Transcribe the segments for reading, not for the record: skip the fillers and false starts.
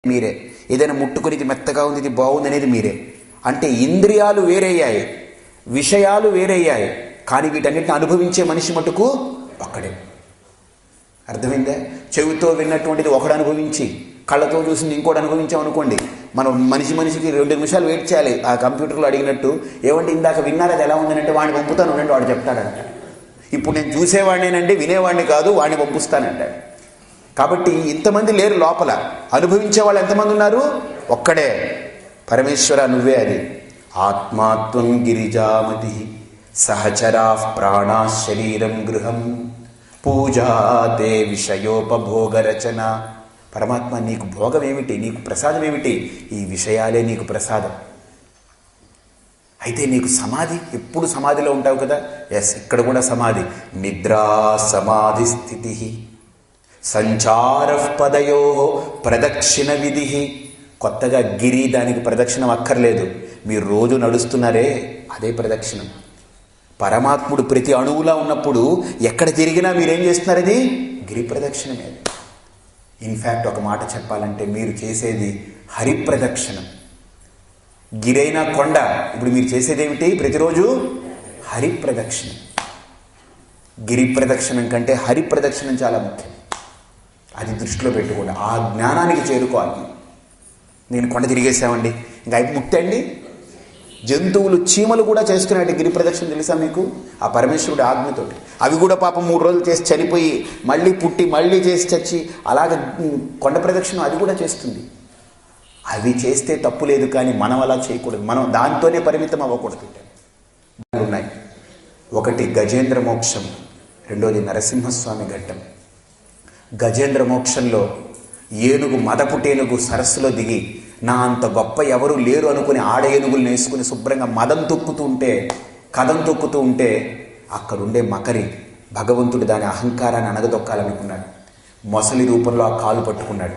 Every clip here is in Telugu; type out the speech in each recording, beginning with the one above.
మీరే. ఏదైనా ముట్టుకుని ఇది మెత్తగా ఉంది, ఇది బాగుంది అనేది మీరే. అంటే ఇంద్రియాలు వేరయ్యాయి, విషయాలు వేరయ్యాయి, కానీ వీటన్నిటిని అనుభవించే మనిషి మటుకు ఒక్కడే. అర్థమైందా? చెవితో విన్నటువంటిది ఒకడు అనుభవించి, కళ్ళతో చూసింది ఇంకోటి అనుభవించామనుకోండి, మనం మనిషికి 2 నిమిషాలు వెయిట్ చేయాలి. ఆ కంప్యూటర్లో అడిగినట్టు, ఏమంటే ఇందాక విన్నారు అది ఎలా ఉందనంటే వాడిని పంపుతాను ఉండండి, వాడు చెప్తాడంట. ఇప్పుడు నేను చూసేవాడినేనండి, వినేవాడిని కాదు, వాడిని పంపిస్తానంటాడు. కాబట్టి ఇంతమంది లేరు లోపల. అనుభవించే వాళ్ళు ఎంతమంది ఉన్నారు? ఒక్కడే. పరమేశ్వర నువ్వే అది. ఆత్మాత్వం గిరిజామతి సహచరా ప్రాణా శరీరం గృహం పూజాతే విషయోపభోగరచన. పరమాత్మ నీకు భోగం ఏమిటి, నీకు ప్రసాదం ఏమిటి? ఈ విషయాలే నీకు ప్రసాదం. అయితే నీకు సమాధి, ఎప్పుడు సమాధిలో ఉంటావు కదా. ఎస్, ఇక్కడ కూడా సమాధి. నిద్రా సమాధి స్థితి సంచార పదయో ప్రదక్షిణ విధి. కొత్తగా గిరి, దానికి ప్రదక్షిణం అక్కర్లేదు. మీరు రోజు నడుస్తున్నారే, అదే ప్రదక్షిణం. పరమాత్ముడు ప్రతి అణువులా ఉన్నప్పుడు ఎక్కడ తిరిగినా మీరేం చేస్తున్నారు? అది గిరి ప్రదక్షిణమే. ఇన్ఫ్యాక్ట్ ఒక మాట చెప్పాలంటే మీరు చేసేది హరి ప్రదక్షిణం. గిరైనా కొండ, ఇప్పుడు మీరు చేసేది ఏమిటి? ప్రతిరోజు హరి ప్రదక్షిణం. గిరి ప్రదక్షిణం కంటే హరి ప్రదక్షిణం చాలా ముఖ్యం. అది దృష్టిలో పెట్టుకోండి. ఆ జ్ఞానానికి చేరుకోవాలి. నేను కొండ తిరిగేసామండి, ఇంకా అయిపు ముక్తి అండి. జంతువులు, చీమలు కూడా చేస్తున్నాయి గిరి ప్రదక్షిణ, తెలుసా మీకు? ఆ పరమేశ్వరుడి ఆజ్ఞతోటి. అవి కూడా పాపం 3 రోజులు చేసి చనిపోయి మళ్ళీ పుట్టి మళ్ళీ చేసి చచ్చి అలాగ కొండ ప్రదక్షిణ అది కూడా చేస్తుంది. అవి చేస్తే తప్పు లేదు, కానీ మనం అలా చేయకూడదు. మనం దాంతోనే పరిమితం అవ్వకూడదు. ఉన్నాయి. ఒకటి గజేంద్ర మోక్షం, రెండోది నరసింహస్వామి ఘట్టం. గజేంద్ర మోక్షంలో ఏనుగు, మదపుటేనుగు సరస్సులో దిగి నా అంత గొప్ప ఎవరు లేరు అనుకుని ఆడ ఏనుగులు వేసుకుని శుభ్రంగా కథం తొక్కుతూ ఉంటే అక్కడుండే మకరి భగవంతుడు దాని అహంకారాన్ని అణగదొక్కాలనుకున్నాడు. మొసలి రూపంలో ఆ కాలు పట్టుకున్నాడు.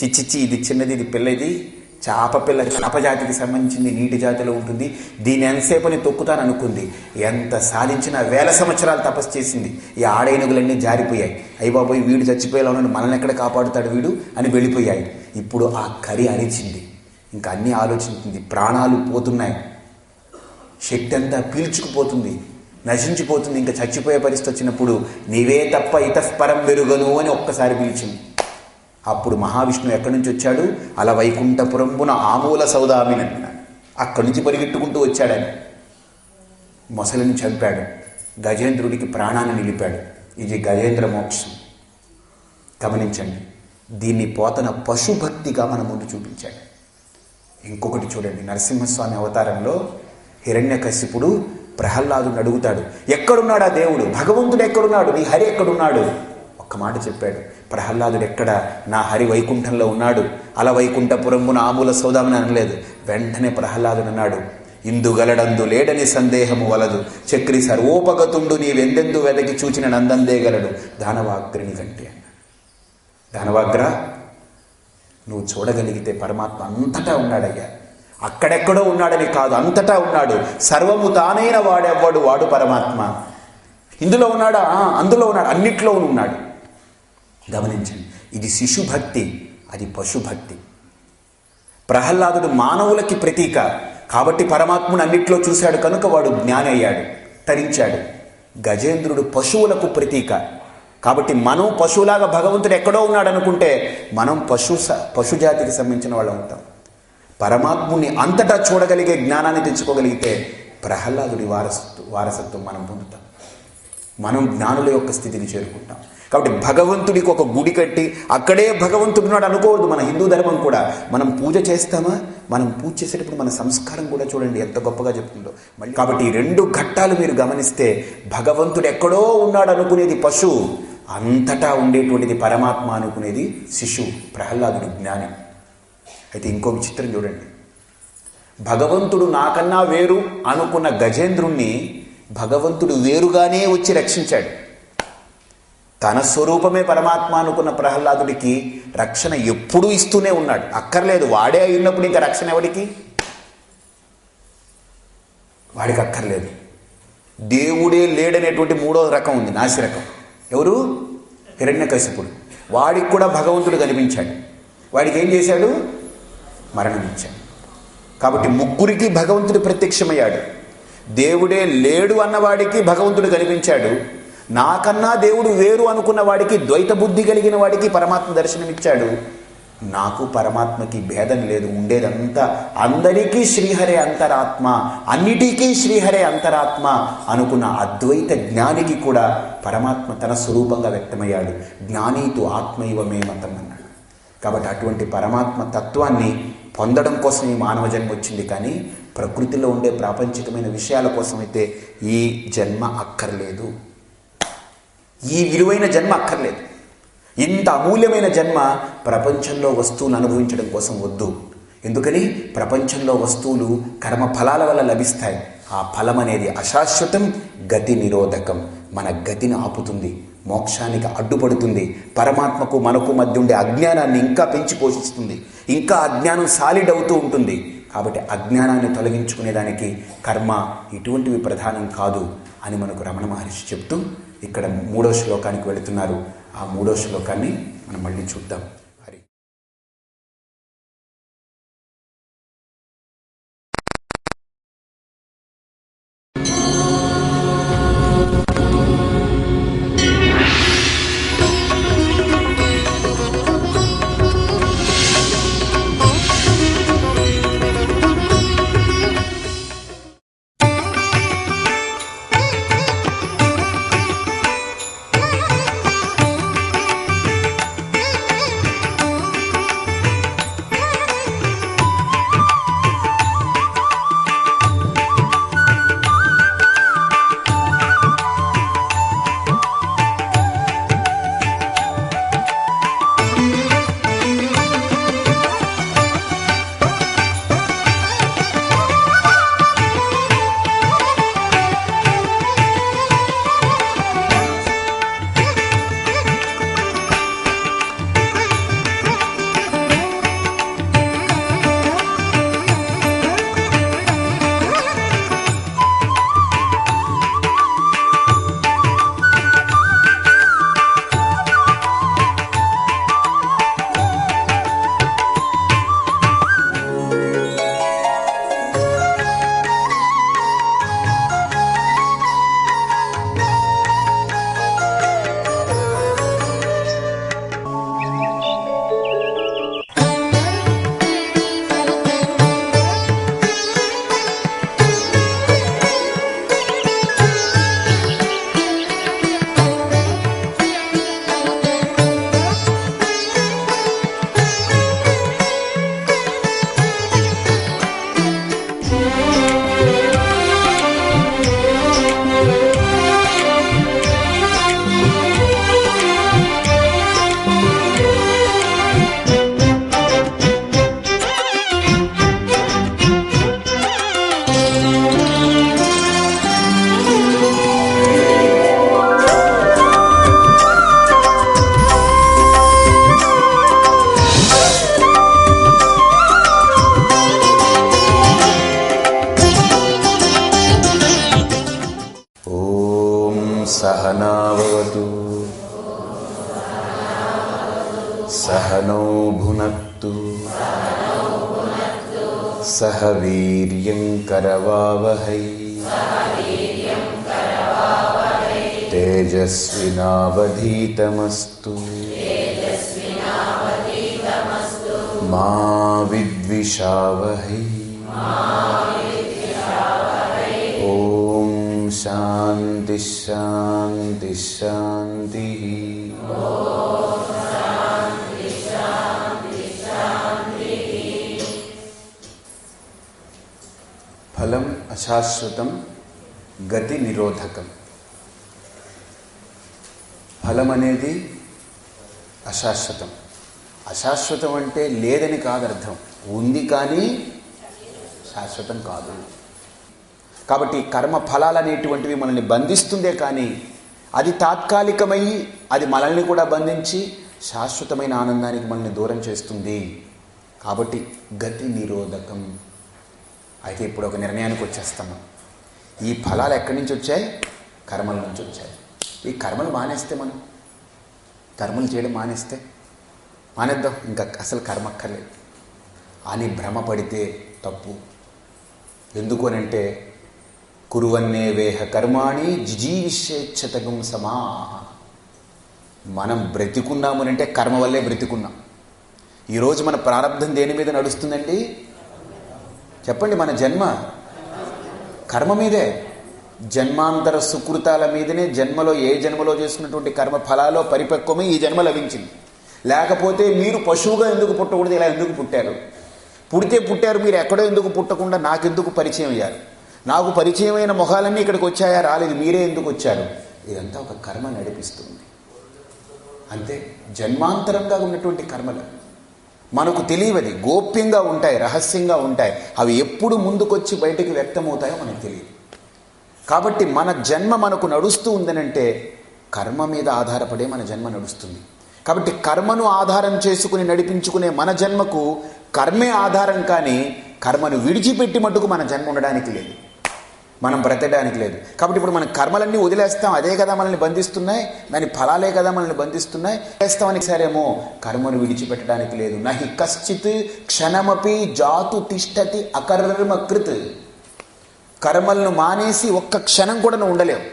చిచ్చిచ్చి, ఇది చిన్నది, ఇది పిల్లది, చేప పిల్ల, చేప జాతికి సంబంధించింది, నీటి జాతిలో ఉంటుంది, దీన్ని ఎంతసేపని తొక్కుతాను అనుకుంది. ఎంత సాధించినా 1000 సంవత్సరాలు తపస్సు చేసింది. ఈ ఆడేనుగులన్నీ జారిపోయాయి. అయ్యి బాబోయ్, వీడు చచ్చిపోయేలా ఉన్నాడు, మనల్ని ఎక్కడ కాపాడుతాడు వీడు అని వెళ్ళిపోయాయి. ఇప్పుడు ఆ కరి అరిచింది, ఇంకా అన్నీ ఆలోచించింది. ప్రాణాలు పోతున్నాయి, శక్తి అంతా పీల్చుకుపోతుంది, నశించిపోతుంది. ఇంకా చచ్చిపోయే పరిస్థితి వచ్చినప్పుడు నీవే తప్ప ఇతఃపరం వెరుగను అని ఒక్కసారి పిలిచింది. అప్పుడు మహావిష్ణువు ఎక్కడి నుంచి వచ్చాడు? అలా వైకుంఠపురంబున ఆమూల సౌదామిని అన్నాడు. అక్కడి నుంచి పరిగెట్టుకుంటూ వచ్చాడని మొసలిని చంపాడు, గజేంద్రుడికి ప్రాణాన్ని నిలిపాడు. ఇది గజేంద్ర మోక్షం. గమనించండి, దీన్ని పోతన పశుభక్తిగా మన ముందు చూపించాడు. ఇంకొకటి చూడండి, నరసింహస్వామి అవతారంలో హిరణ్యకశిపుడు ప్రహ్లాదుని అడుగుతాడు, ఎక్కడున్నాడు ఆ దేవుడు? భగవంతుడు ఎక్కడున్నాడు? నీ హరి ఎక్కడున్నాడు? ఒక్క మాట చెప్పాడు, ప్రహ్లాదుడు ఎక్కడ? నా హరి వైకుంఠంలో ఉన్నాడు. అలా వైకుంఠపురమున ఆమూల సౌదామని అనలేదు. వెంటనే ప్రహ్లాదుడు అన్నాడు, ఇందుగలడందు లేడని సందేహము వలదు, చక్రి సర్వోపగతుండు నీవెందెందు వెదకి చూచిన నందందేగలడు దానవాగ్రిని కంటే అన్నాడు. దానవాగ్ర, నువ్వు చూడగలిగితే పరమాత్మ అంతటా ఉన్నాడయ్యా. అక్కడెక్కడో ఉన్నాడని కాదు, అంతటా ఉన్నాడు. సర్వము తానైన వాడెవ్వడు, వాడు పరమాత్మ. ఇందులో ఉన్నాడా? అందులో ఉన్నాడు, అన్నిట్లో ఉన్నాడు. గమనించండి, ఇది శిశుభక్తి, అది పశుభక్తి. ప్రహ్లాదుడు మానవులకి ప్రతీక కాబట్టి పరమాత్ముని అన్నిట్లో చూశాడు కనుక వాడు జ్ఞాని అయ్యాడు, తరించాడు. గజేంద్రుడు పశువులకు ప్రతీక కాబట్టి మనం పశువులాగా భగవంతుడు ఎక్కడో ఉన్నాడు అనుకుంటే మనం పశుజాతికి సంబంధించిన వాళ్ళు అవుతాం. పరమాత్ముని అంతటా చూడగలిగే జ్ఞానాన్ని తెచ్చుకోగలిగితే ప్రహ్లాదుడి వారసత్వం మనం పొందుతాం. మనం జ్ఞానుల యొక్క స్థితికి చేరుకుంటాం. కాబట్టి భగవంతుడికి ఒక గుడి కట్టి అక్కడే భగవంతుడు ఉన్నాడు అనుకోవద్దు. మన హిందూ ధర్మం కూడా మనం పూజ చేస్తామా, మనం పూజ చేసేటప్పుడు మన సంస్కారం కూడా చూడండి ఎంత గొప్పగా చెప్తుందో. మళ్ళీ కాబట్టి ఈ 2 ఘట్టాలు మీరు గమనిస్తే భగవంతుడు ఎక్కడో ఉన్నాడు అనుకునేది పశువు, అంతటా ఉండేటువంటిది పరమాత్మ అనుకునేది శిశువు, ప్రహ్లాదుడు జ్ఞాని. అయితే ఇంకో విచిత్రం చూడండి, భగవంతుడు నాకన్నా వేరు అనుకున్న గజేంద్రుణ్ణి భగవంతుడు వేరుగానే వచ్చి రక్షించాడు. తన స్వరూపమే పరమాత్మ అనుకున్న ప్రహ్లాదుడికి రక్షణ ఎప్పుడూ ఇస్తూనే ఉన్నాడు. అక్కర్లేదు, వాడే అయి ఉన్నప్పుడు ఇంకా రక్షణ ఎవడికి? వాడికి అక్కర్లేదు. దేవుడే లేడనేటువంటి 3వ రకం ఉంది, నాసి రకం. ఎవరు? హిరణ్యకశిపుడు. వాడికి కూడా భగవంతుడు కనిపించాడు. వాడికి ఏం చేశాడు? మరణం ఇచ్చాడు. కాబట్టి ముగ్గురికి భగవంతుడు ప్రత్యక్షమయ్యాడు. దేవుడే లేడు అన్నవాడికి భగవంతుడు కనిపించాడు. నాకన్నా దేవుడు వేరు అనుకున్న వాడికి, ద్వైత బుద్ధి కలిగిన వాడికి పరమాత్మ దర్శనమిచ్చాడు. నాకు పరమాత్మకి భేదం లేదు, ఉండేదంతా అందరికీ శ్రీహరే అంతరాత్మ, అన్నిటికీ శ్రీహరే అంతరాత్మ అనుకున్న అద్వైత జ్ఞానికి కూడా పరమాత్మ తన స్వరూపంగా వ్యక్తమయ్యాడు. జ్ఞానీతు ఆత్మైవ మే మతం అన్నాడు. కాబట్టి అటువంటి పరమాత్మ తత్వాన్ని పొందడం కోసం ఈ మానవ జన్మ వచ్చింది. కానీ ప్రకృతిలో ఉండే ప్రాపంచికమైన విషయాల కోసం అయితే ఈ జన్మ అక్కర్లేదు. ఈ విలువైన జన్మ అక్కర్లేదు. ఇంత అమూల్యమైన జన్మ ప్రపంచంలో వస్తువులు అనుభవించడం కోసం వద్దు. ఎందుకని? ప్రపంచంలో వస్తువులు కర్మ ఫలాల వల్ల లభిస్తాయి. ఆ ఫలం అనేది అశాశ్వతం, గతి నిరోధకం. మన గతిని ఆపుతుంది, మోక్షానికి అడ్డుపడుతుంది, పరమాత్మకు మనకు మధ్య ఉండే అజ్ఞానాన్ని ఇంకా పెంచి పోషిస్తుంది, ఇంకా అజ్ఞానం సాలిడ్ అవుతూ ఉంటుంది. కాబట్టి అజ్ఞానాన్ని తొలగించుకునేదానికి కర్మ ఇటువంటివి ప్రధానం కాదు అని మనకు రమణ మహర్షి చెప్తూ ఇక్కడ 3వ శ్లోకానికి వెళుతున్నారు. ఆ 3వ శ్లోకాన్ని మనం మళ్ళీ చూద్దాం. హరి सहनावतु सहनौ भुनक्तु सह वीर्यं करवावहै तेजस्विनावधीतमस्तु मा विद्विषावहै। ओम शांति शांति शांति। फलम अशाश्वతం గతి నిరోధకం। ఫలం అనేది అశాశ్వతం। అశాశ్వతం అంటే లేదని కాదు అర్థం, ఉంది కానీ శాశ్వతం కాదు। కాబట్టి కర్మ ఫలాలు అనేటువంటివి మనల్ని బంధిస్తుందే కానీ అది తాత్కాలికమై అది మనల్ని కూడా బంధించి శాశ్వతమైన ఆనందానికి మనల్ని దూరం చేస్తుంది। కాబట్టి గతి నిరోధకం। అయితే ఇప్పుడు ఒక నిర్ణయానికి వచ్చేస్తాము, ఈ ఫలాలు ఎక్కడి నుంచి వచ్చాయి? కర్మల నుంచి వచ్చాయి। ఈ కర్మలు మానేస్తే, మనం కర్మలు చేయడం మానేస్తే మానేద్దాం, ఇంకా అసలు కర్మ అక్కర్లేదు అని భ్రమపడితే తప్పు. ఎందుకు అనంటే కురువన్నే వేహ కర్మాణి జిజీవిషేచ్ఛతగం సమా. మనం బ్రతికున్నామనంటే కర్మ వల్లే బ్రతికున్నాం. ఈరోజు మన ప్రారంధం దేని మీద నడుస్తుందండి చెప్పండి? మన జన్మ కర్మ మీదే, జన్మాంతర సుకృతాల మీదనే. జన్మలో ఏ జన్మలో చేసుకున్నటువంటి కర్మ ఫలాలో పరిపక్వమై ఈ జన్మ లభించింది. లేకపోతే మీరు పశువుగా ఎందుకు పుట్టకూడదు? ఇలా ఎందుకు పుట్టారు? పుట్టారు, మీరు ఎక్కడో ఎందుకు పుట్టకుండా నాకెందుకు పరిచయం అయ్యారు? నాకు పరిచయమైన మొహాలన్నీ ఇక్కడికి వచ్చాయా? రాలేదు. మీరే ఎందుకు వచ్చారు? ఇదంతా ఒక కర్మ నడిపిస్తుంది. అంతే, జన్మాంతరంగా ఉన్నటువంటి కర్మలు మనకు తెలియవది, గోప్యంగా ఉంటాయి, రహస్యంగా ఉంటాయి. అవి ఎప్పుడు ముందుకొచ్చి బయటికి వ్యక్తమవుతాయో మనకు తెలియదు. కాబట్టి మన జన్మ మనకు నడుస్తూ ఉందనంటే కర్మ మీద ఆధారపడే మన జన్మ నడుస్తుంది. కాబట్టి కర్మను ఆధారం చేసుకుని నడిపించుకునే మన జన్మకు కర్మే ఆధారం, కానీ కర్మను విడిచిపెట్టి మట్టుకు మన జన్మ ఉండడానికి లేదు, మనం బ్రతకడానికి లేదు. కాబట్టి ఇప్పుడు మనం కర్మలన్నీ వదిలేస్తాం, అదే కదా మనల్ని బంధిస్తున్నాయి, దాని ఫలాలే కదా మనల్ని బంధిస్తున్నాయి. వేస్తామని సరేమో కర్మను విడిచిపెట్టడానికి లేదు. నహి కశ్చిత్ క్షణమపి జాతు తిష్టతి అకర్మకృత్. కర్మలను మానేసి ఒక్క క్షణం కూడా నువ్వు ఉండలేవు.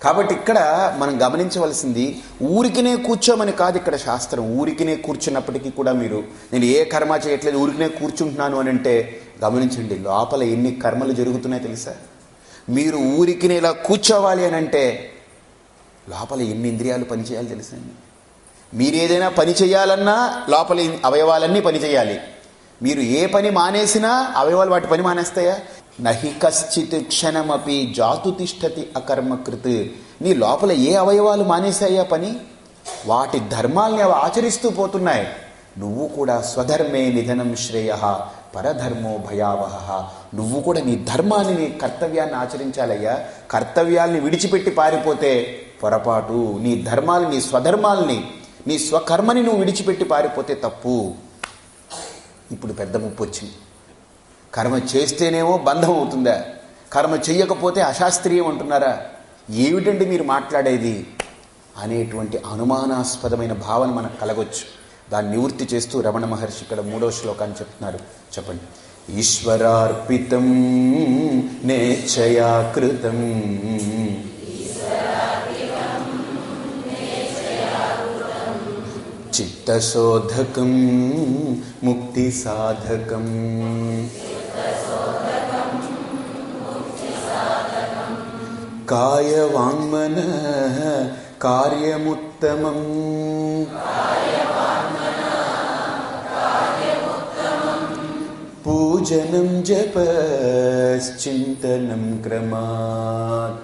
కాబట్టి ఇక్కడ మనం గమనించవలసింది ఊరికినే కూర్చోమని కాదు ఇక్కడ శాస్త్రం. ఊరికినే కూర్చున్నప్పటికీ కూడా మీరు నేను ఏ కర్మ చేయట్లేదు, ఊరికినే కూర్చుంటున్నాను అని అంటే గమనించండి, లోపల ఎన్ని కర్మలు జరుగుతున్నాయో తెలుసా? మీరు ఊరికినే ఇలా కూర్చోవాలి అని అంటే లోపల ఎన్ని ఇంద్రియాలు పనిచేయాలి తెలుసా? మీరు ఏదైనా పని చేయాలన్నా లోపల అవయవాలన్నీ పనిచేయాలి. మీరు ఏ పని మానేసినా అవయవాలు వాటి పని మానేస్తాయా? నహి కశ్చిత్ క్షణమపి జాతు తిష్టతి అకర్మకృత్. నీ లోపల ఏ అవయవాలు మానేశాయా పని? వాటి ధర్మాల్ని అవి ఆచరిస్తూ పోతున్నాయి. నువ్వు కూడా స్వధర్మే నిధనం శ్రేయ పరధర్మో భయావహ. నువ్వు కూడా నీ ధర్మాన్ని, నీ కర్తవ్యాన్ని ఆచరించాలయ్యా. కర్తవ్యాల్ని విడిచిపెట్టి పారిపోతే పొరపాటు. నీ ధర్మాలు, నీ స్వధర్మాల్ని, నీ స్వకర్మని నువ్వు విడిచిపెట్టి పారిపోతే తప్పు. ఇప్పుడు పెద్ద ముప్పు వచ్చింది. కర్మ చేస్తేనేమో బంధం అవుతుందా? కర్మ చెయ్యకపోతే అశాస్త్రీయం అంటున్నారా? ఏమిటండి మీరు మాట్లాడేది అనేటువంటి అనుమానాస్పదమైన భావన మనకు కలగొచ్చు. దాన్ని నివృత్తి చేస్తూ రమణ మహర్షి ఇక్కడ 3వ శ్లోకాన్ని చెప్తున్నారు. చెప్పండి. ఈశ్వరార్పితం నేచ్ఛయా కృతం చిత్తశోధకం ముక్తి సాధకం కాయవాంగ్మన కార్యముత్తమం పూజనం జపశ్చింతనం క్రమాత్.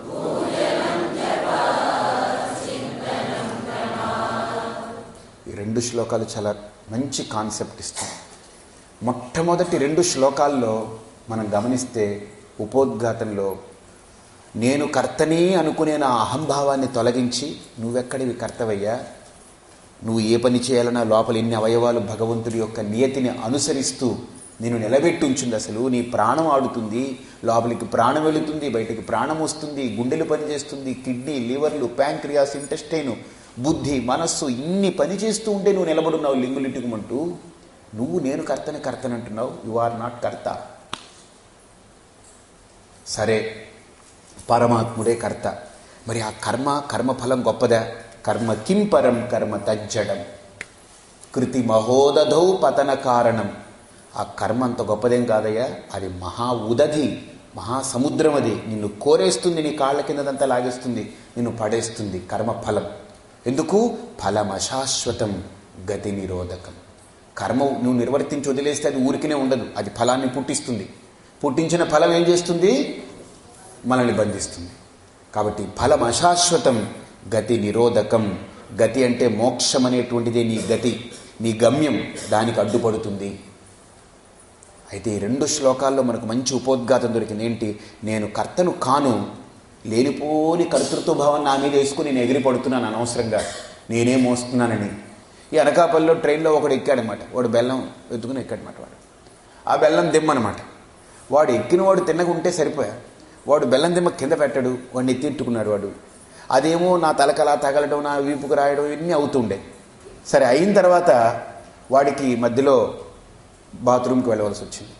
ఈ 2 శ్లోకాలు చాలా మంచి కాన్సెప్ట్ ఇస్తాయి. మొట్టమొదటి 2 శ్లోకాల్లో మనం గమనిస్తే ఉపోద్ఘాతంలో నేను కర్తని అనుకునే నా అహంభావాన్ని తొలగించి నువ్వెక్కడివి కర్తవయ్యా, నువ్వు ఏ పని చేయాలన్నా లోపల ఎన్ని అవయవాలు భగవంతుడి యొక్క నియతిని అనుసరిస్తూ నేను నిలబెట్టి ఉంచింది. అసలు నీ ప్రాణం ఆడుతుంది, లోపలికి ప్రాణం వెళుతుంది, బయటికి ప్రాణం వస్తుంది, గుండెలు పనిచేస్తుంది, కిడ్నీ, లివర్లు, ప్యాంక్రియాస్, ఇంటెస్టైన్, బుద్ధి, మనస్సు ఇన్ని పనిచేస్తూ ఉంటే నువ్వు నిలబడున్నావు లింగులిటుకుమంటూ. నువ్వు నేను కర్తని అంటున్నావు. యు ఆర్ నాట్ కర్త. సరే, పరమాత్ముడే కర్త. మరి ఆ కర్మఫలం గొప్పదా? కర్మ కిం పరం కర్మ తజ్జడం కృతి మహోదధౌ పతన కారణం. ఆ కర్మ అంత గొప్పదేం కాదయ్యా, అది మహా ఉదధి, మహాసముద్రం. అది నిన్ను కోరేస్తుంది, నీ కాళ్ళ కిందదంతా లాగేస్తుంది, నిన్ను పడేస్తుంది. కర్మఫలం ఎందుకు? ఫలం అశాశ్వతం గతి నిరోధకం. కర్మ నువ్వు నిర్వర్తించి వదిలేస్తే అది ఊరికినే ఉండదు, అది ఫలాన్ని పుట్టిస్తుంది. పుట్టించిన ఫలం ఏం చేస్తుంది? మనల్ని బంధిస్తుంది. కాబట్టి ఫలం అశాశ్వతం గతి నిరోధకం. గతి అంటే మోక్షం అనేటువంటిదే నీ గతి, నీ గమ్యం. దానికి అడ్డుపడుతుంది. అయితే ఈ 2 శ్లోకాల్లో మనకు మంచి ఉపోద్ఘాతం దొరికింది. ఏంటి? నేను కర్తను కాను, లేనిపోని కర్తృత్వ భావం నా మీద వేసుకుని నేను ఎగిరిపడుతున్నాను అనవసరంగా, నేనే మోస్తున్నానని. ఈ అనకాపల్లిలో ట్రైన్లో ఒకడు ఎక్కాడనమాట. వాడు బెల్లం ఎత్తుకుని ఎక్కాడనమాట. వాడు ఆ బెల్లం దిమ్మనమాట. వాడు ఎక్కినవాడు తిన్నగుంటే సరిపోయా, వాడు బెల్లం దిమ్మ కింద పెట్టాడు, వాడిని ఎత్తిట్టుకున్నాడు. వాడు అదేమో నా తలకలా తగలడం, నా వీపుకు రాయడం ఇవన్నీ అవుతుండే. సరే అయిన తర్వాత వాడికి మధ్యలో బాత్రూమ్కి వెళ్ళవలసి వచ్చింది.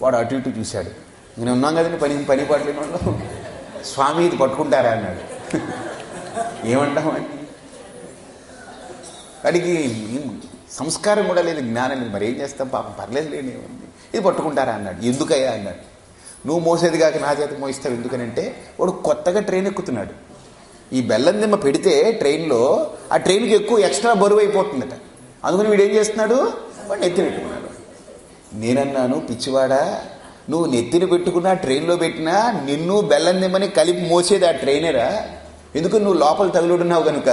వాడు అటు ఇటు చూశాడు. నేను ఉన్నాం కదండి పని పాటలేని వాళ్ళు. స్వామి ఇది పట్టుకుంటారా అన్నాడు. ఏమంటామని వాడికి సంస్కారం కూడా లేదు, జ్ఞానం లేదు. మరి ఏం చేస్తాం, పాపం పర్లేదు లేని ఏముంది, ఇది పట్టుకుంటారా అన్నాడు. ఎందుకయ్యా అన్నాడు. నువ్వు మోసేది కాక నా చేత మోయిస్తావు ఎందుకనంటే వాడు కొత్తగా ట్రైన్ ఎక్కుతున్నాడు. ఈ బెల్లం దిమ్మ పెడితే ట్రైన్లో ఆ ట్రైన్కి ఎక్కువ ఎక్స్ట్రా బరువు అయిపోతుందట. అందుకని వీడు ఏం చేస్తున్నాడు, వాడు నెత్తిన పెట్టుకున్నాడు. నేనన్నాను, పిచ్చివాడా, నువ్వు నెత్తిన పెట్టుకున్నా ట్రైన్లో పెట్టినా నిన్ను బెల్లం దిమ్మని కలిపి మోసేది ఆ ట్రైనేరా. ఎందుకు నువ్వు లోపల తగులుడున్నావు కనుక.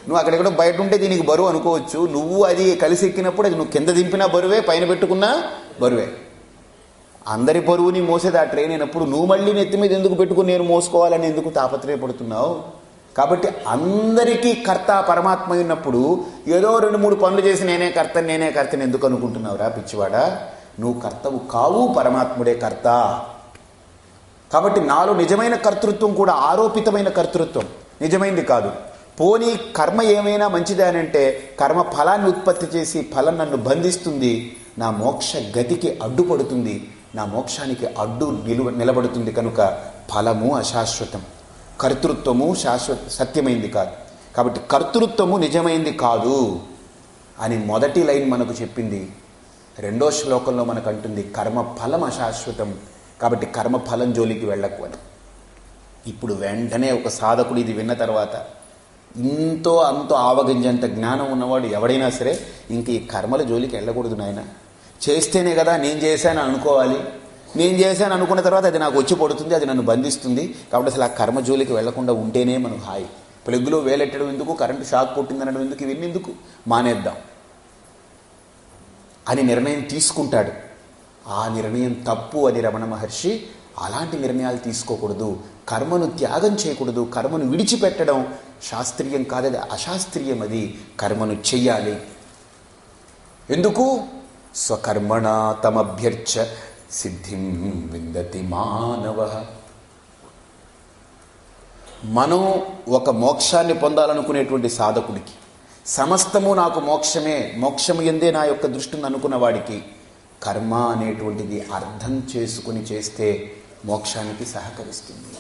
నువ్వు అక్కడెక్కడో బయట ఉంటే దీనికి బరువు అనుకోవచ్చు. నువ్వు అది కలిసి ఎక్కినప్పుడు అది నువ్వు కింద దింపినా బరువే, పైన పెట్టుకున్నా బరువే. అందరి బరువుని మోసేది ఆ ట్రైన్ అయినప్పుడు నువ్వు మళ్ళీ నెత్తి మీద ఎందుకు పెట్టుకుని నేను మోసుకోవాలని ఎందుకు తాపత్రయపడుతున్నావు? కాబట్టి అందరికీ కర్త పరమాత్మ ఉన్నప్పుడు ఏదో 2-3 పనులు చేసి నేనే కర్తని ఎందుకు అనుకుంటున్నావురా పిచ్చివాడా? నువ్వు కర్తవు కావు, పరమాత్ముడే కర్త. కాబట్టి నాలో నిజమైన కర్తృత్వం కూడా ఆరోపితమైన కర్తృత్వం, నిజమైంది కాదు. పోనీ కర్మ ఏమైనా మంచిదే అని అంటే కర్మ ఫలాన్ని ఉత్పత్తి చేసి ఫలం నన్ను బంధిస్తుంది, నా మోక్ష గతికి అడ్డుపడుతుంది, నా మోక్షానికి అడ్డు నిలబడుతుంది. కనుక ఫలము అశాశ్వతం, కర్తృత్వము సత్యమైంది కాదు. కాబట్టి కర్తృత్వము నిజమైంది కాదు అని మొదటి లైన్ మనకు చెప్పింది. రెండో శ్లోకంలో మనకు అంటుంది కర్మ ఫలం అశాశ్వతం, కాబట్టి కర్మ ఫలం జోలికి వెళ్ళకు అని. ఇప్పుడు వెంటనే ఒక సాధకుడు ఇది విన్న తర్వాత ఇంతో అంతో ఆవగింజంత జ్ఞానం ఉన్నవాడు ఎవడైనా సరే ఇంక ఈ కర్మల జోలికి వెళ్ళకూడదు నాయన. చేస్తేనే కదా నేను చేశాను అనుకోవాలి. నేను చేశాను అనుకున్న తర్వాత అది నాకు వచ్చి పడుతుంది, అది నన్ను బంధిస్తుంది. కాబట్టి అసలు ఆ కర్మ జోలికి వెళ్లకుండా ఉంటేనే మనకు హాయి. ప్లగ్లో వేలెట్టడం ఎందుకు, కరెంటు షాక్ కొట్టిందనడం ఎందుకు, ఇవన్నీ ఎందుకు, మానేద్దాం అని నిర్ణయం తీసుకుంటాడు. ఆ నిర్ణయం తప్పు అని రమణ మహర్షి అలాంటి నిర్ణయాలు తీసుకోకూడదు, కర్మను త్యాగం చేయకూడదు, కర్మను విడిచిపెట్టడం శాస్త్రీయం కాదది అశాస్త్రీయం, అది కర్మను చెయ్యాలి. ఎందుకు? స్వకర్మణ తమభ్యర్చ సిద్ధిం విందతి మానవ. మనం ఒక మోక్షాన్ని పొందాలనుకునేటువంటి సాధకుడికి, సమస్తము నాకు మోక్షమే, మోక్షము ఎందే నా యొక్క దృష్టిని అనుకున్న వాడికి కర్మ అనేటువంటిది అర్థం చేసుకుని చేస్తే మోక్షానికి సహకరిస్తుంది.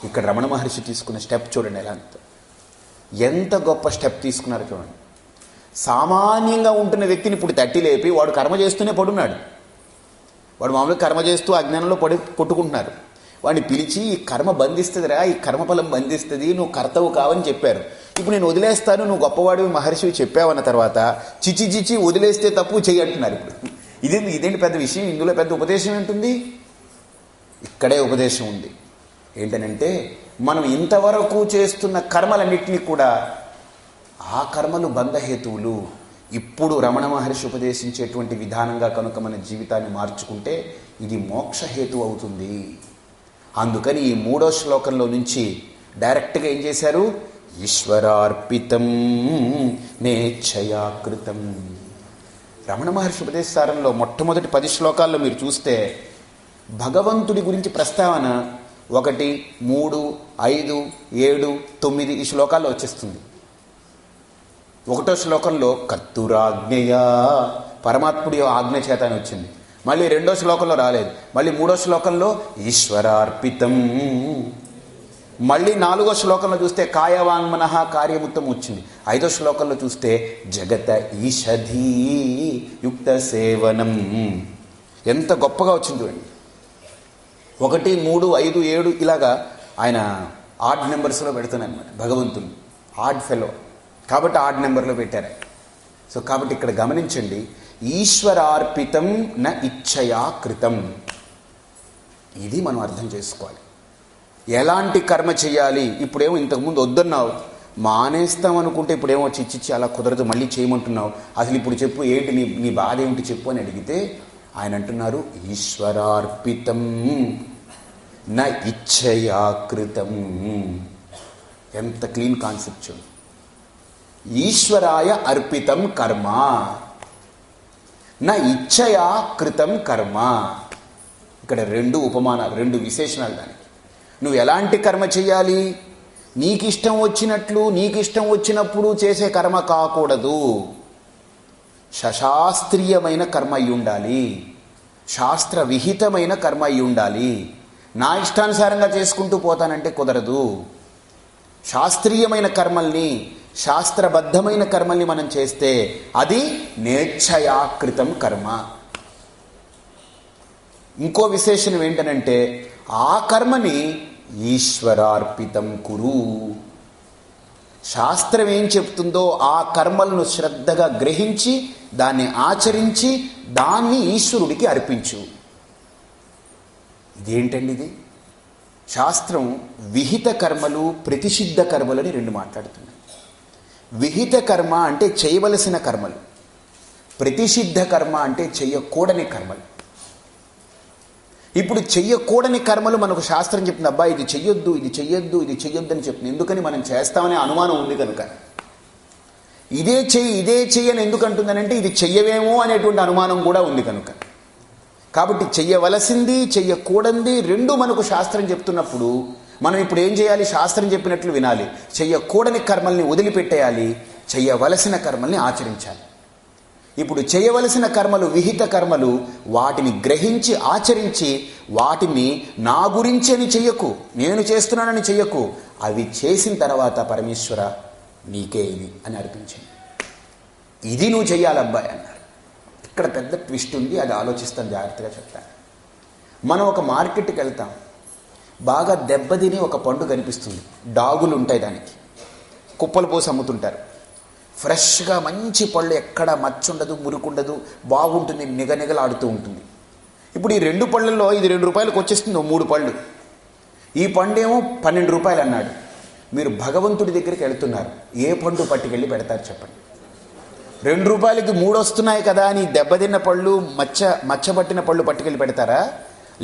ఇక్కడ రమణ మహర్షి తీసుకున్న స్టెప్ చూడండి, ఎంత గొప్ప స్టెప్ తీసుకున్నారో చూడండి. సామాన్యంగా ఉంటున్న వ్యక్తిని ఇప్పుడు తట్టి లేపి వాడు కర్మ చేస్తూనే పడున్నాడు. వాడు మామూలుగా కర్మ చేస్తూ అజ్ఞానంలో కొట్టుకుంటున్నారు. వాడిని పిలిచి ఈ కర్మ బంధిస్తుందిరా, ఈ కర్మఫలం బంధిస్తుంది, నువ్వు కర్తవు కావని చెప్పారు. ఇప్పుడు నేను వదిలేస్తాను, నువ్వు గొప్పవాడివి మహర్షివి చెప్పావన్న తర్వాత చిచి వదిలేస్తే తప్పు చెయ్యంటున్నారు. ఇప్పుడు ఇదేంటి పెద్ద విషయం, ఇందులో పెద్ద ఉపదేశం ఏంటుంది? ఇక్కడే ఉపదేశం ఉంది. ఏంటనంటే మనం ఇంతవరకు చేస్తున్న కర్మలన్నింటినీ కూడా ఆ కర్మలు బంధహేతువులు. ఇప్పుడు రమణ మహర్షి ఉపదేశించేటువంటి విధానంగా కనుక మన జీవితాన్ని మార్చుకుంటే ఇది మోక్షహేతు అవుతుంది. అందుకని ఈ 3వ శ్లోకంలో నుంచి డైరెక్ట్గా ఏం చేశారు? ఈశ్వరార్పితం నేచ్ఛయాకృతం. రమణ మహర్షి ఉపదేశసారంలో మొట్టమొదటి 10 శ్లోకాల్లో మీరు చూస్తే భగవంతుడి గురించి ప్రస్తావన 1, 3, 5, 7, 9 ఈ శ్లోకాల్లో వచ్చేస్తుంది. 1వ శ్లోకంలో కర్తురాజ్ఞయ, పరమాత్ముడి ఆజ్ఞ చేత అని వచ్చింది. మళ్ళీ 2వ శ్లోకంలో రాలేదు. మళ్ళీ 3వ శ్లోకంలో ఈశ్వరార్పితం. మళ్ళీ 4వ శ్లోకంలో చూస్తే కాయవాంగ్మనః కార్యముత్తం వచ్చింది. 5వ శ్లోకంలో చూస్తే జగత ఈషధీ యుక్త సేవనం. ఎంత గొప్పగా వచ్చింది చూడండి. 1, 3, 5, 7 ఇలాగా ఆయన ఆడ్ నెంబర్స్లో పెడుతున్నారన్నమాట. భగవంతుడు ఆడ్ ఫెలో కాబట్టి ఆడ్ నెంబర్లో పెట్టారు. సో కాబట్టి ఇక్కడ గమనించండి, ఈశ్వరార్పితం న ఇచ్ఛయా కృతం. ఇది మనం అర్థం చేసుకోవాలి. ఎలాంటి కర్మ చేయాలి? ఇప్పుడేమో ఇంతకుముందు వద్దన్నావు, మానేస్తాం అనుకుంటే ఇప్పుడేమో చిచ్చిచ్చి అలా కుదరదు, మళ్ళీ చేయమంటున్నావు. అసలు ఇప్పుడు చెప్పు, ఏంటి నీ బాధ ఏమిటి చెప్పు అని అడిగితే ఆయన అంటున్నారు ఈశ్వరార్పితం న ఇచ్ఛయా కృతం. ఎంత క్లీన్ కాన్సెప్ట్ చూడు. ఈశ్వరాయ అర్పితం కర్మ నా ఇచ్ఛయా కృతం కర్మ. ఇక్కడ 2 ఉపమానాలు, 2 విశేషణాలు. దానికి నువ్వు ఎలాంటి కర్మ చేయాలి? నీకు ఇష్టం వచ్చినట్లు నీకు ఇష్టం వచ్చినప్పుడు చేసే కర్మ కాకూడదు. శాస్త్రీయమైన కర్మ అయి ఉండాలి, శాస్త్ర విహితమైన కర్మ అయి ఉండాలి. నా ఇష్టానుసారంగా చేసుకుంటూ పోతానంటే కుదరదు. శాస్త్రీయమైన కర్మల్ని, శాస్త్రబద్ధమైన కర్మల్ని మనం చేస్తే అది నేచ్ఛయాకృతం కర్మ. ఇంకో విశేషణం ఏంటనంటే ఆ కర్మని ఈశ్వరార్పితం కురు. శాస్త్రం ఏం చెప్తుందో ఆ కర్మలను శ్రద్ధగా గ్రహించి దాన్ని ఆచరించి దాన్ని ఈశ్వరుడికి అర్పించు. ఇదేంటండి ఇది? శాస్త్రం విహిత కర్మలు, ప్రతిషిద్ధ కర్మలని రెండు మాట్లాడుతున్నాయి. విహిత కర్మ అంటే చేయవలసిన కర్మలు, ప్రతిషిద్ధ కర్మ అంటే చెయ్యకూడని కర్మలు. ఇప్పుడు చెయ్యకూడని కర్మలు మనకు శాస్త్రం చెప్తుంది, అబ్బా ఇది చెయ్యొద్దు, ఇది చెయ్యొద్దు, ఇది చెయ్యొద్దు అని చెప్తుంది. ఎందుకని? మనం చేస్తామనే అనుమానం ఉంది కనుక. ఇదే చెయ్యి అని ఎందుకు అంటుందనంటే ఇది చెయ్యవేమో అనేటువంటి అనుమానం కూడా ఉంది కనుక. కాబట్టి చెయ్యవలసింది, చెయ్యకూడనిది రెండు మనకు శాస్త్రం చెప్తున్నప్పుడు మనం ఇప్పుడు ఏం చేయాలి? శాస్త్రం చెప్పినట్లు వినాలి. చెయ్యకూడని కర్మల్ని వదిలిపెట్టేయాలి, చెయ్యవలసిన కర్మల్ని ఆచరించాలి. ఇప్పుడు చేయవలసిన కర్మలు విహిత కర్మలు, వాటిని గ్రహించి ఆచరించి వాటిని నా గురించి అని చెయ్యకు, నేను చేస్తున్నానని చెయ్యకు. అవి చేసిన తర్వాత పరమేశ్వర నీకే ఇది అని అర్పించింది. ఇది నువ్వు చెయ్యాలబ్బాయి అన్నారు. ఇక్కడ పెద్ద ట్విస్ట్ ఉంది, అది ఆలోచిస్తాను, జాగ్రత్తగా చెప్తాను. మనం ఒక మార్కెట్కి వెళ్తాం, బాగా దెబ్బతిని ఒక పండు కనిపిస్తుంది, డాగులు ఉంటాయి, దానికి కుప్పలు పోసి అమ్ముతుంటారు. ఫ్రెష్గా మంచి పళ్ళు, ఎక్కడ మచ్చుండదు, మురుకుండదు, బాగుంటుంది, నిగనిగలాడుతూ ఉంటుంది. ఇప్పుడు ఈ రెండు పళ్ళల్లో ఇది 2 రూపాయలకు వచ్చేస్తుంది, 3 పళ్ళు. ఈ పండేమో 12 రూపాయలు అన్నాడు. మీరు భగవంతుడి దగ్గరికి వెళ్తున్నారు, ఏ పండు పట్టుకెళ్ళి పెడతారు చెప్పండి? 2 రూపాయలకి 3 వస్తున్నాయి కదా అని దెబ్బతిన్న పళ్ళు, మచ్చబట్టిన పళ్ళు పట్టుకెళ్ళి పెడతారా?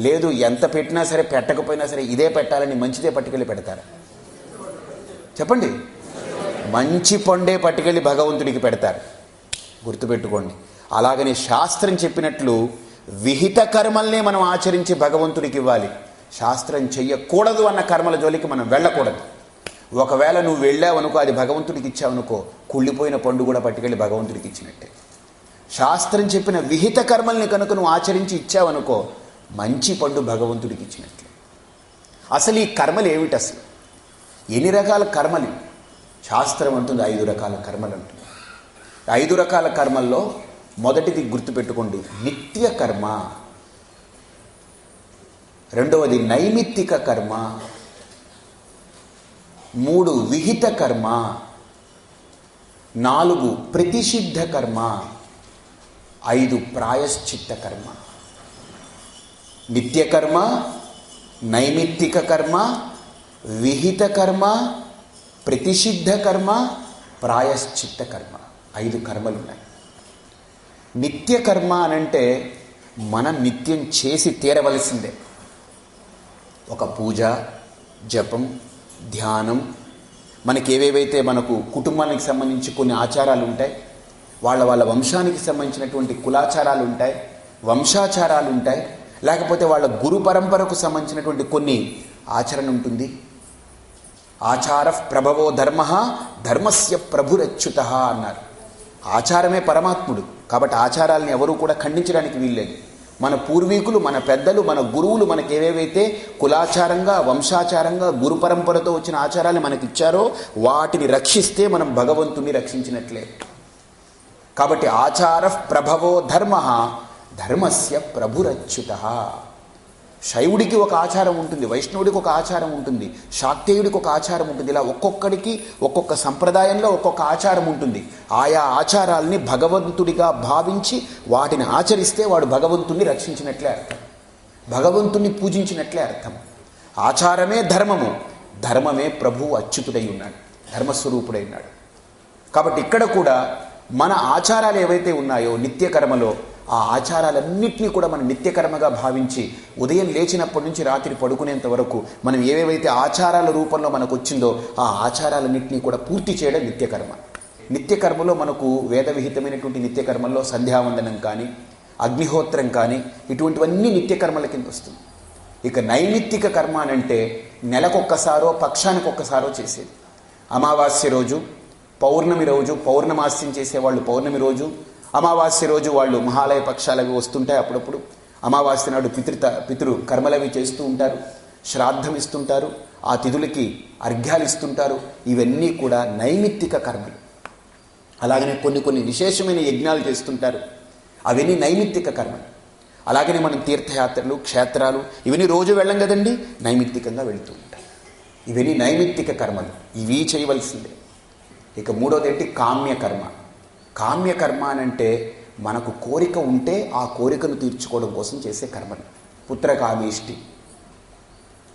లేదు, ఎంత పెట్టినా సరే పెట్టకపోయినా సరే ఇదే పెట్టాలని మంచిదే పట్టుకెళ్ళి పెడతారా? చెప్పండి. మంచి పండే పట్టుకెళ్ళి భగవంతుడికి పెడతారు. గుర్తుపెట్టుకోండి. అలాగని శాస్త్రం చెప్పినట్లు విహిత కర్మల్నే మనం ఆచరించి భగవంతుడికి ఇవ్వాలి. శాస్త్రం చెయ్యకూడదు అన్న కర్మల జోలికి మనం వెళ్ళకూడదు. ఒకవేళ నువ్వు వెళ్ళావనుకో, అది భగవంతుడికి ఇచ్చావనుకో, కుళ్ళిపోయిన పండు కూడా పట్టుకెళ్ళి భగవంతుడికి ఇచ్చినట్టే. శాస్త్రం చెప్పిన విహిత కర్మల్ని కనుక నువ్వు ఆచరించి ఇచ్చావనుకో, మంచి పండు భగవంతుడికి ఇచ్చినట్లే. అసలు ఈ కర్మలు ఏమిటి? అసలు ఎన్ని రకాల కర్మలు? శాస్త్రం అంటుంది 5 రకాల కర్మలు అంటుంది. 5 రకాల కర్మల్లో మొదటిది గుర్తుపెట్టుకోండి, నిత్య కర్మ. రెండవది నైమిత్తిక కర్మ. 3 విహిత కర్మ. 4 ప్రతిషిద్ధ కర్మ. 5 ప్రాయశ్చిత్త కర్మ. నిత్య కర్మ, నైమిత్తిక కర్మ, విహిత కర్మ, ప్రతిషిద్ధ కర్మ, ప్రాయశ్చిత్త కర్మ. 5 కర్మలు ఉన్నాయి. నిత్య కర్మ అనంటే మనం నిత్యం చేసి తీరవలసిందే. ఒక పూజ, జపం, ధ్యానం, మనకి ఏవేవైతే మనకు కుటుంబానికి సంబంధించి కొన్ని ఆచారాలు ఉంటాయి, వాళ్ళ వంశానికి సంబంధించినటువంటి కులాచారాలు ఉంటాయి, వంశాచారాలు ఉంటాయి, లేకపోతే వాళ్ళ గురు పరంపరకు సంబంధించినటువంటి కొన్ని ఆచరణ ఉంటుంది. ఆచార ప్రభవో ధర్మ, ధర్మస్య ప్రభురచ్యుత అన్నారు. ఆచారమే పరమాత్ముడు, కాబట్టి ఆచారాలను ఎవరూ కూడా ఖండించడానికి వీల్లేదు. మన పూర్వీకులు, మన పెద్దలు, మన గురువులు మనకి ఏవేవైతే కులాచారంగా, వంశాచారంగా, గురు పరంపరతో వచ్చిన ఆచారాలు మనకిచ్చారో వాటిని రక్షిస్తే మనం భగవంతుని రక్షించినట్లే. కాబట్టి ఆచార ప్రభవో ధర్మ, ధర్మస్య ప్రభురచ్యుత. శైవుడికి ఒక ఆచారం ఉంటుంది, వైష్ణవుడికి ఒక ఆచారం ఉంటుంది, శాక్తేయుడికి ఒక ఆచారం ఉంటుంది. ఇలా ఒక్కొక్కడికి ఒక్కొక్క సంప్రదాయంలో ఒక్కొక్క ఆచారం ఉంటుంది. ఆయా ఆచారాలని భగవంతుడిగా భావించి వాటిని ఆచరిస్తే వాడు భగవంతుణ్ణి రక్షించినట్లే అర్థం, భగవంతుణ్ణి పూజించినట్లే అర్థం. ఆచారమే ధర్మము, ధర్మమే ప్రభువు అచ్యుతుడై ఉన్నాడు, ధర్మస్వరూపుడై ఉన్నాడు. కాబట్టి ఇక్కడ కూడా మన ఆచారాలు ఏవైతే ఉన్నాయో నిత్యకర్మలో, ఆ ఆచారాలన్నింటినీ కూడా మనం నిత్యకర్మగా భావించి ఉదయం లేచినప్పటి నుంచి రాత్రి పడుకునేంత వరకు మనం ఏవేవైతే ఆచారాల రూపంలో మనకు వచ్చిందో ఆ ఆచారాలన్నింటినీ కూడా పూర్తి చేయడం నిత్యకర్మ. నిత్యకర్మలో మనకు వేద విహితమైనటువంటి నిత్యకర్మల్లో సంధ్యావందనం కానీ, అగ్నిహోత్రం కానీ, ఇటువంటివన్నీ నిత్యకర్మల కింద వస్తుంది. ఇక నైమిత్తిక కర్మ అనంటే నెలకొక్కసారో పక్షానికి ఒక్కసారో చేసేది. అమావాస్య రోజు, పౌర్ణమి రోజు, పౌర్ణమాస్యం చేసేవాళ్ళు పౌర్ణమి రోజు, అమావాస్య రోజు వాళ్ళు మహాలయ పక్షాలు అవి వస్తుంటాయి. అప్పుడప్పుడు అమావాస్య నాడు పితృ కర్మలవి చేస్తూ ఉంటారు, శ్రాద్ధం ఇస్తుంటారు, ఆ తిథులకి అర్ఘ్యాలు ఇస్తుంటారు. ఇవన్నీ కూడా నైమిత్తిక కర్మలు. అలాగనే కొన్ని విశేషమైన యజ్ఞాలు చేస్తుంటారు, అవన్నీ నైమిత్తిక కర్మలు. అలాగనే మనం తీర్థయాత్రలు, క్షేత్రాలు ఇవన్నీ రోజు వెళ్ళం కదండి, నైమిత్తికంగా వెళుతూ ఉంటాయి. ఇవన్నీ నైమిత్తిక కర్మలు, ఇవి చేయవలసిందే. ఇక మూడోది ఏంటి? కామ్యకర్మ. కామ్యకర్మ అనంటే మనకు కోరిక ఉంటే ఆ కోరికను తీర్చుకోవడం కోసం చేసే కర్మలు. పుత్రకామేష్టి,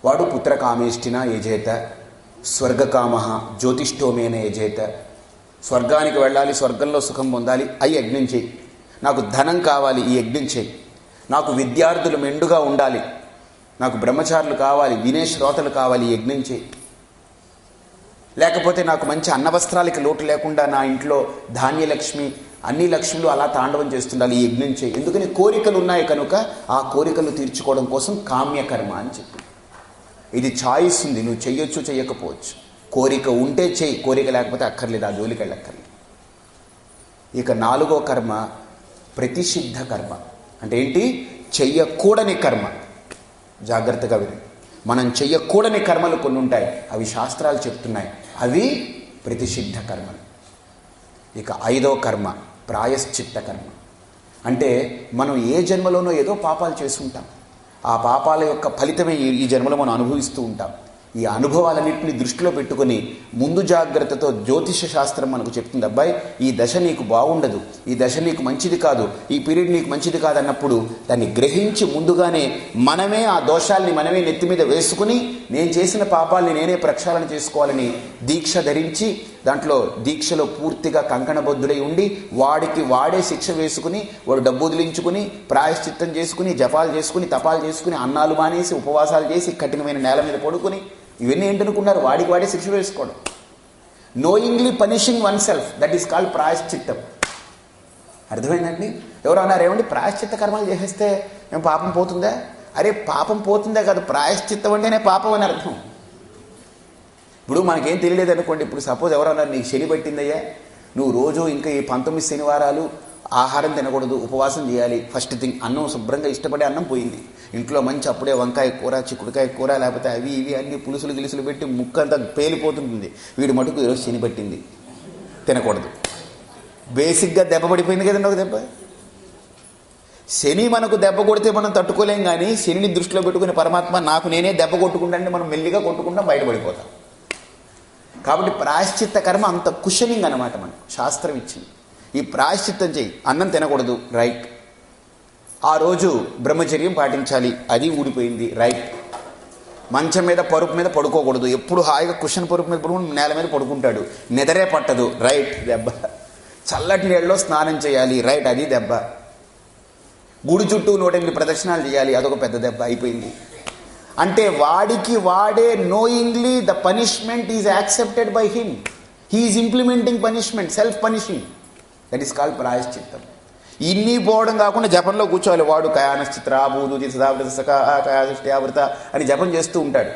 వాడు పుత్రకామేష్టిన యజేత, స్వర్గకామ జ్యోతిష్ఠోమేన యజేత. స్వర్గానికి వెళ్ళాలి, స్వర్గంలో సుఖం పొందాలి, అయి యజ్ఞం చేయి. నాకు ధనం కావాలి, ఈ యజ్ఞం చేయి. నాకు విద్యార్థులు మెండుగా ఉండాలి, నాకు బ్రహ్మచారులు కావాలి, వినే శ్రోతలు కావాలి, యజ్ఞం చేయి. లేకపోతే నాకు మంచి అన్నవస్త్రాలకి లోటు లేకుండా నా ఇంట్లో ధాన్యలక్ష్మి, అన్ని లక్ష్ములు అలా తాండవం చేస్తుండాలి, ఈ యజ్ఞం చేయి. ఎందుకని కోరికలు ఉన్నాయి కనుక ఆ కోరికలు తీర్చుకోవడం కోసం కామ్యకర్మ అని చెప్పి. ఇది చాయిస్ ఉంది, నువ్వు చెయ్యొచ్చు చెయ్యకపోవచ్చు. కోరిక ఉంటే చెయ్యి, కోరిక లేకపోతే అక్కర్లేదు, ఆ జోలికి వెళ్ళక్కర్లేదు. ఇక నాలుగో కర్మ ప్రతిషిద్ధ కర్మ. అంటే ఏంటి? చెయ్యకూడని కర్మ. జాగ్రత్తగా విని, మనం చెయ్యకూడని కర్మలు కొన్ని ఉంటాయి, అవి శాస్త్రాలు చెప్తున్నాయి, అవి ప్రతిషిద్ధ కర్మలు. ఇక ఐదో కర్మ ప్రాయశ్చిత్త కర్మ. అంటే మనం ఏ జన్మలోనో ఏదో పాపాలు చేసుకుంటాం, ఆ పాపాల యొక్క ఫలితమే ఈ జన్మలో మనం అనుభవిస్తూ ఉంటాం. ఈ అనుభవాలన్నింటినీ దృష్టిలో పెట్టుకొని ముందు జాగ్రత్తతో జ్యోతిష శాస్త్రం మనకు చెప్తుంది, అబ్బాయి ఈ దశ నీకు బాగుండదు, ఈ దశ నీకు మంచిది కాదు, ఈ పీరియడ్ నీకు మంచిది కాదన్నప్పుడు దాన్ని గ్రహించి ముందుగానే మనమే ఆ దోషాల్ని మనమే నెత్తి మీద వేసుకుని నేను చేసిన పాపాలని నేనే ప్రక్షాళన చేసుకోవాలని దీక్ష ధరించి, దాంట్లో దీక్షలో పూర్తిగా కంకణబద్ధుడై ఉండి వాడికి వాడే శిక్ష వేసుకుని, వాడు డబ్బు వదిలించుకుని ప్రాయశ్చిత్తం చేసుకుని, జపాలు చేసుకుని, తపాలు చేసుకుని, అన్నాలు మానేసి, ఉపవాసాలు చేసి, కఠినమైన నేల మీద పడుకుని, ఇవన్నీ ఏంటనుకున్నారు? వాడికి వాడే శిక్ష వేసుకోవడం. Knowingly punishing one self, that is called ప్రాయశ్చిత్తం. అర్థమైందండి? ఎవరు అన్నారు, ఏమండి ప్రాయశ్చిత్త కర్మలు చేసేస్తే ఏం పాపం పోతుందా? అరే పాపం పోతుందే కాదు, ప్రాయశ్చిత్తం అంటేనే పాపం అని అర్థం. ఇప్పుడు మనకేం తెలియలేదు అనుకోండి, ఇప్పుడు సపోజ్ ఎవరన్నారు నీకు శని పట్టిందయ్యా, నువ్వు రోజు ఇంకా ఈ 19 శనివారాలు ఆహారం తినకూడదు, ఉపవాసం చేయాలి. ఫస్ట్ థింగ్, అన్నం శుభ్రంగా ఇష్టపడే అన్నం పోయింది. ఇంట్లో మంచి అప్పుడే వంకాయ కూర, చిక్కుడుకాయ కూర, లేకపోతే అవి ఇవి అన్ని పులుసులు గిలుసులు పెట్టి ముక్కంతా పేలిపోతుంటుంది. వీడి మటుకు ఈరోజు శని పట్టింది, తినకూడదు. బేసిక్గా దెబ్బ పడిపోయింది కదండి ఒక దెబ్బ. శని మనకు దెబ్బ కొడితే మనం తట్టుకోలేం, కానీ శనిని దృష్టిలో పెట్టుకుని పరమాత్మ నాకు నేనే దెబ్బ కొట్టుకుంటానంటే మనం మెల్లిగా కొట్టుకుంటాం, బయటపడిపోతాం. కాబట్టి ప్రాయశ్చిత్త కర్మ అంత కుషనింగ్ అనమాట, మనకు శాస్త్రం ఇచ్చింది. ఈ ప్రాయశ్చిత్తం చెయ్యి, అన్నం తినకూడదు, రైట్. ఆ రోజు బ్రహ్మచర్యం పాటించాలి, అది ఊడిపోయింది, రైట్. మంచం మీద పరుపు మీద పడుకోకూడదు, ఎప్పుడు హాయిగా కుషన్ పరుపు మీద పడుకుని నేల మీద పడుకుంటాడు, నిద్రే పట్టదు, రైట్, దెబ్బ. చల్లటి నీళ్ళలో స్నానం చేయాలి, రైట్, అది దెబ్బ. గుడి చుట్టూ 108 ప్రదక్షిణాలు చేయాలి, అదొక పెద్ద దెబ్బ, అయిపోయింది. అంటే వాడికి వాడే knowingly the punishment is accepted by him, he is implementing punishment, self punishing, that is called ప్రాయశ్చిత్తం. ఇన్ని పోవడం కాకుండా జపంలో కూర్చోవాలి. వాడు కయానశ్చిత్ర భూదూతి సదావృత సకాయావృత అని జపం చేస్తూ ఉంటాడు.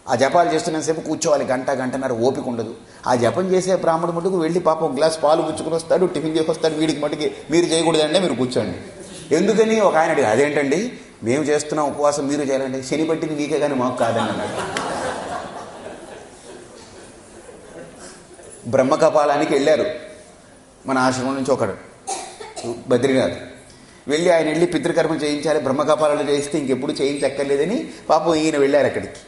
ఆ జపాలు చేస్తున్నంతసేపు కూర్చోవాలి, గంటన్నర, ఓపిక ఉండదు. ఆ జపం చేసే బ్రాహ్మణుడు మటుకు వెళ్ళి పాపం గ్లాస్ పాలు పుచ్చుకుని వస్తాడు, టిఫిన్ చేసి వస్తాడు. వీడికి మటుకి మీరు చేయకూడదంటే మీరు కూర్చోండి. ఎందుకని? ఒక ఆయన అడిగి, అదేంటండి మేము చేస్తున్నాం ఉపవాసం, మీరు చేయాలండి, శని పట్టింది మీకే కానీ మాకు కాదని అన్నాడు. బ్రహ్మకపాలానికి వెళ్ళారు మన ఆశ్రమం నుంచి ఒకడు, బద్రీనాథ్. వెళ్ళి ఆయన వెళ్ళి పితృకర్మ చేయించాలి, బ్రహ్మకపాలను చేయిస్తే ఇంకెప్పుడు చేయించక్కర్లేదని పాపం ఈయన వెళ్ళారు. అక్కడికి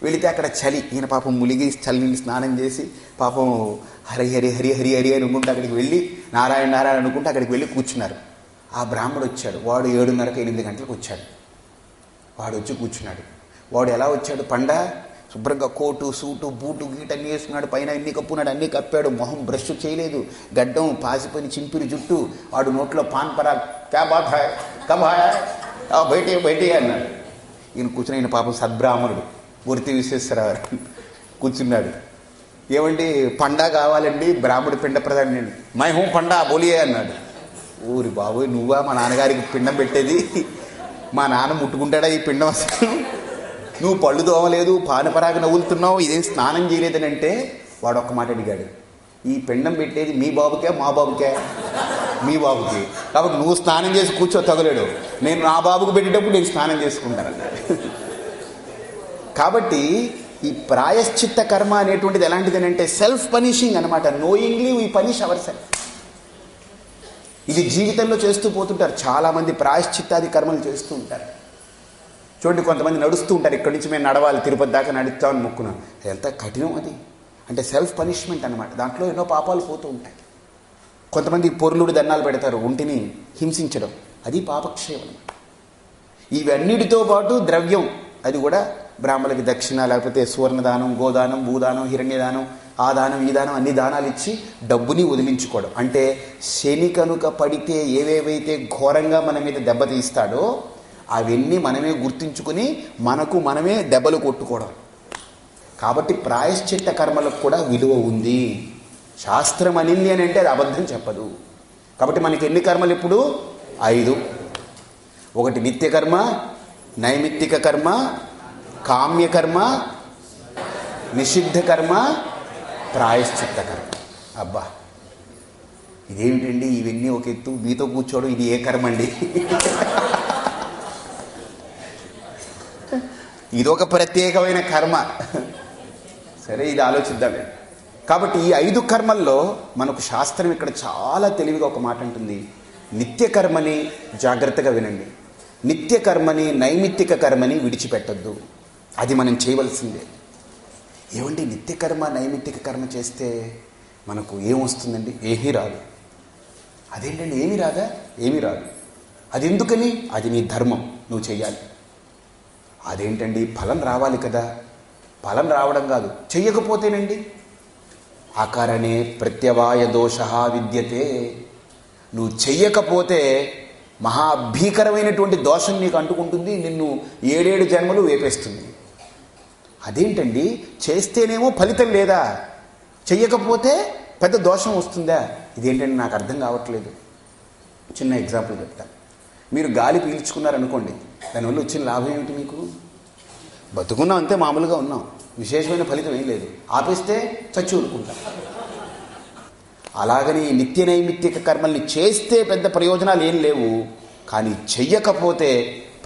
వెళితే అక్కడ చలి, ఈయన పాపం ములిగి చలి నీళ్ళు స్నానం చేసి పాపం హరి హరి హరి హరి హరి అని అనుకుంటే అక్కడికి వెళ్ళి నారాయణ నారాయణ అనుకుంటే అక్కడికి వెళ్ళి కూర్చున్నారు. ఆ బ్రాహ్మడు వచ్చాడు, వాడు 7:30కి 8 గంటలకు వచ్చాడు. వాడు వచ్చి కూర్చున్నాడు. వాడు ఎలా వచ్చాడు? పండా శుభ్రంగా కోటు సూటు బూటు గీట అన్నీ వేసుకున్నాడు, పైన అన్ని కప్పున్నాడు, అన్నీ కప్పాడు, మొహం బ్రష్ చేయలేదు, గడ్డం పాసిపోయిన చింపిరి జుట్టు, వాడు నోట్లో పాన్ పరాగ్, క్యా బాత్ హాయ్ కబ్ హాయ్ బయటే అన్నాడు. ఈయన కూర్చుని, ఈయన పాపం సద్బ్రాహ్మణుడు, మూర్తి విశ్వేశ్వరరావు కూర్చున్నాడు. ఏమండి పండా కావాలండి, బ్రాహ్మడు పిండ ప్రధాని, మై హూ పండా బోలియే అన్నాడు. ఊరి బాబోయ్, నువ్వా మా నాన్నగారికి పిండం పెట్టేది? మా నాన్న ముట్టుకుంటాడా ఈ పిండం? అసలు నువ్వు పళ్ళు దోమలేదు, పానపరాగ నవ్వులుతున్నావు, ఇదేం స్నానం చేయలేదని అంటే వాడు ఒక్క మాట అడిగాడు, ఈ పిండం పెట్టేది మీ బాబుకే మా బాబుకే? మీ బాబుకి. కాబట్టి నువ్వు స్నానం చేసి కూర్చో తగలేడు, నేను నా బాబుకు పెట్టేటప్పుడు నేను స్నానం చేసుకుంటానన్నాడు. కాబట్టి ఈ ప్రాయశ్చిత్త కర్మ అనేటువంటిది ఎలాంటిది అంటే సెల్ఫ్ పనిషింగ్ అనమాట. Knowingly we punish our self. ఇది జీవితంలో చేస్తూ పోతుంటారు చాలామంది, ప్రాయశ్చిత్తాది కర్మలు చేస్తూ ఉంటారు. చూడండి, కొంతమంది నడుస్తూ ఉంటారు, ఇక్కడి నుంచి మేము నడవాలి, తిరుపతి దాకా నడుస్తామని మొక్కున్నాం. ఎంత కఠినం అది, అంటే సెల్ఫ్ పనిష్మెంట్ అనమాట. దాంట్లో ఎన్నో పాపాలు పోతూ ఉంటాయి. కొంతమంది పొర్లుడు దండాలు పెడతారు, ఒంటిని హింసించడం, అది పాపక్షయం అనమాట. ఇవన్నిటితో పాటు ద్రవ్యం, అది కూడా బ్రాహ్మణులకి దక్షిణ, లేకపోతే సువర్ణదానం, గోదానం, భూదానం, హిరణ్యదానం, ఆ దానం ఈ దానం, అన్ని దానాలు ఇచ్చి డబ్బుని వదిలించుకోవడం. అంటే శని కనుక పడితే ఏవేవైతే ఘోరంగా మన మీద దెబ్బతీస్తాడో అవన్నీ మనమే గుర్తించుకుని మనకు మనమే దెబ్బలు కొట్టుకోవడం. కాబట్టి ప్రాయశ్చిత్త కర్మలకు కూడా విలువ ఉంది. శాస్త్రం అనింది అని అంటే అది అబద్ధం చెప్పదు. కాబట్టి మనకి ఎన్ని కర్మలు ఇప్పుడు? 5. ఒకటి నిత్యకర్మ, నైమిత్తిక కర్మ, కామ్యకర్మ, నిషిద్ధ కర్మ, ప్రాయశ్చిత్త కర్మ. అబ్బా, ఇదేమిటండి ఇవన్నీ ఒక ఎత్తు, మీతో కూర్చోవడం ఇది ఏ కర్మ అండి? ఇదొక ప్రత్యేకమైన కర్మ. సరే, ఇది ఆలోచిద్దామే. కాబట్టి ఈ 5 కర్మల్లో మనకు శాస్త్రం ఇక్కడ చాలా తెలివిగా ఒక మాట అంటుంది, నిత్యకర్మని జాగ్రత్తగా వినండి, నిత్యకర్మని నైమిత్తిక కర్మని విడిచిపెట్టద్దు. అది మనం చేయవలసిందే. ఏమండి, నిత్యకర్మ నైమిత్తిక కర్మ చేస్తే మనకు ఏమొస్తుందండి? ఏమీ రాదు. అదేంటండి ఏమీ రాదా? ఏమీ రాదు. అది ఎందుకని? అది నీ ధర్మం, నువ్వు చెయ్యాలి. అదేంటండి ఫలం రావాలి కదా? ఫలం రావడం కాదు, చెయ్యకపోతేనండి. ఆకారణే ప్రత్యవాయ దోష విద్యతే. నువ్వు చెయ్యకపోతే మహాభీకరమైనటువంటి దోషం నీకు అంటుకుంటుంది, నిన్ను 7 జన్మలు వేపేస్తుంది. అదేంటండి, చేస్తేనేమో ఫలితం లేదా, చెయ్యకపోతే పెద్ద దోషం వస్తుందా? ఇదేంటండి నాకు అర్థం కావట్లేదు. చిన్న ఎగ్జాంపుల్ చెప్తాను. మీరు గాలి పీల్చుకున్నారనుకోండి, దానివల్ల వచ్చిన లాభం ఏమిటి? మీకు బతుకున్నాం అంతే, మామూలుగా ఉన్నాం, విశేషమైన ఫలితం ఏం లేదు. ఆపేస్తే చచ్చి ఊరుకుంటాం. అలాగని నిత్య నైమిత్తిక కర్మల్ని చేస్తే పెద్ద ప్రయోజనాలు ఏం లేవు, కానీ చెయ్యకపోతే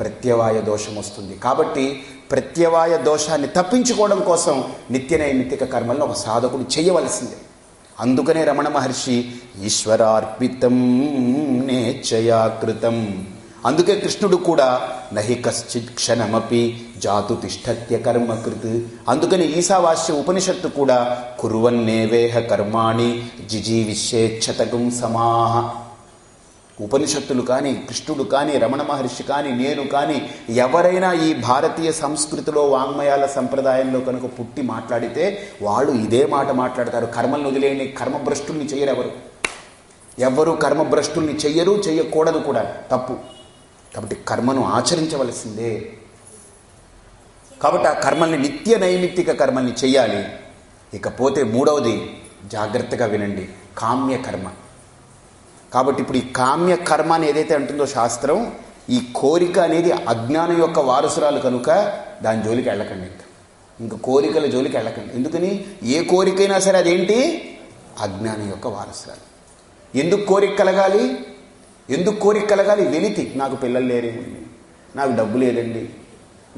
ప్రత్యవాయ దోషం వస్తుంది. కాబట్టి ప్రత్యవాయ దోషాన్ని తప్పించుకోవడం కోసం నిత్య నైమిత్తిక కర్మలను ఒక సాధకుడు చేయవలసిందే. అందుకనే రమణ మహర్షి ఈశ్వరార్పితం నేచ్చయాకృతం. అందుకే కృష్ణుడు కూడా నహి కశ్చిత్ క్షణమపి జాతు తిష్టత్య కర్మకృత్. అందుకని ఈశావాస్య ఉపనిషత్తు కూడా కుర్వన్నేవేహ కర్మాణి జిజీవిషేచ్ఛతగం సమాహ. ఉపనిషత్తులు కానీ, కృష్ణుడు కానీ, రమణ మహర్షి కానీ, నేను కానీ, ఎవరైనా ఈ భారతీయ సంస్కృతిలో వాంగ్మయాల సంప్రదాయంలో కనుక పుట్టి మాట్లాడితే వాళ్ళు ఇదే మాట మాట్లాడతారు. కర్మలను వదిలేని కర్మభ్రష్టుల్ని చెయ్యరు ఎవరు కర్మభ్రష్టుల్ని చెయ్యరు, చెయ్యకూడదు కూడా, తప్పు. కాబట్టి కర్మను ఆచరించవలసిందే. కాబట్టి ఆ కర్మల్ని నిత్య నైమిత్తిక కర్మల్ని చెయ్యాలి. ఇకపోతే 3వది జాగ్రత్తగా వినండి, కామ్యకర్మ. కాబట్టి ఇప్పుడు ఈ కామ్య కర్మ అని ఏదైతే అంటుందో శాస్త్రం, ఈ కోరిక అనేది అజ్ఞానం యొక్క వారసురాలు కనుక దాని జోలికి వెళ్ళకండి. ఇంకా కోరికల జోలికి వెళ్ళకండి. ఎందుకని? ఏ కోరికైనా సరే అదేంటి? అజ్ఞానం యొక్క వారసురాలు. ఎందుకు కోరిక కలగాలి? ఎందుకు కోరిక కలగాలి? వెలితి. నాకు పిల్లలు లేరేమండి, నాకు డబ్బు లేదండి,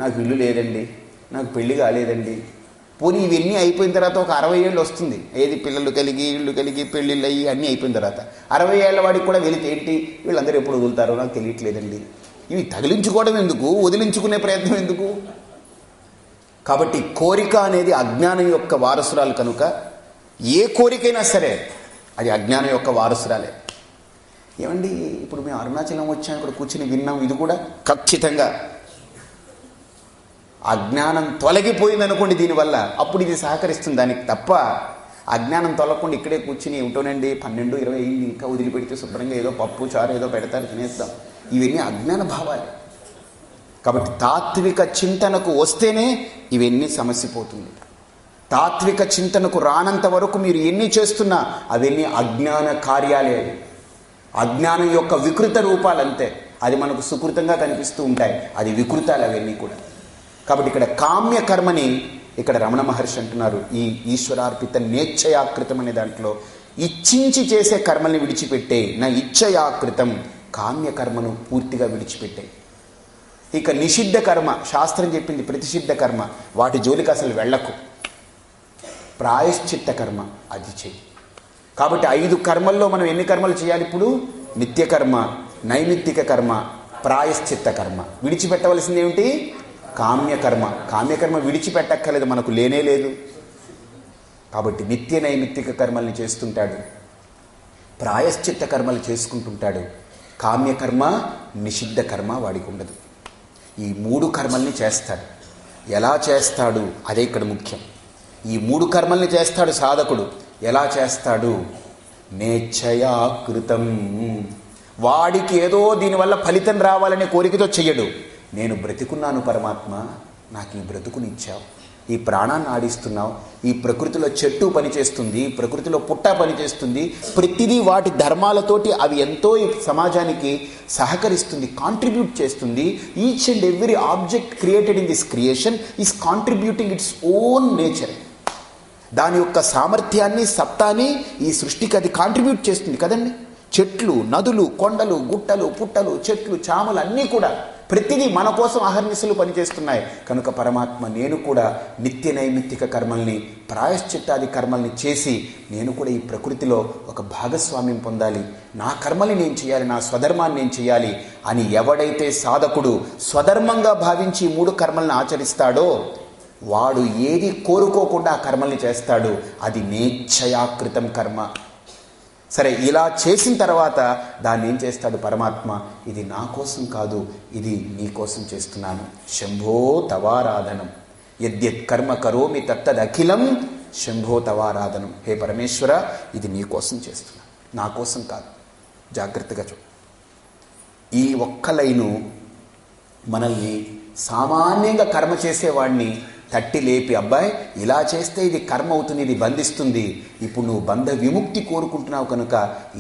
నాకు ఇల్లు లేదండి, నాకు పెళ్లి కాలేదండి. పోనీ ఇవన్నీ అయిపోయిన తర్వాత ఒక 60 ఏళ్ళు వస్తుంది, ఏది పిల్లలు కలిగి ఇళ్ళు కలిగి పెళ్ళిళ్ళు అయ్యి అన్నీ అయిపోయిన తర్వాత 60 ఏళ్ల వాడికి కూడా వెలితి ఏంటి? వీళ్ళందరూ ఎప్పుడు వదులుతారో నాకు తెలియట్లేదండి. ఇవి తగిలించుకోవడం ఎందుకు? వదిలించుకునే ప్రయత్నం ఎందుకు? కాబట్టి కోరిక అనేది అజ్ఞానం యొక్క వారసురాలు కనుక ఏ కోరికైనా సరే అది అజ్ఞానం యొక్క వారసురాలే. ఏమండి, ఇప్పుడు మేము అరుణాచలం వచ్చాము, ఇక్కడ కూర్చుని విన్నాం, ఇది కూడా ఖచ్చితంగా అజ్ఞానం తొలగిపోయింది అనుకోండి దీనివల్ల, అప్పుడు ఇది సహకరిస్తుంది దానికి. తప్ప అజ్ఞానం తొలగకుండా ఇక్కడే కూర్చుని ఉంటోనండి 12-20 అయింది, ఇంకా వదిలిపెడితే శుభ్రంగా ఏదో పప్పు చారు ఏదో పెడతారు, తినేస్తాం. ఇవన్నీ అజ్ఞాన భావాలు. కాబట్టి తాత్విక చింతనకు వస్తేనే ఇవన్నీ సమసిపోతుంది. తాత్విక చింతనకు రానంత వరకు మీరు ఎన్ని చేస్తున్నా అవన్నీ అజ్ఞాన కార్యాలే. అజ్ఞానం యొక్క వికృత రూపాలంతే. అది మనకు సుకృతంగా కనిపిస్తూ ఉంటాయి, అది వికృతాలు అవన్నీ కూడా. కాబట్టి ఇక్కడ కామ్య కర్మని ఇక్కడ రమణ మహర్షి అంటున్నారు, ఈ ఈశ్వరార్పిత నేచ్ఛయాకృతం అనే దాంట్లో ఇచ్చించి చేసే కర్మల్ని విడిచిపెట్టే, నా ఇచ్ఛయాకృతం, కామ్య కర్మను పూర్తిగా విడిచిపెట్టే. ఇక నిషిద్ధ కర్మ, శాస్త్రం చెప్పింది ప్రతిషిద్ధ కర్మ, వాటి జోలికి అసలు వెళ్ళకు. ప్రాయశ్చిత్త కర్మ అది చెయ్యి. కాబట్టి 5 కర్మల్లో మనం ఎన్ని కర్మలు చేయాలి ఇప్పుడు? నిత్య కర్మ, నైమిత్తిక కర్మ, ప్రాయశ్చిత్త కర్మ. విడిచిపెట్టవలసింది ఏమిటి? కామ్యకర్మ. కామ్యకర్మ విడిచిపెట్టక్కర్లేదు, మనకు లేనే లేదు. కాబట్టి నిత్య నైమిత్తిక కర్మల్ని చేస్తుంటాడు, ప్రాయశ్చిత్త కర్మలు చేసుకుంటుంటాడు. కామ్యకర్మ నిషిద్ధ కర్మ వాడికి ఉండదు. ఈ 3 కర్మల్ని చేస్తాడు. ఎలా చేస్తాడు అదే ఇక్కడ ముఖ్యం. ఈ 3 కర్మల్ని చేస్తాడు సాధకుడు. ఎలా చేస్తాడు? నేచ్ఛయాకృతం. వాడికి ఏదో దీనివల్ల ఫలితం రావాలనే కోరికతో చెయ్యడు. నేను బ్రతికున్నాను పరమాత్మ, నాకు ఈ బ్రతుకునిచ్చావు, ఈ ప్రాణాన్ని ఆడిస్తున్నావు, ఈ ప్రకృతిలో చెట్టు పనిచేస్తుంది, ప్రకృతిలో పుట్ట పనిచేస్తుంది, ప్రతిదీ వాటి ధర్మాలతోటి అవి ఎంతో ఈ సమాజానికి సహకరిస్తుంది, కాంట్రిబ్యూట్ చేస్తుంది. Each and every object created in this creation is contributing its own nature. దాని యొక్క సామర్థ్యాన్ని, సత్తాని ఈ సృష్టికి అది కాంట్రిబ్యూట్ చేస్తుంది కదండి. చెట్లు, నదులు, కొండలు, గుట్టలు, పుట్టలు, చెట్లు, చామలు అన్నీ కూడా ప్రతిదీ మన కోసం అహర్నిశలు పనిచేస్తున్నాయి. కనుక పరమాత్మ నేను కూడా నిత్య నైమిత్తిక కర్మల్ని, ప్రాయశ్చిత్తాది కర్మల్ని చేసి నేను కూడా ఈ ప్రకృతిలో ఒక భాగస్వామ్యం పొందాలి, నా కర్మల్ని నేను చేయాలి, నా స్వధర్మాన్ని నేను చేయాలి అని ఎవడైతే సాధకుడు స్వధర్మంగా భావించి 3 కర్మల్ని ఆచరిస్తాడో వాడు ఏది కోరుకోకుండా ఆ కర్మల్ని చేస్తాడు. అది నేచ్ఛయాకృతం కర్మ. సరే, ఇలా చేసిన తర్వాత దాన్ని ఏం చేస్తాడు పరమాత్మ? ఇది నా కోసం కాదు, ఇది నీ కోసం చేస్తున్నాను. శంభో తవారాధనం, యద్యత్ కర్మ కరోమి తత్తదఖిలం శంభో తవారాధనం. హే పరమేశ్వర, ఇది నీ కోసం చేస్తున్నాను, నా కోసం కాదు. జాగ్రత్తగా చూడు. ఈ ఒక్క లైను మనల్ని సామాన్యంగా కర్మ చేసేవాడిని తట్టి లేపి, అబ్బాయి ఇలా చేస్తే ఇది కర్మ అవుతుంది, ఇది బంధిస్తుంది, ఇప్పుడు నువ్వు బంధ విముక్తి కోరుకుంటున్నావు కనుక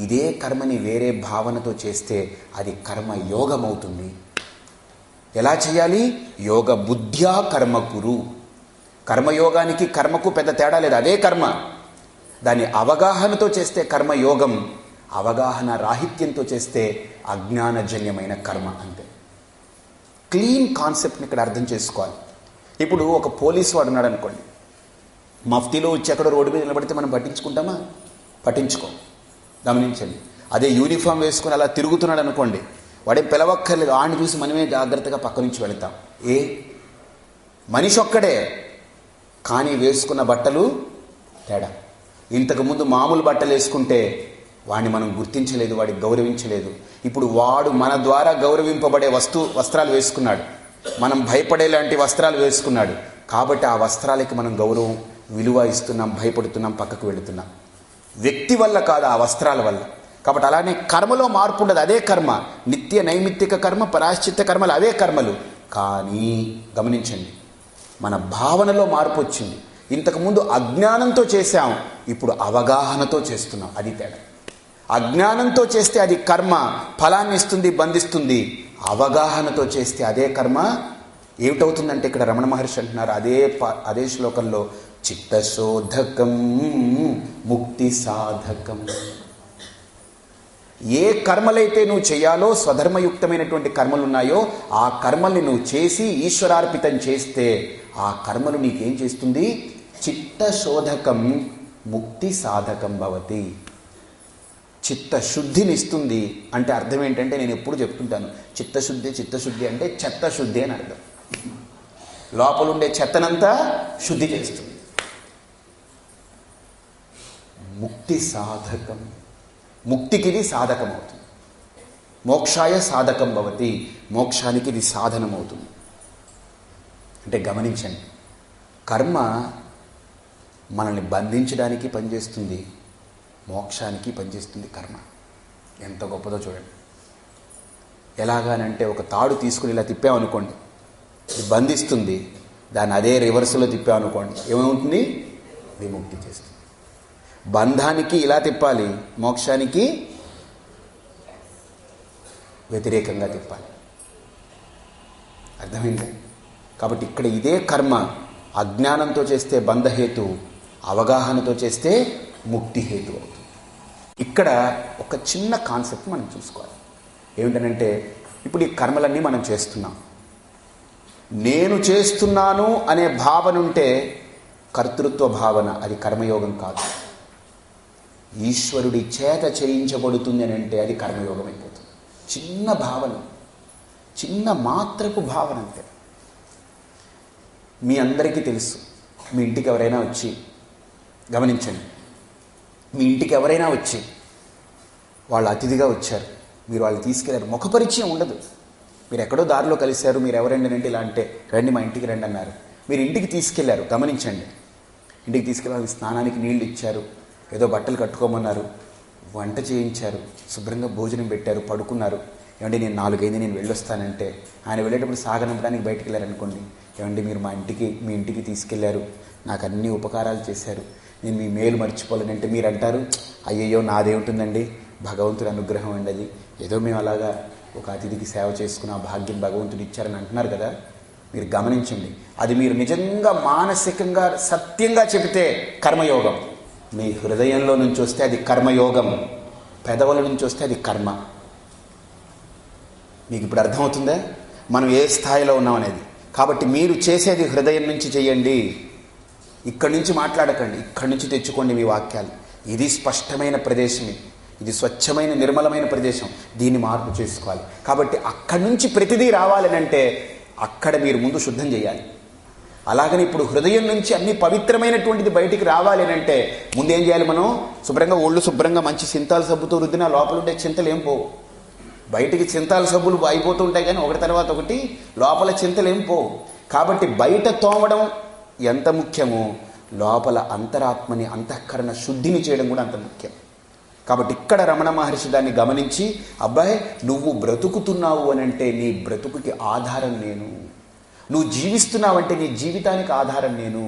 ఇదే కర్మని వేరే భావనతో చేస్తే అది కర్మ యోగం అవుతుంది. ఎలా చేయాలి? యోగ బుద్ధ్యా కర్మ కురు. కర్మయోగానికి కర్మకు పెద్ద తేడా లేదు, అదే కర్మ. దాన్ని అవగాహనతో చేస్తే కర్మ యోగం, అవగాహన రాహిత్యంతో చేస్తే అజ్ఞానజన్యమైన కర్మ. అంతే. క్లీన్ కాన్సెప్ట్ని ఇక్కడ అర్థం చేసుకోవాలి. ఇప్పుడు ఒక పోలీసు వాడు ఉన్నాడు అనుకోండి, మఫ్తీలో వచ్చి ఎక్కడో రోడ్డు మీద నిలబడితే మనం పట్టించుకుంటామా? పట్టించుకోం. గమనించండి. అదే యూనిఫామ్ వేసుకొని అలా తిరుగుతున్నాడు అనుకోండి, వాడే పిలవక్కర్లేదు, ఆడిని చూసి మనమే జాగ్రత్తగా పక్క నుంచి వెళతాం. మనిషి ఒక్కడే, కానీ వేసుకున్న బట్టలు తేడా. ఇంతకుముందు మామూలు బట్టలు వేసుకుంటే వాడిని మనం గుర్తించలేదు, వాడికి గౌరవించలేదు. ఇప్పుడు వాడు మన ద్వారా గౌరవింపబడే వస్త్రాలు వేసుకున్నాడు, మనం భయపడేలాంటి వస్త్రాలు వేసుకున్నాడు. కాబట్టి ఆ వస్త్రాలకి మనం గౌరవం, విలువ ఇస్తున్నాం, భయపడుతున్నాం, పక్కకు వెళుతున్నాం. వ్యక్తి వల్ల కాదు, ఆ వస్త్రాల వల్ల. కాబట్టి అలానే కర్మలో మార్పు ఉండదు, అదే కర్మ. నిత్య నైమిత్తిక కర్మ, ప్రాయశ్చిత్త కర్మలు అవే కర్మలు. కానీ గమనించండి, మన భావనలో మార్పు వచ్చింది. ఇంతకుముందు అజ్ఞానంతో చేశాం, ఇప్పుడు అవగాహనతో చేస్తున్నాం. అది తేడా. అజ్ఞానంతో చేస్తే అది కర్మ, ఫలాన్ని ఇస్తుంది, బంధిస్తుంది. అవగాహనతో చేస్తే అదే కర్మ ఏమిటవుతుందంటే ఇక్కడ రమణ మహర్షి అంటున్నారు అదే శ్లోకంలో, చిత్తశోధకం ముక్తి సాధకం. ఏ కర్మలైతే నువ్వు చేయాలో, స్వధర్మయుక్తమైనటువంటి కర్మలు ఉన్నాయో ఆ కర్మల్ని నువ్వు చేసి ఈశ్వరార్పితం చేస్తే ఆ కర్మలు నీకేం చేస్తుంది? చిత్తశోధకం ముక్తి సాధకం భవతి. చిత్తశుద్ధినిస్తుంది. అంటే అర్థం ఏంటంటే, నేను ఎప్పుడు చెప్తుంటాను, చిత్తశుద్ధి అంటే చెత్తశుద్ధి అని అర్థం. లోపలుండే చెత్తనంతా శుద్ధి చేస్తుంది. ముక్తి సాధకం, ముక్తికి ఇది సాధకం అవుతుంది. మోక్షాయ సాధకం భవతి, మోక్షానికి ఇది సాధనం అవుతుంది. అంటే గమనించండి, కర్మ మనల్ని బంధించడానికి పనిచేస్తుంది, మోక్షానికి పనిచేస్తుంది కర్మ. ఎంత గొప్పదో చూడండి. ఎలాగానంటే, ఒక తాడు తీసుకుని ఇలా తిప్పామనుకోండి, ఇది బంధిస్తుంది. దాన్ని అదే రివర్స్లో తిప్పామనుకోండి, ఏమవుతుంది? విముక్తి చేస్తుంది. బంధానికి ఇలా తిప్పాలి, మోక్షానికి వ్యతిరేకంగా తిప్పాలి. అర్థమైంది? కాబట్టి ఇక్కడ ఇదే కర్మ అజ్ఞానంతో చేస్తే బంధహేతు, అవగాహనతో చేస్తే ముక్తిహేతు అవుతుంది. ఇక్కడ ఒక చిన్న కాన్సెప్ట్ మనం చూసుకోవాలి. ఏమిటనంటే ఇప్పుడు ఈ కర్మలన్నీ మనం చేస్తున్నాం. నేను చేస్తున్నాను అనే భావన ఉంటే కర్తృత్వ భావన, అది కర్మయోగం కాదు. ఈశ్వరుడి చేత చేయించబడుతుంది అని అంటే అది కర్మయోగం అయిపోతుంది. చిన్న భావన, చిన్న మాత్రపు భావన అంతే. మీ అందరికీ తెలుసు, మీ ఇంటికి ఎవరైనా వచ్చి, గమనించండి, మీ ఇంటికి ఎవరైనా వచ్చి వాళ్ళు అతిథిగా వచ్చారు, మీరు వాళ్ళు తీసుకెళ్లారు, ముఖ పరిచయం ఉండదు. మీరు ఎక్కడో దారిలో కలిశారు, మీరు ఎవరండి అంటే ఇలా అంటే రండి మా ఇంటికి రండి అన్నారు, మీరు ఇంటికి తీసుకెళ్లారు. గమనించండి, ఇంటికి తీసుకెళ్ళి స్నానానికి నీళ్లు ఇచ్చారు, ఏదో బట్టలు కట్టుకోమన్నారు, వంట చేయించారు, శుభ్రంగా భోజనం పెట్టారు, పడుకున్నారు. ఏమంటే నేను 4 అయింది నేను వెళ్ళొస్తానంటే ఆయన వెళ్ళేటప్పుడు సాగనంపడానికి బయటికి వెళ్ళారనుకోండి, ఏమంటే మీరు మీ ఇంటికి తీసుకెళ్లారు, నాకు అన్ని ఉపకారాలు చేశారు, నేను మీ మేలు మర్చిపోలేనంటే మీరు అంటారు, అయ్యయ్యో నాదేముంటుందండి, భగవంతుడి అనుగ్రహం అండి, అది ఏదో మేము అలాగా ఒక అతిథికి సేవ చేసుకున్న భాగ్యం భగవంతుడు ఇచ్చారని అంటున్నారు కదా. మీరు గమనించండి, అది మీరు నిజంగా మానసికంగా సత్యంగా చెబితే కర్మయోగం. మీ హృదయంలో నుంచి వస్తే అది కర్మయోగం, పెదవుల నుంచి వస్తే అది కర్మ. మీకు ఇప్పుడు అర్థమవుతుందా మనం ఏ స్థాయిలో ఉన్నాం అనేది? కాబట్టి మీరు చేసేది హృదయం నుంచి చేయండి, ఇక్కడి నుంచి మాట్లాడకండి, ఇక్కడి నుంచి తెచ్చుకోండి మీ వాక్యాలు. ఇది స్పష్టమైన ప్రదేశం, ఇది స్వచ్ఛమైన నిర్మలమైన ప్రదేశం, దీన్ని మార్పు చేసుకోవాలి. కాబట్టి అక్కడి నుంచి ప్రతిదీ రావాలని అంటే అక్కడ మీరు ముందు శుద్ధం చేయాలి. అలాగని ఇప్పుడు హృదయం నుంచి అన్ని పవిత్రమైనటువంటిది బయటికి రావాలి అని అంటే ముందు ఏం చేయాలి? మనం ఒళ్ళు శుభ్రంగా మంచి చింతాల సబ్బుతో రుద్దిన లోపల ఉండే చింతలు ఏం పోవు. బయటికి చింతాల సబ్బులు అయిపోతూ ఉంటాయి కానీ ఒకటి తర్వాత ఒకటి లోపల చింతలు ఏం పోవు. కాబట్టి బయట తోమడం ఎంత ముఖ్యమో లోపల అంతరాత్మని, అంతఃకరణ శుద్ధిని చేయడం కూడా అంత ముఖ్యం. కాబట్టి ఇక్కడ రమణ మహర్షి దాన్ని గమనించి, అబ్బాయి నువ్వు బ్రతుకుతున్నావు అని అంటే నీ బ్రతుకుకి ఆధారం నేను, నువ్వు జీవిస్తున్నావంటే నీ జీవితానికి ఆధారం నేను,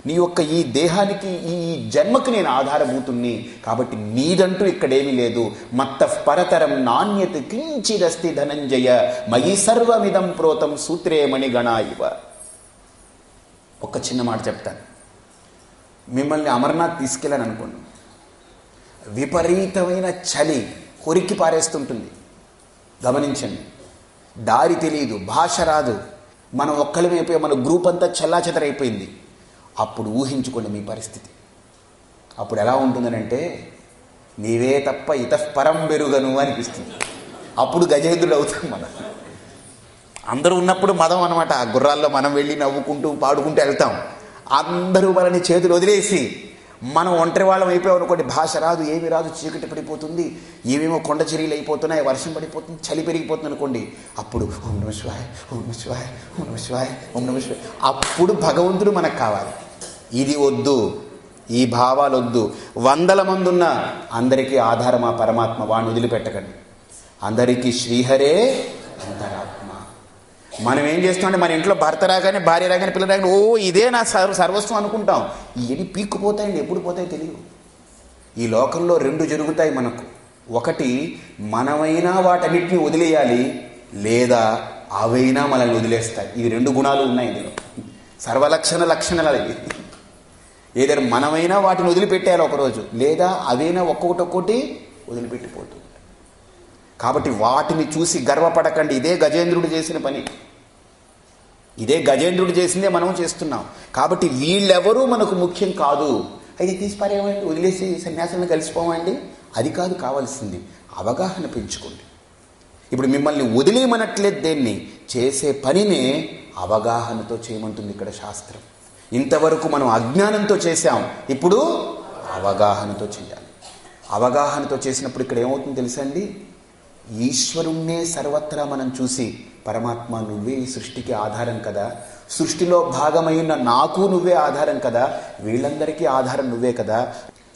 నీ యొక్క ఈ దేహానికి ఈ జన్మకు నేను ఆధారభూతుణ్ణి. కాబట్టి నీదంటూ ఇక్కడేమీ లేదు. మత్త పరతరం నాణ్యత కించిదస్తి ధనంజయ మయి సర్వమిదం ప్రోతం సూత్రే మణిగణా ఇవ. ఒక చిన్న మాట చెప్తాను. మిమ్మల్ని అమర్నాథ్ తీసుకెళ్ళాను అనుకోండి, విపరీతమైన చలి కొరికి పారేస్తుంటుంది. గమనించండి, దారి తెలియదు, భాష రాదు, మనం ఒక్కళ్ళమైపోయి మన గ్రూప్ అంతా చెల్లాచెదరైపోయింది. అప్పుడు ఊహించుకోండి మీ పరిస్థితి. అప్పుడు ఎలా ఉంటుందనంటే నీవే తప్ప ఇతఃపరం బెరుగను అనిపిస్తుంది. అప్పుడు గజేంద్రుడు అవుతాం మనం. అందరూ ఉన్నప్పుడు మదం అనమాట. ఆ గుర్రాల్లో మనం వెళ్ళి నవ్వుకుంటూ పాడుకుంటూ వెళ్తాం. అందరూ మనని చేతులు వదిలేసి మనం ఒంటరి వాళ్ళం అయిపోయాం అనుకోండి, భాష రాదు, ఏమి రాదు, చీకటి పడిపోతుంది, ఏమేమో కొండ చర్యలు అయిపోతున్నాయి, వర్షం పడిపోతుంది, చలి పెరిగిపోతుంది అనుకోండి. అప్పుడు ఓం నమః శివాయ, ఓం నమః శివాయ, ఓం నమః శివాయ, ఓం నమః శివాయ. అప్పుడు భగవంతుడు మనకు కావాలి. ఇది వద్దు, ఈ భావాలు వద్దు. 100 మంది ఉన్నా అందరికీ ఆధారం ఆ పరమాత్మ, వాడిని వదిలిపెట్టకండి. అందరికీ శ్రీహరే అంతరాత్మ. మనం ఏం చేస్తామంటే మన ఇంట్లో భర్త రాగానే, భార్య రాగానే, పిల్లలు రాగానే ఓ ఇదే నా సర్వస్వం అనుకుంటాం. ఇవి పీక్కుపోతాయండి, ఎప్పుడు పోతాయో తెలియదు. ఈ లోకంలో 2 జరుగుతాయి మనకు. ఒకటి, మనమైనా వాటన్నిటిని వదిలేయాలి, లేదా అవైనా మనల్ని వదిలేస్తాయి. ఈ 2 గుణాలు ఉన్నాయి ఇందులో. లక్షణాలు ఇవి. ఏదైనా మనమైనా వాటిని వదిలిపెట్టేయాలి ఒకరోజు, లేదా అవైనా ఒక్కొక్కటి వదిలిపెట్టిపోతుంది. కాబట్టి వాటిని చూసి గర్వపడకండి. ఇదే గజేంద్రుడు చేసిన పని, ఇదే గజేంద్రుడు చేసిందే మనం చేస్తున్నాం. కాబట్టి వీళ్ళెవరూ మనకు ముఖ్యం కాదు. అయితే తీసిపారేమండి, వదిలేసి సన్యాసాలను కలిసిపోమండి, అది కాదు కావాల్సింది. అవగాహన పెంచుకోండి. ఇప్పుడు మిమ్మల్ని వదిలేయమనట్లేదు, దేన్ని చేసే పనినే అవగాహనతో చేయమంటుంది ఇక్కడ శాస్త్రం. ఇంతవరకు మనం అజ్ఞానంతో చేశాం, ఇప్పుడు అవగాహనతో చేయాలి. అవగాహనతో చేసినప్పుడు ఇక్కడ ఏమవుతుందో తెలుసా అండి, ఈశ్వరుణ్ణే సర్వత్రా మనం చూసి, పరమాత్మ నువ్వే ఈ సృష్టికి ఆధారం కదా, సృష్టిలో భాగమైన నాకు నువ్వే ఆధారం కదా, వీళ్ళందరికీ ఆధారం నువ్వే కదా,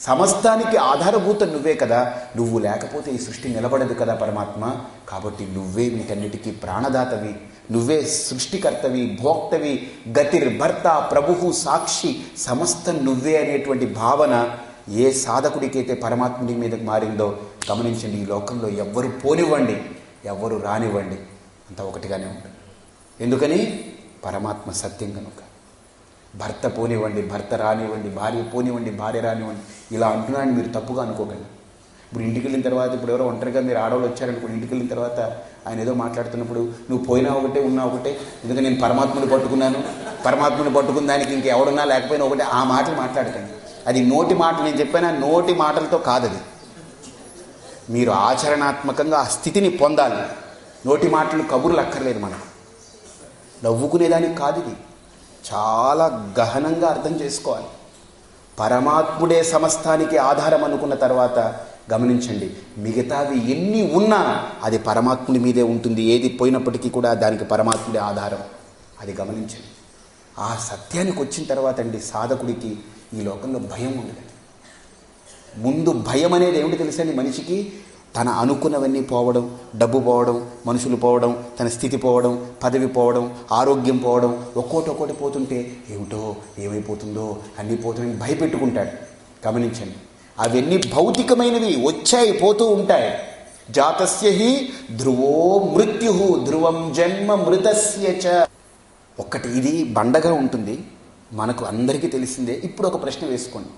సమస్తానికి ఆధారభూతం నువ్వే కదా, నువ్వు లేకపోతే ఈ సృష్టి నిలబడదు కదా పరమాత్మ. కాబట్టి నువ్వే వీటన్నిటికీ ప్రాణదాతవి, నువ్వే సృష్టికర్తవి, భోక్తవి, గతిర్భర్త, ప్రభువు, సాక్షి, సమస్తం నువ్వే అనేటువంటి భావన ఏ సాధకుడికైతే పరమాత్ముడి మీదకి మారిందో గమనించండి. ఈ లోకంలో ఎవ్వరు పోనివ్వండి, ఎవ్వరు రానివ్వండి, అంతా ఒకటిగానే ఉంటుంది. ఎందుకని పరమాత్మ సత్యం కనుక. భర్త పోనివ్వండి, భర్త రానివ్వండి, భార్య పోనివ్వండి, భార్య రానివ్వండి, ఇలా అంటున్నాను మీరు తప్పుగా అనుకోకండి. ఇప్పుడు ఇంటికి వెళ్ళిన తర్వాత, ఇప్పుడు ఎవరో ఒంటరిగా మీరు ఆడవాళ్ళు వచ్చారనుకోండి, ఇంటికి వెళ్ళిన తర్వాత ఆయన ఏదో మాట్లాడుతున్నప్పుడు నువ్వు పోయినా ఒకటే ఉన్నా ఒకటే, ఎందుకంటే నేను పరమాత్మని పట్టుకున్నాను, పరమాత్మని పట్టుకున్న దానికి ఇంకెవడున్నా లేకపోయినా ఒకటే, ఆ మాటలు మాట్లాడకండి. అది నోటి మాటలు, నేను చెప్పాను నోటి మాటలతో కాదది. మీరు ఆచరణాత్మకంగా ఆ స్థితిని పొందాలి. నోటి మాటలు కబుర్లు అక్కర్లేదు, మనకు నవ్వుకునేదానికి కాదు. ఇది చాలా గహనంగా అర్థం చేసుకోవాలి. పరమాత్ముడే సమస్తానికి ఆధారం అనుకున్న తర్వాత గమనించండి, మిగతావి ఎన్ని ఉన్నా అది పరమాత్ముడి మీదే ఉంటుంది. ఏది పోయినప్పటికీ కూడా దానికి పరమాత్ముడే ఆధారం. అది గమనించండి. ఆ సత్యానికి వచ్చిన తర్వాత అండి సాధకుడికి ఈ లోకంలో భయం ఉండదు. ముందు భయం అనేది ఏమిటి తెలుసండి మనిషికి? తన అనుకున్నవన్నీ పోవడం, డబ్బు పోవడం, మనుషులు పోవడం, తన స్థితి పోవడం, పదవి పోవడం, ఆరోగ్యం పోవడం, ఒక్కోటి పోతుంటే ఏమిటో ఏమైపోతుందో అన్నీ పోతుందని భయపెట్టుకుంటాడు. గమనించండి, అవన్నీ భౌతికమైనవి, వచ్చాయి పోతూ ఉంటాయి. జాతస్య హి ధ్రువో మృత్యు ధ్రువం జన్మ మృతస్య చ. ఒక్కటి ఇది బండగా ఉంటుంది, మనకు అందరికీ తెలిసిందే. ఇప్పుడు ఒక ప్రశ్న వేసుకోండి.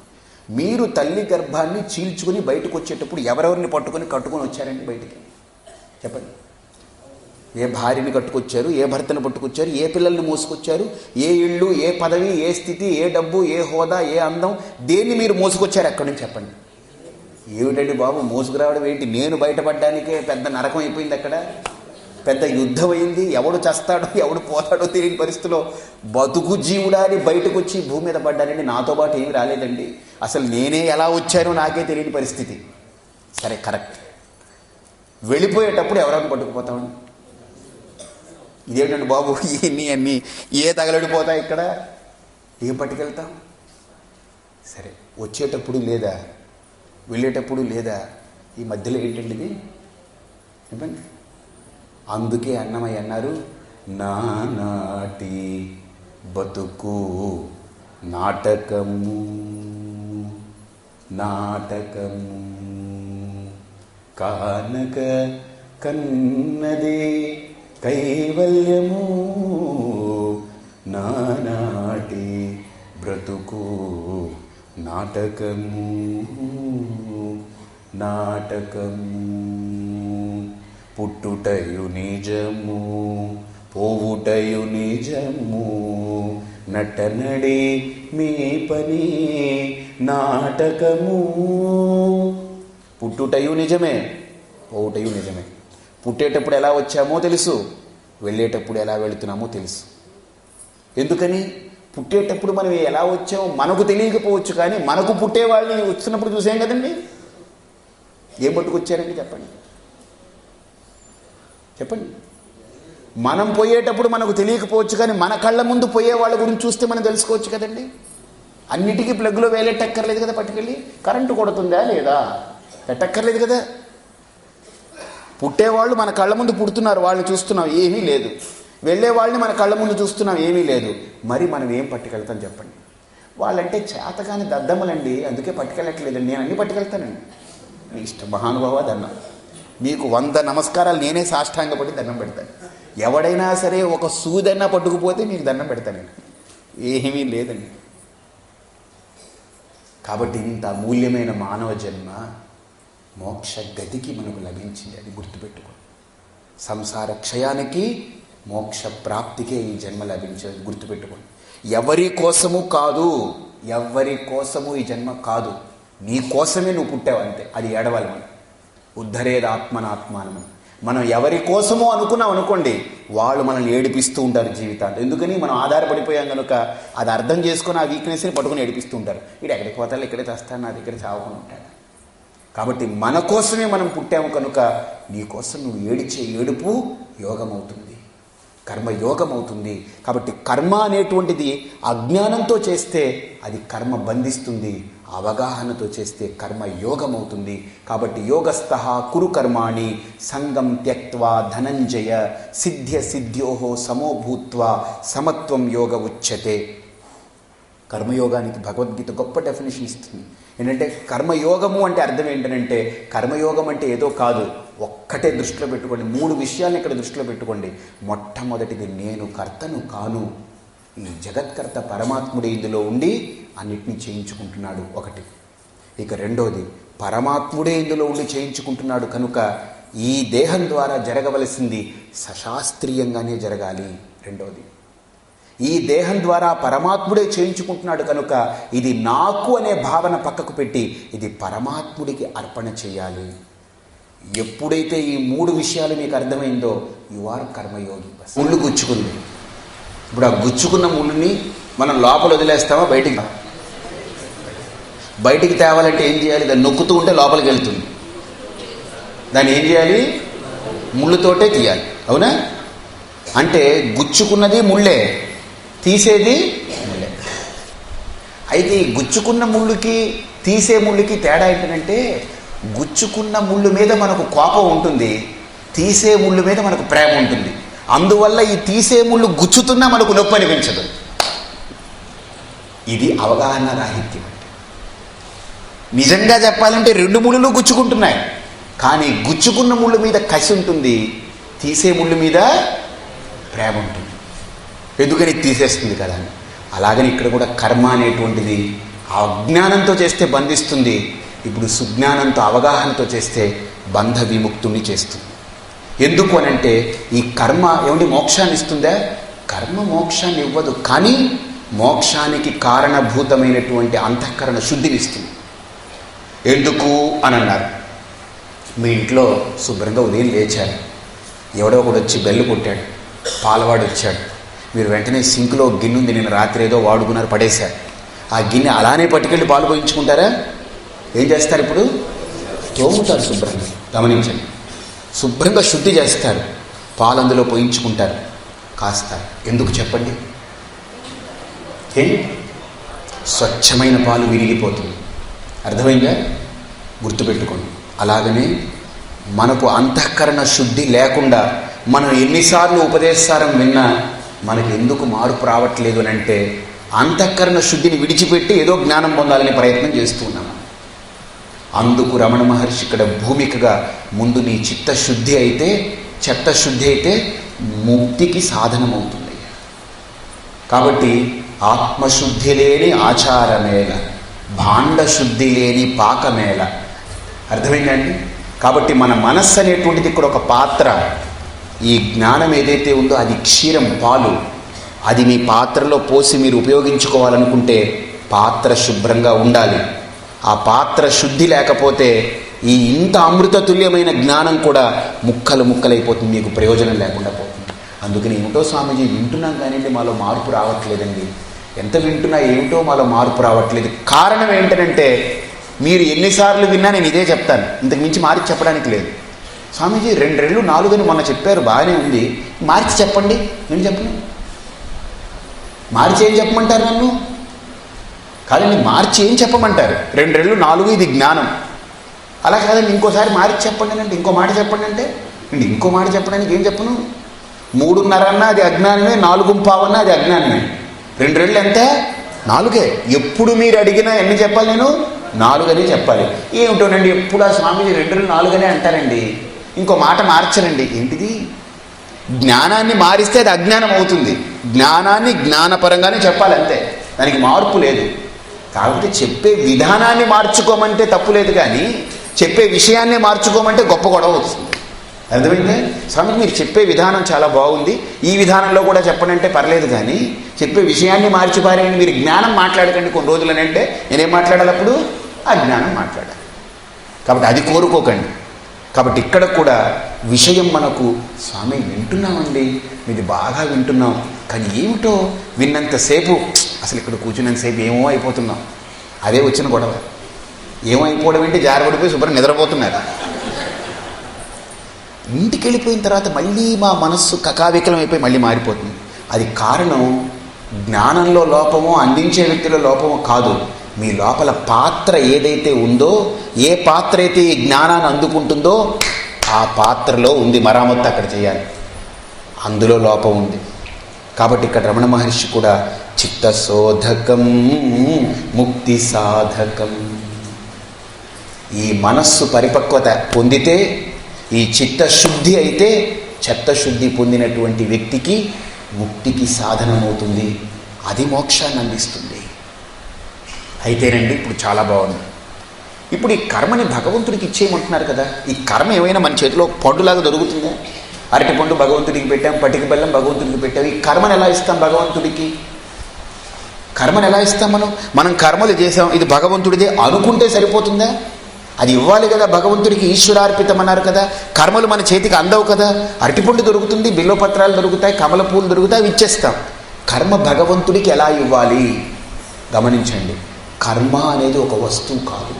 మీరు తల్లి గర్భాన్ని చీల్చుకుని బయటకు వచ్చేటప్పుడు ఎవరెవరిని కట్టుకొని వచ్చారండి బయటికి? చెప్పండి. ఏ భార్యని కట్టుకొచ్చారు, ఏ భర్తను పట్టుకొచ్చారు, ఏ పిల్లల్ని మోసుకొచ్చారు, ఏ ఇళ్ళు, ఏ పదవి, ఏ స్థితి, ఏ డబ్బు, ఏ హోదా, ఏ అందం, దేన్ని మీరు మోసుకొచ్చారు అక్కడి నుంచి? చెప్పండి. ఏమిటండి బాబు మోసుకురావడం ఏంటి? నేను బయటపడ్డానికే పెద్ద నరకం అయిపోయింది, అక్కడ పెద్ద యుద్ధం అయింది. ఎవడు చస్తాడో ఎవడు పోతాడో తెలియని పరిస్థితిలో బతుకు జీవుడా అని బయటకు వచ్చి భూమి మీద పడ్డానండి. నాతో పాటు ఏమి రాలేదండి. అసలు నేనే ఎలా వచ్చానో నాకే తెలియని పరిస్థితి. సరే, కరెక్ట్. వెళ్ళిపోయేటప్పుడు ఎవరైనా పట్టుకుపోతామండి. ఇదేంటండి బాబు అన్నీ ఏ తగలడిపోతాయి ఇక్కడ, ఏం పట్టుకెళ్తాం? సరే, వచ్చేటప్పుడు లేదా, వెళ్ళేటప్పుడు లేదా, ఈ మధ్యలో ఏంటండి ఇది? చెప్పండి. అందుకే అన్నమయ్య అన్నారు, నానాటి బతుకు నాటకము నాటకము కానక కన్నదే కైవల్యము నానాటి బ్రతుకు నాటకము నాటకము పుట్టుటయు నిజము పోవుటయు నిజము నటనడే మీ పని నాటకము. పుట్టుటయు నిజమే, పోవుటయు నిజమే. పుట్టేటప్పుడు ఎలా వచ్చామో తెలుసు, వెళ్ళేటప్పుడు ఎలా వెళుతున్నామో తెలుసు. ఎందుకని? పుట్టేటప్పుడు మనం ఎలా వచ్చామో మనకు తెలియకపోవచ్చు, కానీ మనకు పుట్టే వాళ్ళని వచ్చినప్పుడు చూసాం కదండి. ఏం పట్టుకొచ్చారండి చెప్పండి చెప్పండి. మనం పోయేటప్పుడు మనకు తెలియకపోవచ్చు, కానీ మన కళ్ళ ముందు పోయే వాళ్ళ గురించి చూస్తే మనం తెలుసుకోవచ్చు కదండి. అన్నిటికీ ప్లగ్లో వేలెట్టక్కర్లేదు కదా, పట్టుకెళ్ళి కరెంటు కొడుతుందా లేదా పెట్టక్కర్లేదు కదా. పుట్టేవాళ్ళు మన కళ్ళ ముందు పుడుతున్నారు, వాళ్ళని చూస్తున్నాం, ఏమీ లేదు. వెళ్ళే వాళ్ళని మన కళ్ళ ముందు చూస్తున్నాం, ఏమీ లేదు. మరి మనం ఏం పట్టుకెళ్తాం చెప్పండి? వాళ్ళంటే చేతగాని దద్దమ్మలండి, అందుకే పట్టుకెళ్ళట్లేదండి. నేను అన్నీ పట్టుకెళ్తానండి. మీ ఇష్టం మహానుభావ, దండం. మీకు 100 నమస్కారాలు నేనే సాష్టాంగపడి దండం పెడతాను. ఎవడైనా సరే ఒక సూదన్నా పట్టుకుపోతే మీకు దండం పెడతానండి, ఏమీ లేదండి. కాబట్టి ఇంత అమూల్యమైన మానవ జన్మ మోక్ష గతికి మనకు లభించింది, అది గుర్తుపెట్టుకో. సంసార క్షయానికి మోక్ష ప్రాప్తికే ఈ జన్మ లభించేది, గుర్తుపెట్టుకోండి. ఎవరి కోసము కాదు, ఎవరి కోసము ఈ జన్మ కాదు, నీ కోసమే నువ్వు పుట్టావు అంతే. అది ఏడవాలి మనం. ఉద్ధరేది ఆత్మనాత్మానమని మనం ఎవరి కోసమో అనుకున్నాం అనుకోండి, వాళ్ళు మనల్ని ఏడిపిస్తూ ఉంటారు జీవితాంతం. ఎందుకని? మనం ఆధారపడిపోయాం కనుక అది అర్థం చేసుకొని ఆ వీక్నెస్ని పట్టుకుని ఏడిపిస్తూ ఉంటారు. వీడు ఎక్కడికి పోతాడు, ఇక్కడే తెస్తాను, నా దగ్గర చావకుండా ఉంటాడు. కాబట్టి మన కోసమే మనం పుట్టాము కనుక నీ కోసం నువ్వు ఏడిచే ఏడుపు యోగమవుతుంది, కర్మయోగమవుతుంది. కాబట్టి కర్మ అనేటువంటిది అజ్ఞానంతో చేస్తే అది కర్మ బంధిస్తుంది, అవగాహనతో చేస్తే కర్మ యోగమవుతుంది. కాబట్టి యోగస్థః కురు కర్మాణి సంగం త్యక్త్వా ధనంజయ సిద్ధ్య సిద్ధ్యోహో సమో భూత్వా సమత్వం యోగ ఉచ్యతే. కర్మయోగానికి భగవద్గీత గొప్ప డెఫినేషన్ ఇస్తుంది. ఏంటంటే కర్మయోగము అంటే అర్థం ఏంటంటే, కర్మయోగం అంటే ఏదో కాదు, ఒక్కటే దృష్టిలో పెట్టుకోండి, 3 విషయాలను ఇక్కడ దృష్టిలో పెట్టుకోండి. మొట్టమొదటిది, నేను కర్తను కాను, ఈ జగత్కర్త పరమాత్ముడు ఇందులో ఉండి అన్నిటినీ చేయించుకుంటున్నాడు ఒకటి. ఇక రెండోది, పరమాత్ముడే ఇందులో ఉండి చేయించుకుంటున్నాడు కనుక ఈ దేహం ద్వారా జరగవలసింది సశాస్త్రీయంగానే జరగాలి. రెండోది, ఈ దేహం ద్వారా పరమాత్ముడే చేయించుకుంటున్నాడు కనుక ఇది నాకు అనే భావన పక్కకు పెట్టి ఇది పరమాత్ముడికి అర్పణ చేయాలి. ఎప్పుడైతే ఈ 3 విషయాలు మీకు అర్థమైందో యు ఆర్ కర్మయోగి. ముళ్ళు గుచ్చుకుంది, ఇప్పుడు ఆ గుచ్చుకున్న ముళ్ళుని మనం లోపల వదిలేస్తామా, బయటికి తేవాలంటే ఏం చేయాలి? దాన్ని నొక్కుతూ ఉంటే లోపలికి వెళ్తుంది. దాన్ని ఏం చేయాలి? ముళ్ళుతోటే తీయాలి, అవునా? అంటే గుచ్చుకున్నది ముళ్ళే, తీసేది ముళ్ళే. అయితే ఈ గుచ్చుకున్న ముళ్ళుకి తీసే ముళ్ళుకి తేడా ఏంటంటే, గుచ్చుకున్న ముళ్ళు మీద మనకు కోపం ఉంటుంది, తీసే ముళ్ళు మీద మనకు ప్రేమ ఉంటుంది. అందువల్ల ఈ తీసే ముళ్ళు గుచ్చుతున్నా మనకు నొప్పి అనిపించదు. ఇది అవగాహన రాహిత్యం. నిజంగా చెప్పాలంటే 2 ముళ్ళు గుచ్చుకుంటున్నాయి, కానీ గుచ్చుకున్న ముళ్ళు మీద కసి ఉంటుంది, తీసే ముళ్ళు మీద ప్రేమ ఉంటుంది. ఎందుకని తీసేస్తుంది కదా అని. అలాగని ఇక్కడ కూడా కర్మ అనేటువంటిది అజ్ఞానంతో చేస్తే బంధిస్తుంది, ఇప్పుడు సుజ్ఞానంతో అవగాహనతో చేస్తే బంధ విముక్తుని చేస్తుంది. ఎందుకు అనంటే ఈ కర్మ ఏమంటే మోక్షాన్ని ఇస్తుందా? కర్మ మోక్షాన్ని ఇవ్వదు, కానీ మోక్షానికి కారణభూతమైనటువంటి అంతఃకరణ శుద్ధిని ఇస్తుంది. ఎందుకు అని అన్నారు, మీ ఇంట్లో శుభ్రంగా ఉదయం లేచారు, ఎవడో ఒకడు వచ్చి బెల్లు కొట్టాడు, పాలవాడు వచ్చాడు, మీరు వెంటనే సింక్లో గిన్నె ఉంది, నేను రాత్రి ఏదో వాడుకున్నారు పడేశారు, ఆ గిన్నె అలానే పట్టుకెళ్ళి పాలు పోయించుకుంటారా? ఏం చేస్తారు? ఇప్పుడు తోముతారు శుభ్రంగా. గమనించండి, శుభ్రంగా శుద్ధి చేస్తారు, పాలు అందులో పోయించుకుంటారు, కాస్తారు. ఎందుకు చెప్పండి? స్వచ్ఛమైన పాలు విరిగిపోతుంది. అర్థమైందా? గుర్తుపెట్టుకోండి. అలాగనే మనకు అంతఃకరణ శుద్ధి లేకుండా మనం ఎన్నిసార్లు ఉపదేశారం విన్నా మనకు ఎందుకు మార్పు రావట్లేదు అని అంటే, అంతఃకరణ శుద్ధిని విడిచిపెట్టి ఏదో జ్ఞానం పొందాలనే ప్రయత్నం చేస్తూ ఉన్నాం. అందుకు రమణ మహర్షి ఇక్కడ భూమికగా ముందు నీ చిత్తశుద్ధి అయితే, చిత్తశుద్ధి అయితే ముక్తికి సాధనమవుతుంది. కాబట్టి ఆత్మశుద్ధి లేని ఆచారమేల, భాండశుద్ధి లేని పాకమేల. అర్థమైందండి? కాబట్టి మన మనస్సు అనేటువంటిది ఇక్కడ ఒక పాత్ర. ఈ జ్ఞానం ఏదైతే ఉందో అది క్షీరం, పాలు. అది మీ పాత్రలో పోసి మీరు ఉపయోగించుకోవాలనుకుంటే పాత్ర శుభ్రంగా ఉండాలి. ఆ పాత్ర శుద్ధి లేకపోతే ఈ ఇంత అమృతతుల్యమైన జ్ఞానం కూడా ముక్కలు ముక్కలైపోతుంది, మీకు ప్రయోజనం లేకుండా పోతుంది. అందుకని ఏమిటో స్వామీజీ వింటున్నాం కానీ మాలో మార్పు రావట్లేదండి, ఎంత వింటున్నా ఏమిటో మాలో మార్పు రావట్లేదు. కారణం ఏంటంటే, మీరు ఎన్నిసార్లు విన్నా నేను ఇదే చెప్తాను, ఇంతకు మించి మార్చి చెప్పడానికి లేదు. స్వామీజీ 2 రెళ్ళు 4 అని మొన్న చెప్పారు, బాగానే ఉంది, మార్చి చెప్పండి. నేను చెప్పను. మార్చి ఏం చెప్పమంటారు నన్ను? కాదండి, మార్చి ఏం చెప్పమంటారు? 2 రెళ్ళు 4 ఇది జ్ఞానం. అలా కాదండి, ఇంకోసారి మార్చి చెప్పండి అంటే, ఇంకో మాట చెప్పండి అంటే, ఇంకో మాట చెప్పడానికి ఏం చెప్పను? 3:30 అన్నా అది అజ్ఞానమే, 4:15 అన్నా అది అజ్ఞానమే. 2 రెళ్ళు ఎంతే? 4. ఎప్పుడు మీరు అడిగినా ఎన్ని చెప్పాలి? నేను 4 అని చెప్పాలి. ఏమిటోనండి ఎప్పుడు ఆ స్వామీజీ 2 రెళ్ళు 4 అనే అంటారండి, ఇంకో మాట మార్చరండి. ఏంటిది? జ్ఞానాన్ని మారిస్తే అది అజ్ఞానం అవుతుంది. జ్ఞానాన్ని జ్ఞానపరంగానే చెప్పాలి, అంతే, దానికి మార్పు లేదు. కాబట్టి చెప్పే విధానాన్ని మార్చుకోమంటే తప్పు లేదు, కానీ చెప్పే విషయాన్నే మార్చుకోమంటే గొప్ప గొడవ వస్తుంది. అర్థమైందే? స్వామి మీరు చెప్పే విధానం చాలా బాగుంది, ఈ విధానంలో కూడా చెప్పనంటే పర్లేదు, కానీ చెప్పే విషయాన్ని మార్చిపారేయండి, మీరు జ్ఞానం మాట్లాడకండి కొన్ని రోజులనంటే నేనేం మాట్లాడాలి? అప్పుడు ఆ జ్ఞానం మాట్లాడాలి. కాబట్టి అది కోరుకోకండి. కాబట్టి ఇక్కడ కూడా విషయం మనకు, స్వామి వింటున్నామండి, ఇది బాగా వింటున్నాం, కానీ ఏమిటో విన్నంతసేపు అసలు ఇక్కడ కూర్చున్నంతసేపు ఏమో అయిపోతున్నాం. అదే వచ్చిన గొడవ. ఏమో అయిపోవడం ఏంటి? జారబడిపోయి శుభ్రం నిద్రపోతున్నారు. ఇంటికి వెళ్ళిపోయిన తర్వాత మళ్ళీ మా మనస్సు కకావికలం అయిపోయి మళ్ళీ మారిపోతుంది. అది కారణం జ్ఞానంలో లోపమో అందించే వ్యక్తిలో లోపమో కాదు, మీ లోపల పాత్ర ఏదైతే ఉందో, ఏ పాత్ర అయితే ఈ జ్ఞానాన్ని అందుకుంటుందో ఆ పాత్రలో ఉంది మరామత్తు, అక్కడ చేయాలి, అందులో లోపం ఉంది. కాబట్టి ఇక్కడ రమణ మహర్షి కూడా చిత్తశోధకం ముక్తి సాధకం ఈ మనస్సు పరిపక్వత పొందితే, ఈ చిత్తశుద్ధి అయితే, చిత్తశుద్ధి పొందినటువంటి వ్యక్తికి ముక్తికి సాధనమవుతుంది. అది మోక్షాన్ని అందిస్తుంది. అయితేనండి ఇప్పుడు చాలా బాగుంది. ఇప్పుడు ఈ కర్మని భగవంతుడికి ఇచ్చేయమంటున్నారు కదా. ఈ కర్మ ఏమైనా మన చేతిలో పండులాగా దొరుకుతుందా? అరటి పండు భగవంతుడికి పెట్టాం, పటిక బెల్లం భగవంతుడికి పెట్టాం. ఈ కర్మను ఎలా ఇస్తాం భగవంతుడికి? కర్మను ఎలా ఇస్తాం? మనం కర్మలు చేసాం, ఇది భగవంతుడిదే అనుకుంటే సరిపోతుందా? అది ఇవ్వాలి కదా భగవంతుడికి. ఈశ్వరార్పితం అన్నారు కదా. కర్మలు మన చేతికి అందవు కదా. అరటిపండు దొరుకుతుంది, బిల్వపత్రాలు దొరుకుతాయి, కమల పూలు దొరుకుతాయి, అవి ఇచ్చేస్తాం. కర్మ భగవంతుడికి ఎలా ఇవ్వాలి? గమనించండి, కర్మ అనేది ఒక వస్తువు కాదు.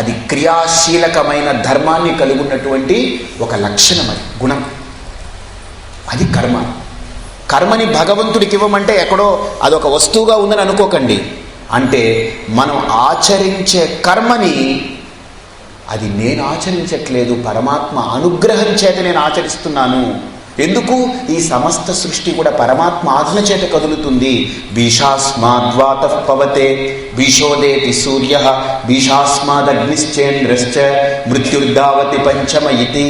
అది క్రియాశీలకమైన ధర్మాన్ని కలిగి ఉన్నటువంటి ఒక లక్షణం, అది గుణం. అది కర్మ. కర్మని భగవంతుడికి ఇవ్వమంటే ఎక్కడో అదొక వస్తువుగా ఉందని అనుకోకండి. అంటే మనం ఆచరించే కర్మని అది నేను ఆచరించట్లేదు, పరమాత్మ అనుగ్రహం చేత నేను ఆచరిస్తున్నాను. ఎందుకు? ఈ సమస్త సృష్టి కూడా పరమాత్మ ఆజ్ఞ చేత కదులుతుంది. భీషాస్మాద్వాతః పవతే భీషోదేతి సూర్యః భీషాస్మాదగ్నిశ్చేంద్రశ్చ మృత్యుర్ధావతి పంచమ ఇతి.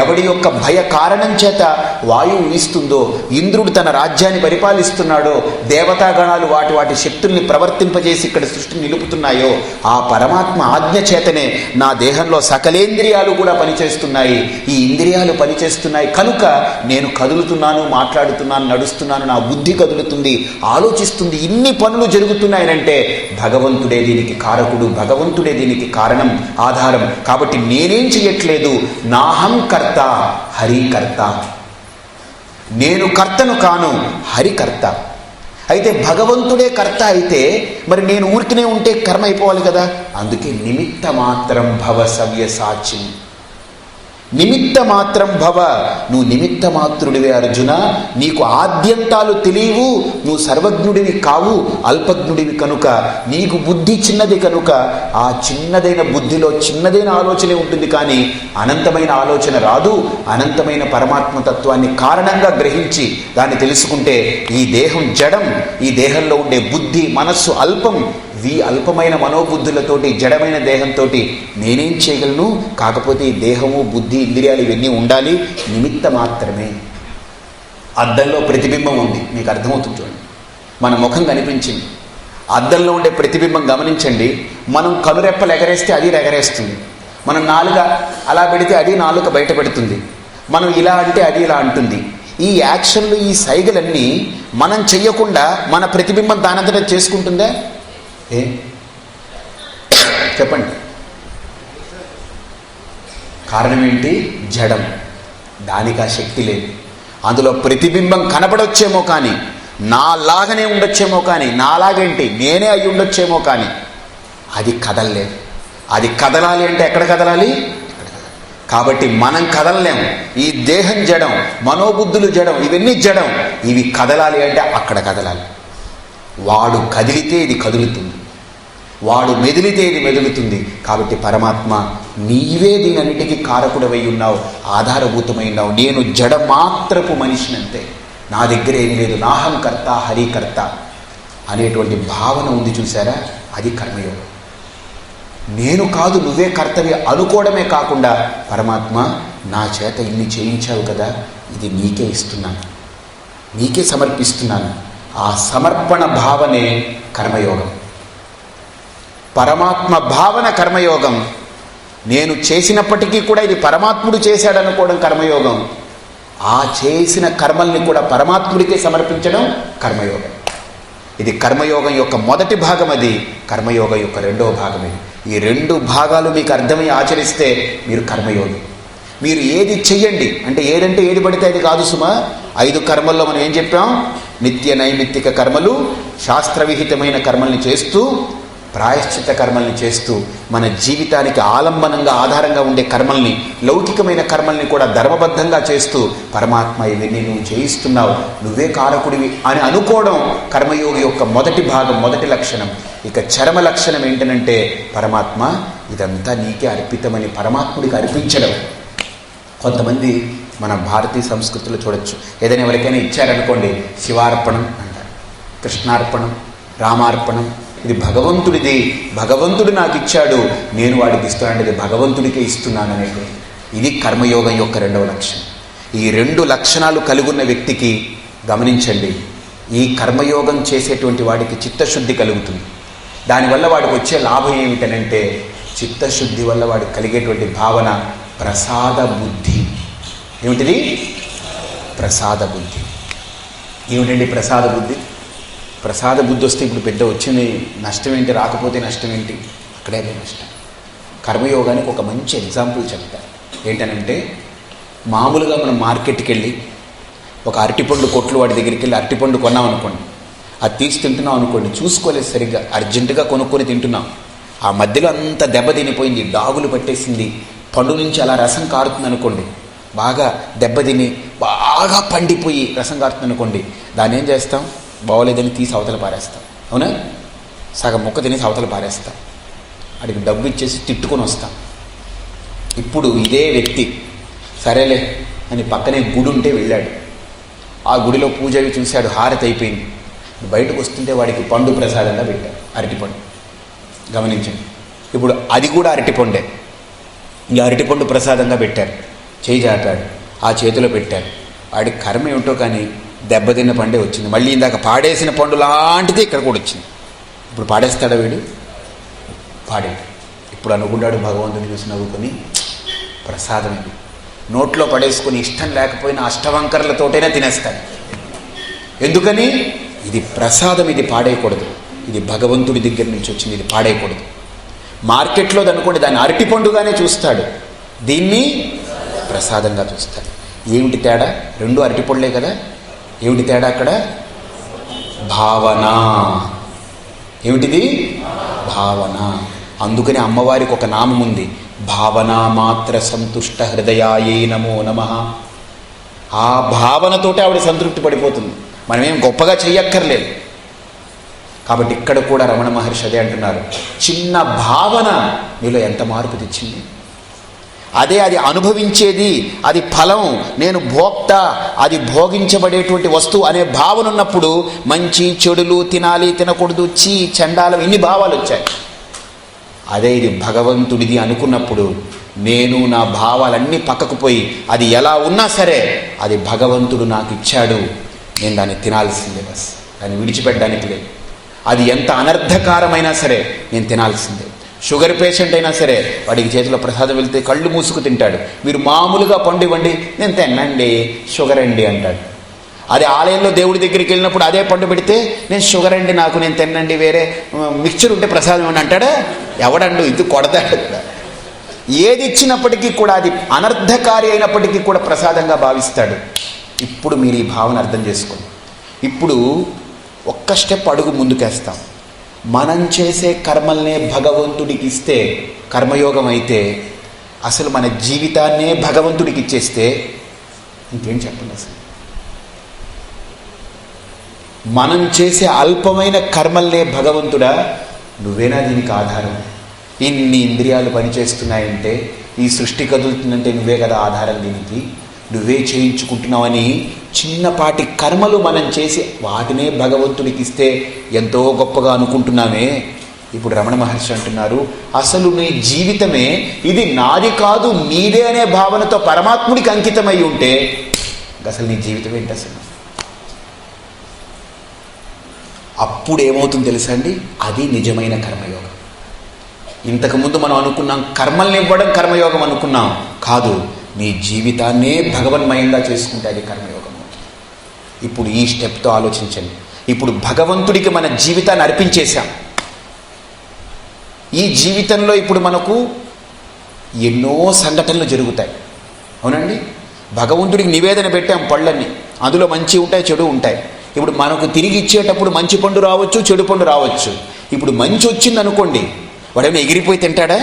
ఎవడి యొక్క భయ కారణం చేత వాయువు వీస్తుందో, ఇంద్రుడు తన రాజ్యాన్ని పరిపాలిస్తున్నాడో, దేవతాగణాలు వాటి వాటి శక్తుల్ని ప్రవర్తింపజేసి ఇక్కడ సృష్టిని నిలుపుతున్నాయో, ఆ పరమాత్మ ఆజ్ఞ చేతనే నా దేహంలో సకలేంద్రియాలు కూడా పనిచేస్తున్నాయి. ఈ ఇంద్రియాలు పనిచేస్తున్నాయి కనుక నేను కదులుతున్నాను, మాట్లాడుతున్నాను, నడుస్తున్నాను, నా బుద్ధి కదులుతుంది, ఆలోచిస్తుంది. ఇన్ని పనులు జరుగుతున్నాయనంటే భగవంతుడే దీనికి కారకుడు, భగవంతుడే దీనికి కారణం, ఆధారం. కాబట్టి నేనేం చెయ్యట్లేదు, నాహం కర్త హరికర్త. నేను కర్తను కాను, హరికర్త. అయితే భగవంతుడే కర్త అయితే మరి నేను ఊరికనే ఉంటే కర్మ అయిపోవాలి కదా. అందుకే నిమిత్త మాత్రం భవ సవ్యసాచి. నిమిత్త మాత్రం భవ. నువ్వు నిమిత్త మాత్రుడివే అర్జున. నీకు ఆద్యంతాలు తెలియవు, నువ్వు సర్వజ్ఞుడివి కావు, అల్పజ్ఞుడివి కనుక నీకు బుద్ధి చిన్నది కనుక ఆ చిన్నదైన బుద్ధిలో చిన్నదైన ఆలోచనే ఉంటుంది, కానీ అనంతమైన ఆలోచన రాదు. అనంతమైన పరమాత్మతత్వాన్ని కారణంగా గ్రహించి దాన్ని తెలుసుకుంటే ఈ దేహం జడం, ఈ దేహంలో ఉండే బుద్ధి మనస్సు అల్పం. అల్పమైన మనోబుద్ధులతోటి జడమైన దేహంతో నేనేం చేయగలను? కాకపోతే ఈ దేహము బుద్ధి ఇంద్రియాలు ఇవన్నీ ఉండాలి, నిమిత్త మాత్రమే. అద్దంలో ప్రతిబింబం ఉంది, మీకు అర్థమవుతుంది చూడండి. మన ముఖం కనిపించింది, అద్దంలో ఉండే ప్రతిబింబం గమనించండి. మనం కనురెప్పలు ఎగరేస్తే అది ఎగరేస్తుంది, మనం నాలుక అలా పెడితే అది నాలుక బయట పెడుతుంది, మనం ఇలా అంటే అది ఇలా అంటుంది. ఈ యాక్షన్లు, ఈ సైగలన్నీ మనం చెయ్యకుండా మన ప్రతిబింబం దానంతటా చేసుకుంటుందా? చెప్పండి. కారణం ఏంటి? జడం. దానికి ఆ శక్తి లేదు. అందులో ప్రతిబింబం కనపడొచ్చేమో కానీ, నాలాగనే ఉండొచ్చేమో కానీ, నాలాగేంటి నేనే అయి ఉండొచ్చేమో కానీ అది కదలలేదు. అది కదలాలి అంటే ఎక్కడ కదలాలి? కాబట్టి మనం కదలలేము. ఈ దేహం జడం, మనోబుద్ధులు జడం, ఇవన్నీ జడం. ఇవి కదలాలి అంటే అక్కడ కదలాలి. వాడు కదిలితే ఇది కదులుతుంది, వాడు మెదిలితే ఇది మెదులుతుంది. కాబట్టి పరమాత్మ నీవే దీనన్నిటికీ కారకుడవై ఉన్నావు, ఆధారభూతమై ఉన్నావు. నేను జడ మాత్రపు మనిషినంతే, నా దగ్గర ఏం లేదు. నాహం కర్త హరికర్త అనేటువంటి భావన ఉంది చూసారా, అది కర్మయోగం. నేను కాదు నువ్వే కర్తవ్య అనుకోవడమే కాకుండా, పరమాత్మ నా చేత ఇన్ని చేయించావు కదా, ఇది నీకే ఇస్తున్నాను, నీకే సమర్పిస్తున్నాను. ఆ సమర్పణ భావనే కర్మయోగం. పరమాత్మ భావన కర్మయోగం. నేను చేసినప్పటికీ కూడా ఇది పరమాత్ముడు చేశాడనుకోవడం కర్మయోగం. ఆ చేసిన కర్మల్ని కూడా పరమాత్ముడికే సమర్పించడం కర్మయోగం. ఇది కర్మయోగం యొక్క మొదటి భాగం, అది కర్మయోగం యొక్క రెండవ భాగం. ఇది ఈ రెండు భాగాలు మీకు అర్థమై ఆచరిస్తే మీరు కర్మయోగి. మీరు ఏది చెయ్యండి అంటే, ఏదంటే ఏది పడితే అది కాదు సుమా. 5 కర్మల్లో మనం ఏం చెప్పాం? నిత్య నైమిత్తిక కర్మలు, శాస్త్రవిహితమైన కర్మల్ని చేస్తూ, ప్రాయశ్చిత్త కర్మల్ని చేస్తూ, మన జీవితానికి ఆలంబనంగా ఆధారంగా ఉండే కర్మల్ని, లౌకికమైన కర్మల్ని కూడా ధర్మబద్ధంగా చేస్తూ, పరమాత్మ ఇవన్నీ నువ్వు చేయిస్తున్నావు, నువ్వే కారకుడివి అని అనుకోవడం కర్మయోగి యొక్క మొదటి భాగం, మొదటి లక్షణం. ఇక చరమ లక్షణం ఏంటనంటే, పరమాత్మ ఇదంతా నీకే అర్పితమని పరమాత్ముడికి అర్పించడం. కొంతమంది మన భారతీయ సంస్కృతిలో చూడొచ్చు, ఏదైనా ఎవరికైనా ఇచ్చారనుకోండి, శివార్పణం అంటారు, కృష్ణార్పణం, రామార్పణం, ఇది భగవంతుడిది, భగవంతుడు నాకు ఇచ్చాడు, నేను వాడికి ఇస్తానంటే ఇది భగవంతుడికే ఇస్తున్నాను అనేటువంటి ఇది కర్మయోగం యొక్క రెండవ లక్షణం. ఈ రెండు లక్షణాలు కలిగున్న వ్యక్తికి గమనించండి, ఈ కర్మయోగం చేసేటువంటి వాడికి చిత్తశుద్ధి కలుగుతుంది. దానివల్ల వాడికి వచ్చే లాభం ఏమిటనంటే, చిత్తశుద్ధి వల్ల వాడికి కలిగేటువంటి భావన ప్రసాద బుద్ధి. ఏమిటిది? ప్రసాద బుద్ధి. ఏమిటండి ప్రసాద బుద్ధి? ప్రసాద బుద్ధి వస్తే ఇప్పుడు పెద్ద వచ్చింది నష్టం ఏంటి, రాకపోతే నష్టం ఏంటి? అక్కడే నష్టం. కర్మయోగానికి ఒక మంచి ఎగ్జాంపుల్ చెప్తారు. ఏంటనంటే, మామూలుగా మనం మార్కెట్కి వెళ్ళి ఒక అరటిపండు కొట్లు వాడి దగ్గరికి వెళ్ళి అరటిపండు కొన్నాం అనుకోండి, అది తీసి తింటున్నాం అనుకోండి, చూసుకోలేదు సరిగ్గా, అర్జెంటుగా కొనుక్కొని తింటున్నాం. ఆ మధ్యలో అంత దెబ్బ తినిపోయింది, డాగులు పట్టేసింది, పండు నుంచి అలా రసం కారుతుంది అనుకోండి, బాగా దెబ్బతిని బాగా పండిపోయి రసం కారుతుంది అనుకోండి, దాన్ని ఏం చేస్తాం? బాగోలేదని తీసి అవతల పారేస్తాం. అవునా? సగం ముక్క తినేసి అవతల పారేస్తాం. వాడికి డబ్బు ఇచ్చేసి తిట్టుకొని వస్తాం. ఇప్పుడు ఇదే వ్యక్తి సరేలే అని పక్కనే గుడి ఉంటే వెళ్ళాడు, ఆ గుడిలో పూజ అవి చూశాడు, హారతి అయిపోయింది, బయటకు వస్తుంటే వాడికి పండు ప్రసాదంగా పెట్టారు, అరటిపండు. గమనించండి, ఇప్పుడు అది కూడా అరటిపండే, ఈ అరటిపండు ప్రసాదంగా పెట్టారు, చేయి జాటాడు, ఆ చేతిలో పెట్టారు. వాడికి కర్మ ఏమిటో కానీ దెబ్బతిన్న పండే వచ్చింది. మళ్ళీ ఇందాక పాడేసిన పండు లాంటిది ఇక్కడ కూడా వచ్చింది. ఇప్పుడు పాడేస్తాడా వీడు? పాడాడు. ఇప్పుడు అనుకున్నాడు భగవంతుని చూసి నవ్వుకొని, ప్రసాదం ఇది నోట్లో పడేసుకొని ఇష్టం లేకపోయినా అష్టవంకర్లతోటైనా తినేస్తాడు. ఎందుకని? ఇది ప్రసాదం, ఇది పాడేయకూడదు, ఇది భగవంతుడి దగ్గర నుంచి వచ్చింది, ఇది పాడేయకూడదు. మార్కెట్లో అనుకోండి దాన్ని అరటిపండుగానే చూస్తాడు, దీన్ని ప్రసాదంగా చూస్తాడు. ఏమిటి తేడా? రెండు అరటిపండులే కదా. ఏమిటి తేడా అక్కడ? భావన. ఏమిటిది? భావన. అందుకని అమ్మవారికి ఒక నామం ఉంది, భావనా మాత్ర సంతుష్ట హృదయాయే నమో నమః. ఆ భావనతోటే ఆవిడ సంతృప్తి పడిపోతుంది, మనమేం గొప్పగా చెయ్యక్కర్లేదు. కాబట్టి ఇక్కడ కూడా రమణ మహర్షి అదే అంటున్నారు, చిన్న భావన నీలో ఎంత మార్పు తెచ్చింది. అదే అది అనుభవించేది, అది ఫలం, నేను భోక్త, అది భోగించబడేటువంటి వస్తువు అనే భావన ఉన్నప్పుడు మంచి చెడులు, తినాలి తినకూడదు, చండాలం, ఇన్ని భావాలు వచ్చాయి. అదే ఇది భగవంతుడిది అనుకున్నప్పుడు నేను నా భావాలన్నీ పక్కకు పోయి, అది ఎలా ఉన్నా సరే అది భగవంతుడు నాకు ఇచ్చాడు, నేను దాన్ని తినాల్సిందే, బస్ దాన్ని విడిచిపెట్టడానికి లేదు. అది ఎంత అనర్థకారమైనా సరే నేను తినాల్సిందే. షుగర్ పేషెంట్ అయినా సరే వాడికి చేతిలో ప్రసాదం వెళ్తే కళ్ళు మూసుకు తింటాడు. మీరు మామూలుగా పండు ఇవ్వండి, నేను తిన్నండి, షుగర్ అండి అంటాడు. అదే ఆలయంలో దేవుడి దగ్గరికి వెళ్ళినప్పుడు అదే పండు పెడితే నేను షుగర్ అండి, నాకు నేను తిన్నండి, వేరే మిక్చర్ ఉంటే ప్రసాదం ఇవ్వండి అంటాడా? ఎవడండు? ఇది కొడతాడు. ఏది ఇచ్చినప్పటికీ కూడా అది అనర్థకారి అయినప్పటికీ కూడా ప్రసాదంగా భావిస్తాడు. ఇప్పుడు మీరు ఈ భావన అర్థం చేసుకోండి. ఇప్పుడు ఒక్క స్టెప్ అడుగు ముందుకేస్తాం. మనం చేసే కర్మల్నే భగవంతుడికి ఇస్తే కర్మయోగం అయితే, అసలు మన జీవితాన్నే భగవంతుడికి ఇచ్చేస్తే ఇంకేం చెప్పండి. అసలు మనం చేసే అల్పమైన కర్మల్నే భగవంతుడా, నువ్వేనా దీనికి ఆధారం? ఇన్ని ఇంద్రియాలు పనిచేస్తున్నాయంటే, ఈ సృష్టి కదులుతుందంటే నువ్వే కదా ఆధారం, దీనికి నువ్వే చేయించుకుంటున్నావని చిన్నపాటి కర్మలు మనం చేసి వాటినే భగవంతుడికి ఇస్తే ఎంతో గొప్పగా అనుకుంటున్నామే. ఇప్పుడు రమణ మహర్షి అంటున్నారు, అసలు నీ జీవితమే ఇది నాది కాదు నీదే అనే భావనతో పరమాత్ముడికి అంకితమై ఉంటే అసలు నీ జీవితం ఏంటి? అసలు అప్పుడు ఏమవుతుంది తెలుసా అండి? అది నిజమైన కర్మయోగం. ఇంతకుముందు మనం అనుకున్నాం కర్మల్ని ఇవ్వడం కర్మయోగం అనుకున్నాం, కాదు, నీ జీవితాన్నే భగవన్మయంగా చేసుకుంటే అది కర్మయోగం. ఇప్పుడు ఈ స్టెప్తో ఆలోచించండి. ఇప్పుడు భగవంతుడికి మన జీవితాన్ని అర్పించేశాం. ఈ జీవితంలో ఇప్పుడు మనకు ఎన్నో సంఘటనలు జరుగుతాయి, అవునండి. భగవంతుడికి నివేదన పెట్టాం పళ్ళన్నీ, అందులో మంచి ఉంటాయి, చెడు ఉంటాయి. ఇప్పుడు మనకు తిరిగి ఇచ్చేటప్పుడు మంచి పండు రావచ్చు, చెడు పండు రావచ్చు. ఇప్పుడు మంచి వచ్చింది అనుకోండి, వాడేమైనా ఎగిరిపోయి తింటాడా?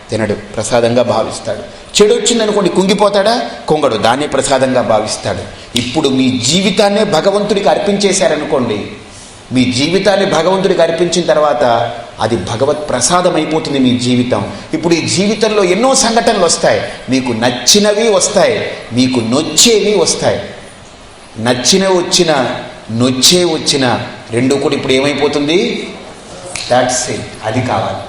తినడు, ప్రసాదంగా భావిస్తాడు. చెడు వచ్చిందనుకోండి, కుంగిపోతాడా? కుంగడు, దాన్నే ప్రసాదంగా భావిస్తాడు. ఇప్పుడు మీ జీవితాన్నే భగవంతుడికి అర్పించేశారనుకోండి, మీ జీవితాన్ని భగవంతుడికి అర్పించిన తర్వాత అది భగవత్ ప్రసాదం అయిపోతుంది మీ జీవితం. ఇప్పుడు ఈ జీవితంలో ఎన్నో సంఘటనలు వస్తాయి, మీకు నచ్చినవి వస్తాయి, మీకు నొచ్చేవి వస్తాయి. నచ్చినవి వచ్చిన, నొచ్చే వచ్చిన రెండు కూడా ఇప్పుడు ఏమైపోతుంది? That's it. అది కావాలి.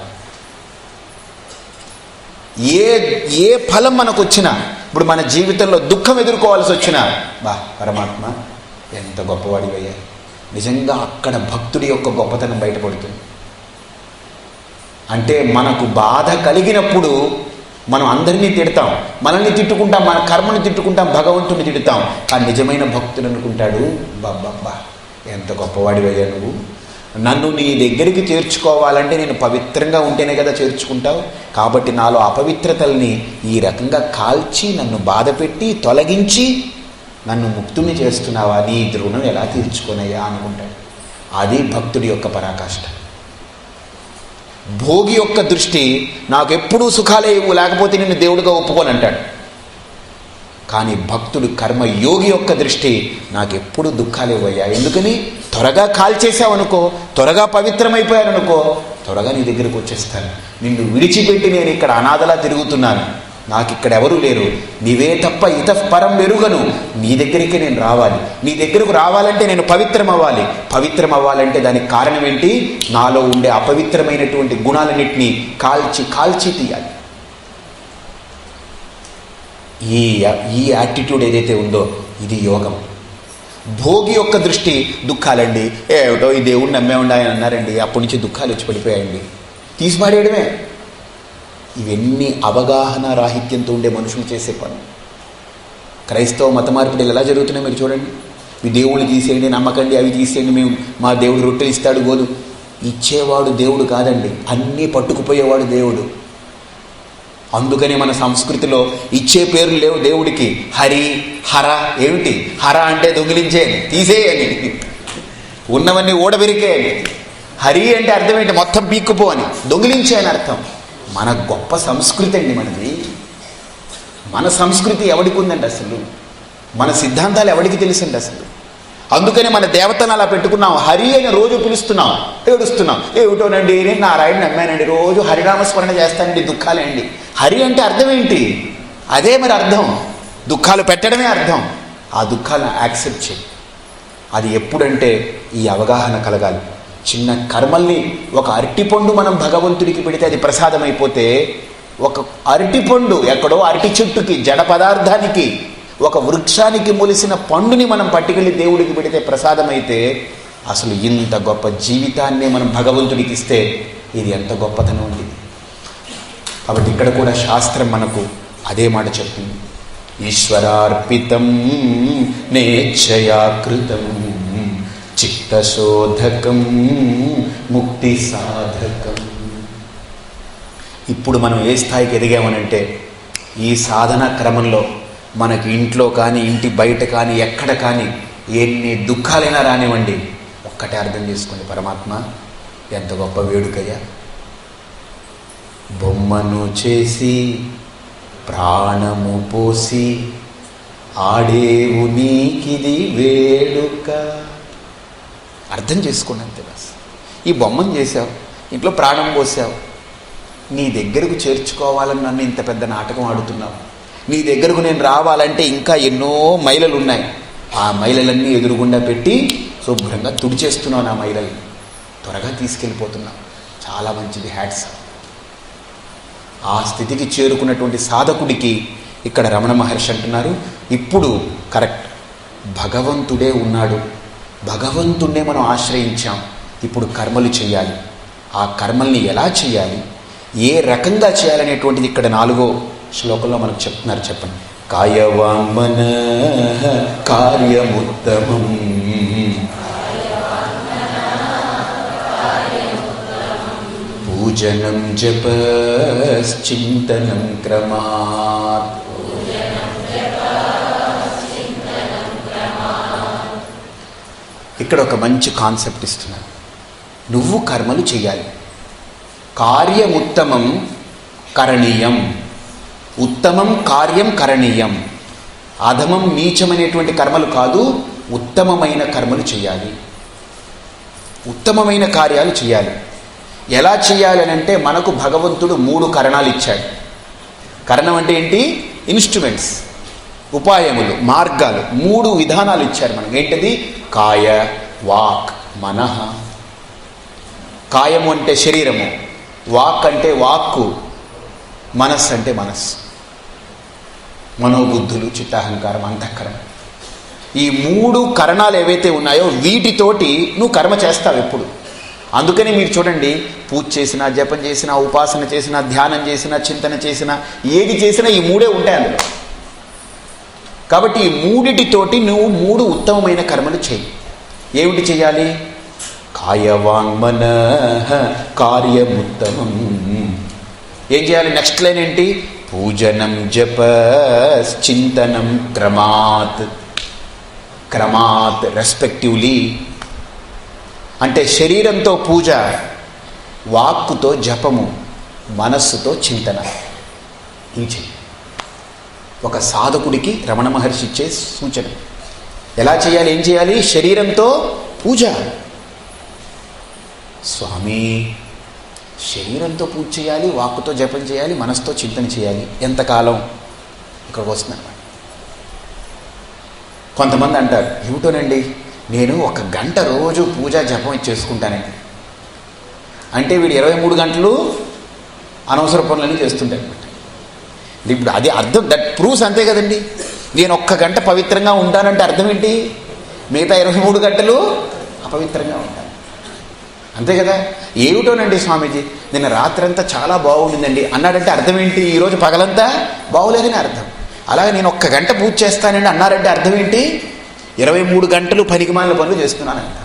ఏ ఫలం మనకు వచ్చినా, ఇప్పుడు మన జీవితంలో దుఃఖం ఎదుర్కోవాల్సి వచ్చినా, పరమాత్మ ఎంత గొప్పవాడివయ్యా, నిజంగా అక్కడ భక్తుడి యొక్క గొప్పతనం బయటపడుతుంది. అంటే మనకు బాధ కలిగినప్పుడు మనం అందరినీ తిడతాం, మనల్ని తిట్టుకుంటాం, మన కర్మను తిట్టుకుంటాం, భగవంతుని తిడతాం. కానీ నిజమైన భక్తుడు అనుకుంటాడు, బాబ్బా ఎంత గొప్పవాడివయ్యా నువ్వు, నన్ను నీ దగ్గరికి చేర్చుకోవాలంటే నేను పవిత్రంగా ఉంటేనే కదా చేర్చుకుంటావు. కాబట్టి నాలో అపవిత్రతల్ని ఈ రకంగా కాల్చి, నన్ను బాధపెట్టి, తొలగించి నన్ను ముక్తుని చేస్తున్నావా, నీ రుణం ఎలా తీర్చుకోనయ్యా అనుకుంటాడు. అది భక్తుడి యొక్క పరాకాష్ఠ. భోగి యొక్క దృష్టి నాకెప్పుడూ సుఖాలే ఇవ్వు, లేకపోతే నిన్ను దేవుడిగా ఒప్పుకొని అంటాడు. కానీ భక్తుడు కర్మయోగి యొక్క దృష్టి నాకెప్పుడు దుఃఖాలు ఇవ్వయ్యా, ఎందుకని త్వరగా కాల్చేసావనుకో, త్వరగా పవిత్రమైపోయాననుకో, త్వరగా నీ దగ్గరకు వచ్చేస్తాను. నిన్ను విడిచిపెట్టి నేను ఇక్కడ అనాథలా తిరుగుతున్నాను, నాకు ఇక్కడ ఎవరూ లేరు, నీవే తప్ప ఇతఃపరం వెరుగను, నీ దగ్గరికి నేను రావాలి. నీ దగ్గరకు రావాలంటే నేను పవిత్రం అవ్వాలి. పవిత్రం అవ్వాలంటే దానికి కారణం ఏంటి, నాలో ఉండే అపవిత్రమైనటువంటి గుణాలన్నింటినీ కాల్చి కాల్చి తీయాలి. ఈ యాటిట్యూడ్ ఏదైతే ఉందో ఇది యోగం. భోగి యొక్క దృష్టి దుఃఖాలండి, ఏమిటో ఈ దేవుడిని నమ్మే ఉండాలని అన్నారండి, అప్పటి నుంచి దుఃఖాలు వచ్చి పడిపోయాయండి, తీసిపాడేయడమే. ఇవన్నీ అవగాహన రాహిత్యంతో ఉండే మనుషులు చేసే పని. క్రైస్తవ మత మార్పిడిలు ఎలా జరుగుతున్నాయి మీరు చూడండి. ఈ దేవుళ్ళు తీసేయండి, నమ్మకండి, అవి తీసేయండి, మేము మా దేవుడు రొట్టెలు ఇస్తాడు, గోదు ఇచ్చేవాడు దేవుడు కాదండి, అన్నీ పట్టుకుపోయేవాడు దేవుడు. అందుకని మన సంస్కృతిలో ఇచ్చే పేర్లు లేవు దేవుడికి. హరి, హర. ఏమిటి హర అంటే దొంగిలించేయని, తీసేయని, ఉన్నవన్నీ ఓడబెరికేయని. హరి అంటే అర్థం ఏంటి, మొత్తం పీక్కుపో అని, దొంగిలించే అని అర్థం. మన గొప్ప సంస్కృతి అండి మనది. మన సంస్కృతి ఎవడికి ఉందండి అసలు, మన సిద్ధాంతాలు ఎవడికి తెలుసండి అసలు. అందుకని మన దేవతను అలా పెట్టుకున్నాం, హరి అని రోజు పిలుస్తున్నాం, ఏడుస్తున్నాం. ఏమిటోనండి నేను నారాయణ నమ్మానండి, రోజు హరినామస్మరణ చేస్తానండి, దుఃఖాలేండి. హరి అంటే అర్థం ఏంటి, అదే మరి అర్థం, దుఃఖాలు పెట్టడమే అర్థం. ఆ దుఃఖాలను యాక్సెప్ట్ చేయి. అది ఎప్పుడంటే ఈ అవగాహన కలగాలి. చిన్న కర్మల్ని, ఒక అరటిపండు మనం భగవంతుడికి పెడితే అది ప్రసాదం అయిపోతే, ఒక అరటిపండు ఎక్కడో అరటి చెట్టుకి, జడ పదార్థానికి, ఒక వృక్షానికి మొలిసిన పండుని మనం పట్టుకెళ్ళి దేవుడికి పెడితే ప్రసాదం అయితే, అసలు ఇంత గొప్ప జీవితాన్ని మనం భగవంతుడికి ఇస్తే ఇది ఎంత గొప్పతనం ఉంది. కాబట్టి ఇక్కడ కూడా శాస్త్రం మనకు అదే మాట చెప్తుంది. ఈశ్వరార్పితం నేచ్ఛయాకృతం చిత్తశోధకం ముక్తి సాధకం. ఇప్పుడు మనం ఏ స్థాయికి ఎదిగామనంటే, ఈ సాధన క్రమంలో మనకి ఇంట్లో కానీ, ఇంటి బయట కానీ, ఎక్కడ కానీ ఎన్ని దుఃఖాలైనా రానివ్వండి, ఒక్కటే అర్థం చేసుకోండి, పరమాత్మ ఎంత గొప్ప వేడుకయ్యా. బొమ్మను చేసి ప్రాణము పోసి ఆడేవు నీకిది వేడుక. అర్థం చేసుకోండి అంతే బస్. ఈ బొమ్మను చేసావు, ఇంట్లో ప్రాణం పోసావు, నీ దగ్గరకు చేర్చుకోవాలని నన్ను ఇంత పెద్ద నాటకం ఆడుతున్నావు. నీ దగ్గరకు నేను రావాలంటే ఇంకా ఎన్నో మైలలు ఉన్నాయి. ఆ మైలలన్నీ ఎదురుగుండా పెట్టి శుభ్రంగా తుడిచేస్తున్నావు, నా మైలల్ని త్వరగా తీసుకెళ్ళిపోతున్నావు. చాలా మంచిది, హ్యాట్స్. ఆ స్థితికి చేరుకున్నటువంటి సాధకుడికి ఇక్కడ రమణ మహర్షి అంటున్నారు, ఇప్పుడు కరెక్ట్, భగవంతుడే ఉన్నాడు, భగవంతుడినే మనం ఆశ్రయించాం, ఇప్పుడు కర్మలు చేయాలి. ఆ కర్మల్ని ఎలా చేయాలి, ఏ రకంగా చేయాలనేటువంటిది ఇక్కడ 4వ శ్లోకంలో మనకు చెప్తున్నారు. చెప్పండి. కాయవాంగ్మన కార్యముత్తమం పూజనం జపశ్చింతనం క్రమాత్. ఇక్కడ ఒక మంచి కాన్సెప్ట్ ఇస్తున్నారు. నువ్వు కర్మలు చేయాలి. కార్యముత్తమం కరణీయం. ఉత్తమం కార్యం కరణీయం. అధమం నీచం అనేటువంటి కర్మలు కాదు, ఉత్తమమైన కర్మలు చేయాలి, ఉత్తమమైన కార్యాలు చేయాలి. ఎలా చేయాలి అని అంటే, మనకు భగవంతుడు 3 కరణాలు ఇచ్చాడు. కరణం అంటే ఏంటి, ఇన్స్ట్రుమెంట్స్, ఉపాయములు, మార్గాలు, 3 విధానాలు ఇచ్చారు మనకు. ఏంటది, కాయ వాక్ మనః. కాయము అంటే శరీరము, వాక్ అంటే వాక్కు, మనస్సు అంటే మనస్సు, మనోబుద్ధులు, చిత్తాహంకారం, అంతఃకరణ. ఈ 3 కరణాలు ఏవైతే ఉన్నాయో వీటితోటి నువ్వు కర్మ చేస్తావు ఎప్పుడు. అందుకని మీరు చూడండి, పూజ చేసినా, జపం చేసినా, ఉపాసన చేసినా, ధ్యానం చేసినా, చింతన చేసినా, ఏది చేసినా ఈ 3 ఉంటాయి అందులో. కాబట్టి ఈ 3తోటి నువ్వు 3 ఉత్తమమైన కర్మలు చేయి. ఏమిటి చేయాలి? కాయవాంగ్మన కార్యముత్తమం. ఏం చేయాలి? నెక్స్ట్ లైన్ ఏంటి? పూజనం జప చింతనం క్రమాత్. క్రమాత్ రెస్పెక్టివ్లీ అంటే శరీరంతో పూజ, వాక్కుతో జపము, మనస్సుతో చింతన. ఇవి చెయ్యి. ఒక సాధకుడికి రమణ మహర్షి ఇచ్చే సూచన. ఎలా చేయాలి? ఏం చేయాలి? శరీరంతో పూజ. స్వామి, శరీరంతో పూజ చేయాలి, వాక్కుతో జపం చేయాలి, మనసుతో చింతన చేయాలి. ఎంతకాలం? ఇక్కడికి వస్తున్నాను. కొంతమంది అంటారు, ఏమిటోనండి నేను 1 గంట రోజు పూజ జపం చేసుకుంటానండి. అంటే వీడు 23 గంటలు అనవసర పనులన్నీ చేస్తుంటాడు అనమాట. ఇప్పుడు అది అర్థం, దట్ ప్రూవ్స్ అంతే కదండి. నేను 1 గంట పవిత్రంగా ఉంటానంటే అర్థం ఏంటి? మిగతా 23 గంటలు అపవిత్రంగా ఉంటాను, అంతే కదా. ఏమిటోనండి స్వామీజీ నిన్న రాత్రంతా చాలా బాగుండిందండి అన్నాడంటే అర్థం ఏంటి? ఈరోజు పగలంతా బాగులేదని అర్థం. అలాగే నేను 1 గంట పూజ చేస్తానండి అన్నారంటే అర్థం ఏంటి? 23 గంటలు పనికిమాలిన పనులు చేస్తున్నానంట.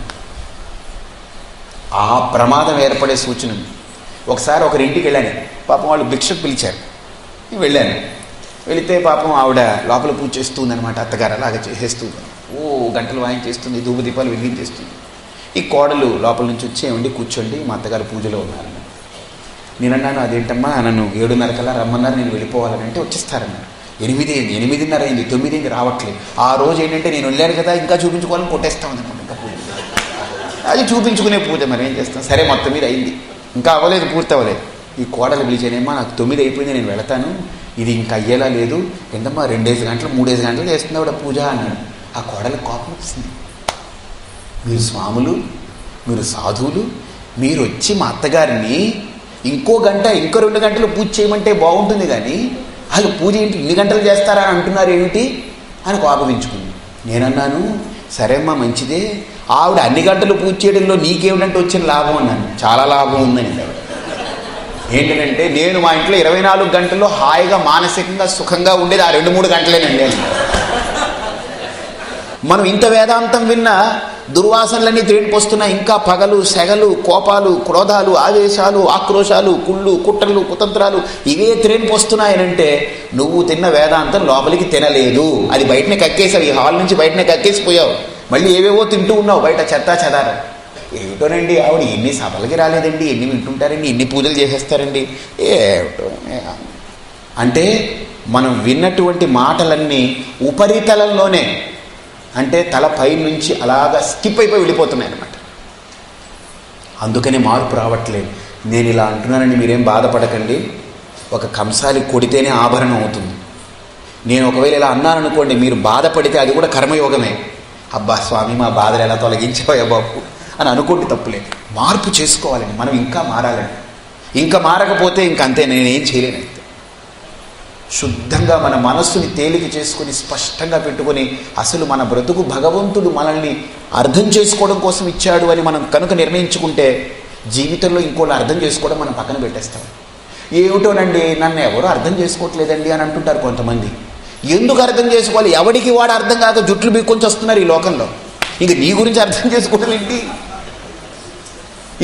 ఆ ప్రమాదం ఏర్పడే సూచన. ఒకసారి ఒకరింటికి వెళ్ళాను, పాపం వాళ్ళు భిక్షకు పిలిచారు. వెళ్ళాను. వెళితే పాపం ఆవిడ లోపల పూజ చేస్తుందనమాట. అత్తగారు అలాగే చేసేస్తుంది. గంటలు వాయించేస్తుంది, ధూపదీపాలు వెలిగించేస్తుంది. ఈ కోడలు లోపల నుంచి వచ్చి, ఏమండి కూర్చోండి, మా అత్తగారు పూజలో ఉన్నారు. నేనన్నాను, అదేంటమ్మా నన్ను 7:30 కల్లా రమ్మన్నారు, నేను వెళ్ళిపోవాలని. అంటే వచ్చేస్తారన్నారు. 8:30 అయింది, 9 అయింది, రావట్లేదు. ఆ రోజు ఏంటంటే నేను వెళ్ళాను కదా, ఇంకా చూపించుకోవాలని కొట్టేస్తామని అనుకోండి. ఇంకా పూజ అది చూపించుకునే పూజ, మరి ఏం చేస్తాం. సరే మొత్తం మీద అయింది, ఇంకా అవ్వలేదు, పూర్తి అవ్వలేదు. ఈ కోడలు పిలిచానేమ్మా, నాకు 9 అయిపోయింది, నేను వెళతాను, ఇది ఇంకా అయ్యేలా లేదు. ఏంటమ్మా 2 గంటలు 3 గంటలు చేస్తుంది ఆవిడ పూజ అన్నాడు. ఆ కోడలు కోపం వచ్చింది. మీరు స్వాములు, మీరు సాధువులు, మీరు వచ్చి మా అత్తగారిని ఇంకో గంట, ఇంకో 2 గంటలు పూజ చేయమంటే బాగుంటుంది, కానీ వాళ్ళు పూజ ఏంటి 2 గంటలు చేస్తారా అని అంటున్నారు ఏమిటి అని కోపగించుకుంది. నేనన్నాను, సరే అమ్మా మంచిదే, ఆవిడ అన్ని గంటలు పూజ చేయడంలో నీకేమిటంటే వచ్చిన లాభం అన్నాను. చాలా లాభం ఉందని. ఏంటంటే నేను మా ఇంట్లో 24 గంటల్లో హాయిగా మానసికంగా సుఖంగా ఉండేది ఆ 2-3 గంటలేనండి. మనం ఇంత వేదాంతం విన్నా దుర్వాసనలన్నీ త్రేణిపోస్తున్నాయి. ఇంకా పగలు, సెగలు, కోపాలు, క్రోధాలు, ఆవేశాలు, ఆక్రోశాలు, కుళ్ళు, కుట్రలు, కుతంత్రాలు ఇవే త్రేణిపోస్తున్నాయనంటే నువ్వు తిన్న వేదాంతం లోపలికి తినలేదు, అది బయటనే కక్కేసావు. ఈ హాల్ నుంచి బయటనే కక్కేసిపోయావు. మళ్ళీ ఏవేవో తింటూ ఉన్నావు బయట, చెత్తా చెదారం. ఏమిటోనండి ఆవిడ ఎన్ని సభలకి రాలేదండి, ఎన్ని వింటుంటారండి, ఎన్ని పూజలు చేసేస్తారండి, ఏమిటో. అంటే మనం విన్నటువంటి మాటలన్నీ ఉపరితలంలోనే, అంటే తల పై నుంచి అలాగా స్కిప్ అయిపోయి వెళ్ళిపోతున్నాయి అన్నమాట. అందుకని మార్పు రావట్లేదు. నేను ఇలా అంటున్నానండి, మీరేం బాధపడకండి. ఒక కంసాలి కొడితేనే ఆభరణం అవుతుంది. నేను ఒకవేళ ఇలా అన్నాను అనుకోండి, మీరు బాధపడితే అది కూడా కర్మయోగమే. అబ్బా స్వామి మా బాధలు ఎలా తొలగించావా బాబు అని అనుకోండి, తప్పులేదు. మార్పు చేసుకోవాలండి, మనం ఇంకా మారాలండి. ఇంకా మారకపోతే ఇంకంతే, నేనేం చేయలేను. శుద్ధంగా మన మనస్సుని తేలిక చేసుకొని స్పష్టంగా పెట్టుకొని, అసలు మన బ్రతుకు భగవంతుడు మనల్ని అర్థం చేసుకోవడం కోసం ఇచ్చాడు అని మనం కనుక నిర్ణయించుకుంటే, జీవితంలో ఇంకోళ్ళు అర్థం చేసుకోవడం మనం పక్కన పెట్టేస్తాం. ఏమిటోనండి నన్ను ఎవరో అర్థం చేసుకోవట్లేదండి అని అంటుంటారు కొంతమంది. ఎందుకు అర్థం చేసుకోవాలి? ఎవడికి వాడు అర్థం కాక జుట్లు బీక్కొని వస్తున్నారు ఈ లోకంలో. ఇంక నీ గురించి అర్థం చేసుకోవడం ఏంటి?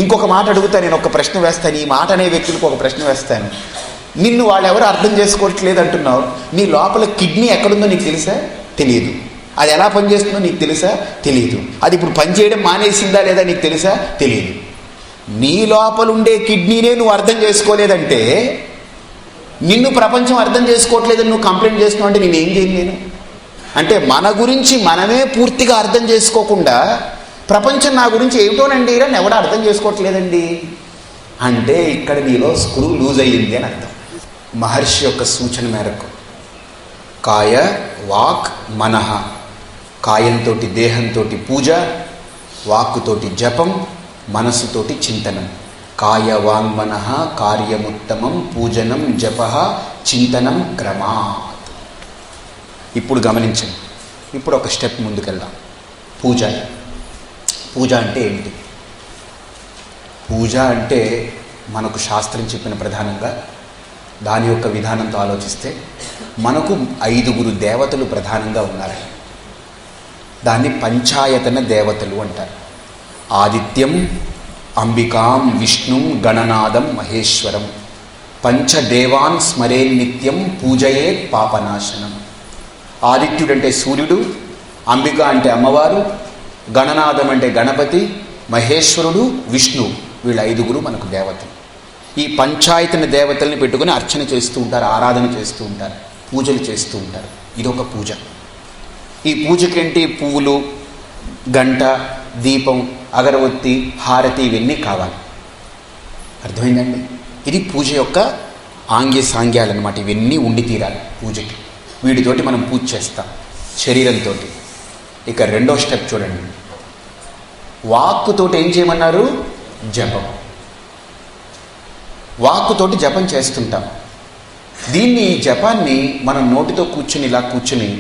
ఇంకొక మాట అడుగుతాను, నేను ఒక ప్రశ్న వేస్తాను. ఈ మాట అనే వ్యక్తులకు ఒక ప్రశ్న వేస్తాను. నిన్ను వాళ్ళు ఎవరు అర్థం చేసుకోవట్లేదు అంటున్నావు, నీ లోపల కిడ్నీ ఎక్కడుందో నీకు తెలుసా? తెలియదు. అది ఎలా పనిచేస్తుందో నీకు తెలుసా? తెలియదు. అది ఇప్పుడు పనిచేయడం మానేసిందా లేదా నీకు తెలుసా? తెలియదు. నీ లోపల ఉండే కిడ్నీనే నువ్వు అర్థం చేసుకోలేదంటే, నిన్ను ప్రపంచం అర్థం చేసుకోవట్లేదని నువ్వు కంప్లైంట్ చేస్తున్నావు అంటే నేనేం చేయను నేను. అంటే మన గురించి మనమే పూర్తిగా అర్థం చేసుకోకుండా ప్రపంచం నా గురించి ఏమిటోనండి అని ఎవడ అర్థం చేసుకోవట్లేదండి అంటే ఇక్కడ నీలో స్క్రూ లూజ్ అయ్యింది అని అర్థం. మహర్షి యొక్క సూచన మేరకు కాయ వాక్ మనః, కాయంతో దేహంతో పూజ, వాక్కుతోటి జపం, మనస్సుతోటి చింతనం. కాయవాంగ్మనః కార్యముత్తమం పూజనం జపః చింతనం క్రమాత్. ఇప్పుడు గమనించండి. ఇప్పుడు ఒక స్టెప్ ముందుకెళ్దాం. పూజ. పూజ అంటే ఏమిటి? పూజ అంటే మనకు శాస్త్రం చెప్పిన ప్రధానంగా దాని యొక్క విధానంతో ఆలోచిస్తే మనకు 5 దేవతలు ప్రధానంగా ఉన్నారు. దాన్ని పంచాయతన దేవతలు అంటారు. ఆదిత్యం, అంబికాం, విష్ణుం, గణనాదం, మహేశ్వరం. పంచదేవాన్ స్మరే నిత్యం పూజయే పాపనాశనం. ఆదిత్యుడు అంటే సూర్యుడు, అంబిక అంటే అమ్మవారు, గణనాదం అంటే గణపతి, మహేశ్వరుడు, విష్ణు. వీళ్ళ 5 మనకు దేవతలు. ఈ పంచాయతన దేవతల్ని పెట్టుకుని అర్చన చేస్తూ ఉంటారు, ఆరాధన చేస్తూ ఉంటారు, పూజలు చేస్తూ ఉంటారు. ఇదొక పూజ. ఈ పూజకేంటి? పువ్వులు, గంట, దీపం, అగరవత్తి, హారతి ఇవన్నీ కావాలి. అర్థమైందండి? ఇది పూజ యొక్క ఆంగ్య సాంగ్యాలు అన్నమాట. ఇవన్నీ ఉండి తీరాలి పూజకి. వీటితోటి మనం పూజ చేస్తాం శరీరంతో. ఇక రెండో స్టెప్ చూడండి. వాక్కుతోటి ఏం చేయమన్నారు? జపం. వాక్కుతోటి జపం చేస్తుంటాం. దీన్ని జపాన్ని మనం నోటితో కూర్చుని ఇలా కూర్చుని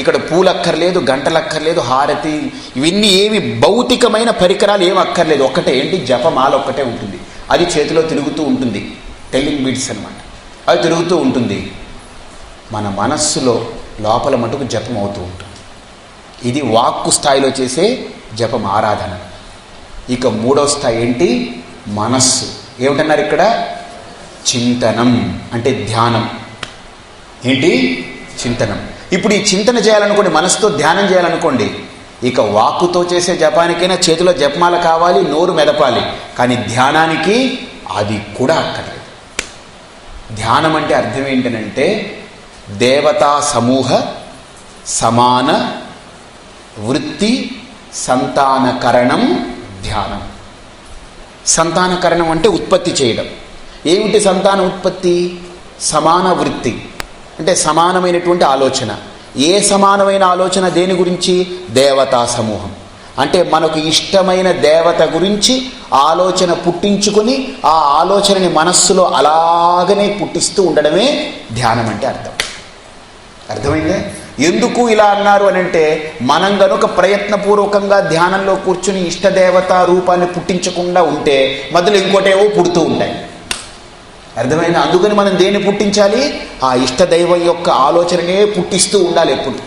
ఇక్కడ పూలు అక్కర్లేదు, గంటలు అక్కర్లేదు, హారతి ఇవన్నీ ఏవి భౌతికమైన పరికరాలు ఏమి అక్కర్లేదు. ఒక్కటే ఏంటి? జపమాల ఒక్కటే ఉంటుంది. అది చేతిలో తిరుగుతూ ఉంటుంది. టెల్లింగ్ బీడ్స్ అన్నమాట. అది తిరుగుతూ ఉంటుంది. మన మనస్సులో లోపల మటుకు జపం అవుతూ ఉంటుంది. ఇది వాక్కు స్థాయిలో చేసే జపం, ఆరాధన. ఇక మూడో స్థాయి ఏంటి? మనస్సు. ఏమిటన్నారు ఇక్కడ? చింతనం అంటే ధ్యానం. ఏంటి? చింతనం. ఇప్పుడు ఈ చింతన చేయాలనుకోండి, మనసుతో ధ్యానం చేయాలనుకోండి, ఇక వాక్కుతో చేసే జపానికైనా చేతిలో జపమాల కావాలి, నోరు మెదపాలి. కానీ ధ్యానానికి అది కూడా అక్కర్లేదు. ధ్యానం అంటే అర్థం ఏంటనంటే దేవతా సమూహ సమాన వృత్తి సంతానకరణం ధ్యానం. సంతానకరణం అంటే ఉత్పత్తి చేయడం. ఏమిటి సంతాన ఉత్పత్తి? సమాన వృత్తి అంటే సమానమైనటువంటి ఆలోచన. ఏ సమానమైన ఆలోచన? దేని గురించి? దేవతా సమూహం. అంటే మనకు ఇష్టమైన దేవత గురించి ఆలోచన పుట్టించుకొని ఆ ఆలోచనని మనస్సులో అలాగనే పుట్టిస్తూ ఉండడమే ధ్యానం అంటే అర్థం. అర్థమైందే? ఎందుకు ఇలా అన్నారు అని అంటే మనం గనుక ప్రయత్నపూర్వకంగా ధ్యానంలో కూర్చుని ఇష్టదేవత రూపాన్ని పుట్టించకుండా ఉంటే మధ్యలో ఇంకోటేవో పుడుతూ ఉంటాయి. అర్థమైందా? అందుకని మనం దేన్ని పుట్టించాలి? ఆ ఇష్టదైవం యొక్క ఆలోచననే పుట్టిస్తూ ఉండాలి ఎప్పుడు.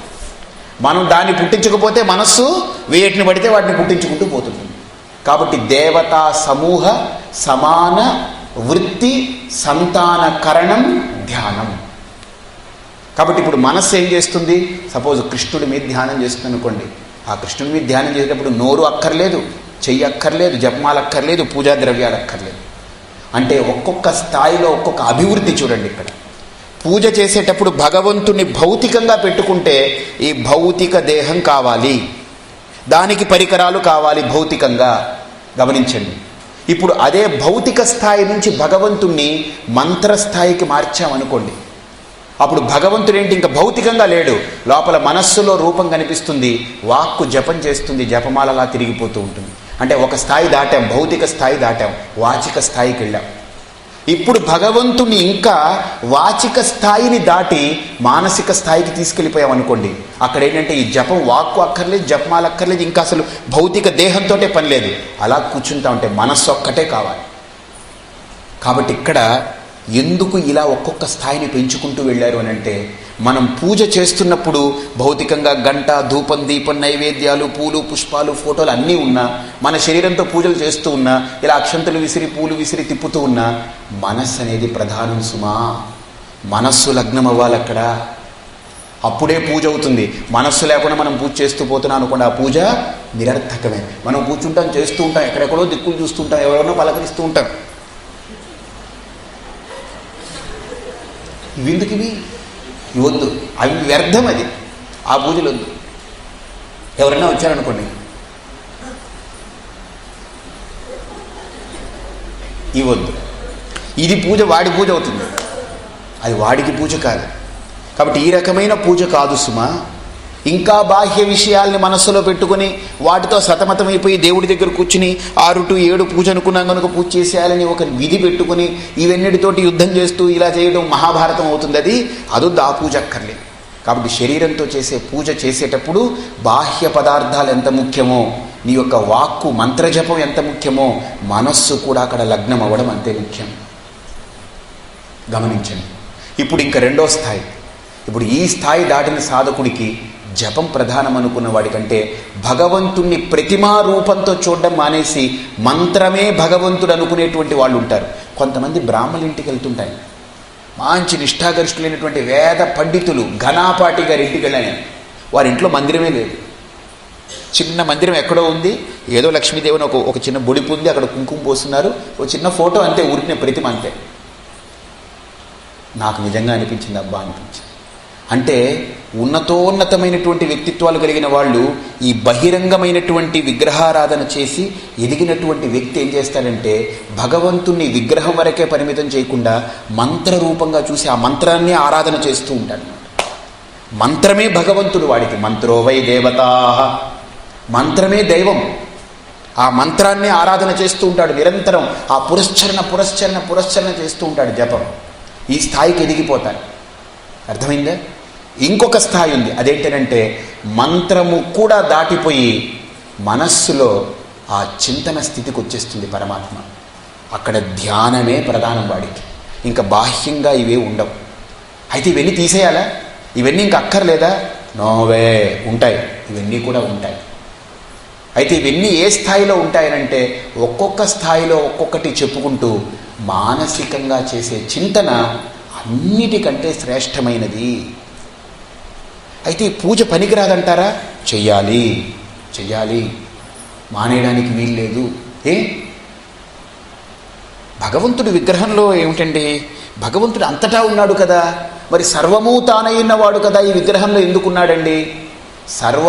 మనం దాన్ని పుట్టించకపోతే మనస్సు వేటిని పడితే వాటిని పుట్టించుకుంటూ పోతుంది. కాబట్టి దేవతా సమూహ సమాన వృత్తి సంతానకరణం ధ్యానం. కాబట్టి ఇప్పుడు మనస్సు ఏం చేస్తుంది? సపోజ్ కృష్ణుడి మీద ధ్యానం చేస్తుంది అనుకోండి. ఆ కృష్ణుడి మీద ధ్యానం చేసేటప్పుడు నోరు అక్కర్లేదు, చెయ్యి అక్కర్లేదు, జపమాలు అక్కర్లేదు, పూజా ద్రవ్యాలు అక్కర్లేదు. అంటే ఒక్కొక్క స్థాయిలో ఒక్కొక్క అభివృద్ధి చూడండి. ఇక్కడ పూజ చేసేటప్పుడు భగవంతుని భౌతికంగా పెట్టుకుంటే ఈ భౌతిక దేహం కావాలి, దానికి పరికరాలు కావాలి భౌతికంగా. గమనించండి. ఇప్పుడు అదే భౌతిక స్థాయి నుంచి భగవంతుణ్ణి మంత్రస్థాయికి మార్చామనుకోండి. అప్పుడు భగవంతుడు ఏంటి? ఇంకా భౌతికంగా లేడు. లోపల మనస్సులో రూపం కనిపిస్తుంది, వాక్కు జపం చేస్తుంది, జపమాలలా తిరిగిపోతూ ఉంటుంది. అంటే ఒక స్థాయి దాటాం, భౌతిక స్థాయి దాటాం, వాచిక స్థాయికి వెళ్ళాం. ఇప్పుడు భగవంతుని ఇంకా వాచిక స్థాయిని దాటి మానసిక స్థాయికి తీసుకెళ్ళిపోయాం అనుకోండి. అక్కడ ఏంటంటే ఈ జపం వాక్కు అక్కర్లేదు, జపమాల అక్కర్లేదు, ఇంకా అసలు భౌతిక దేహంతో పని లేదు. అలా కూర్చుంటా ఉంటే మనస్సు ఒక్కటే కావాలి. కాబట్టి ఇక్కడ ఎందుకు ఇలా ఒక్కొక్క స్థాయిని పెంచుకుంటూ వెళ్ళారు అని అంటే మనం పూజ చేస్తున్నప్పుడు భౌతికంగా గంట, ధూపం, దీపం, నైవేద్యాలు, పూలు, పుష్పాలు, ఫోటోలు అన్నీ ఉన్నా, మన శరీరంతో పూజలు చేస్తూ ఉన్నా, ఇలా అక్షంతలు విసిరి పూలు విసిరి తిప్పుతూ ఉన్నా, మనస్సు అనేది ప్రధానం సుమా. మనస్సు లగ్నం అవ్వాలి అక్కడ. అప్పుడే పూజ అవుతుంది. మనస్సు లేకుండా మనం పూజ చేస్తూ పోతున్నాం అనుకోండి, ఆ పూజ నిరర్థకమే. మనం కూర్చుంటాం, చేస్తూ ఉంటాం, ఎక్కడెక్కడో దిక్కులు చూస్తుంటాం, ఎవరెవరో పలకరిస్తూ ఉంటాం. ఇవెందుకు? ఇవి వద్దు, అవి వ్యర్థం. అది ఆ పూజలు వద్దు. ఎవరైనా వచ్చారనుకోండి, ఇవి వద్దు. ఇది పూజ, వాడి పూజ అవుతుంది, అది వాడికి పూజ కాదు. కాబట్టి ఈ రకమైన పూజ కాదు సుమా. ఇంకా బాహ్య విషయాల్ని మనస్సులో పెట్టుకుని వాటితో సతమతమైపోయి దేవుడి దగ్గర కూర్చుని 6 to 7 పూజ అనుకున్నాం కనుక పూజ చేసేయాలని ఒక విధి పెట్టుకుని ఇవన్నిటితోటి యుద్ధం చేస్తూ ఇలా చేయడం మహాభారతం అవుతుంది. అదొద్దు, ఆ పూజ అక్కర్లేదు. కాబట్టి శరీరంతో చేసే పూజ చేసేటప్పుడు బాహ్య పదార్థాలు ఎంత ముఖ్యమో, నీ యొక్క వాక్కు మంత్రజపం ఎంత ముఖ్యమో, మనస్సు కూడా అక్కడ లగ్నం అవ్వడం అంతే ముఖ్యం. గమనించండి. ఇప్పుడు ఇంకా రెండో స్థాయి. ఇప్పుడు ఈ స్థాయి దాటిన సాధకుడికి జపం ప్రధానం అనుకున్న వాడికంటే భగవంతుణ్ణి ప్రతిమా రూపంతో చూడడం మానేసి మంత్రమే భగవంతుడు అనుకునేటువంటి వాళ్ళు ఉంటారు. కొంతమంది బ్రాహ్మణ ఇంటికి వెళ్తుంటాయి, మంచి నిష్ఠాగరిష్ఠులైనటువంటి వేద పండితులు, ఘనాపాటి గారి ఇంటికి వెళ్ళాను. వారి ఇంట్లో మందిరమే లేదు, చిన్న మందిరం ఎక్కడో ఉంది. ఏదో లక్ష్మీదేవిని ఒక చిన్న బొడిపు ఉంది, అక్కడ కుంకుమ పోస్తున్నారు, ఒక చిన్న ఫోటో అంతే, ఊరికిన ప్రతిమ అంతే. నాకు నిజంగా అనిపించింది, అబ్బా అనిపించింది. అంటే ఉన్నతోన్నతమైనటువంటి వ్యక్తిత్వాలు కలిగిన వాళ్ళు ఈ బహిరంగమైనటువంటి విగ్రహారాధన చేసి ఎదిగినటువంటి వ్యక్తి ఏం చేస్తాడంటే భగవంతుణ్ణి విగ్రహం వరకే పరిమితం చేయకుండా మంత్రరూపంగా చూసి ఆ మంత్రాన్ని ఆరాధన చేస్తూ ఉంటాడు. మంత్రమే భగవంతుడు వాడికి. మంత్రో వై దేవతా, మంత్రమే దైవం. ఆ మంత్రాన్ని ఆరాధన చేస్తూ ఉంటాడు నిరంతరం. ఆ పురస్చరణ చేస్తూ ఉంటాడు జపం. ఈ స్థాయికి ఎదిగిపోతారు. అర్థమైందా? ఇంకొక స్థాయి ఉంది. అదేంటంటే మంత్రము కూడా దాటిపోయి మనస్సులో ఆ చింతన స్థితికి వచ్చేస్తుంది పరమాత్మ. అక్కడ ధ్యానమే ప్రధానం వాడికి. ఇంకా బాహ్యంగా ఇవే ఉండవు. అయితే ఇవన్నీ తీసేయాలా? ఇవన్నీ ఇంకా అక్కర్లేదా? నోవే, ఉంటాయి, ఇవన్నీ కూడా ఉంటాయి. అయితే ఇవన్నీ ఏ స్థాయిలో ఉంటాయనంటే ఒక్కొక్క స్థాయిలో ఒక్కొక్కటి చెప్పుకుంటూ మానసికంగా చేసే చింతన అన్నిటికంటే శ్రేష్టమైనది. అయితే ఈ పూజ పనికిరాదంటారా? చెయ్యాలి, మానేయడానికి వీల్లేదు. భగవంతుడి విగ్రహంలో ఏమిటండి, భగవంతుడు అంతటా ఉన్నాడు కదా, మరి సర్వము తానైనవాడు కదా, ఈ విగ్రహంలో ఎందుకున్నాడండి? సర్వ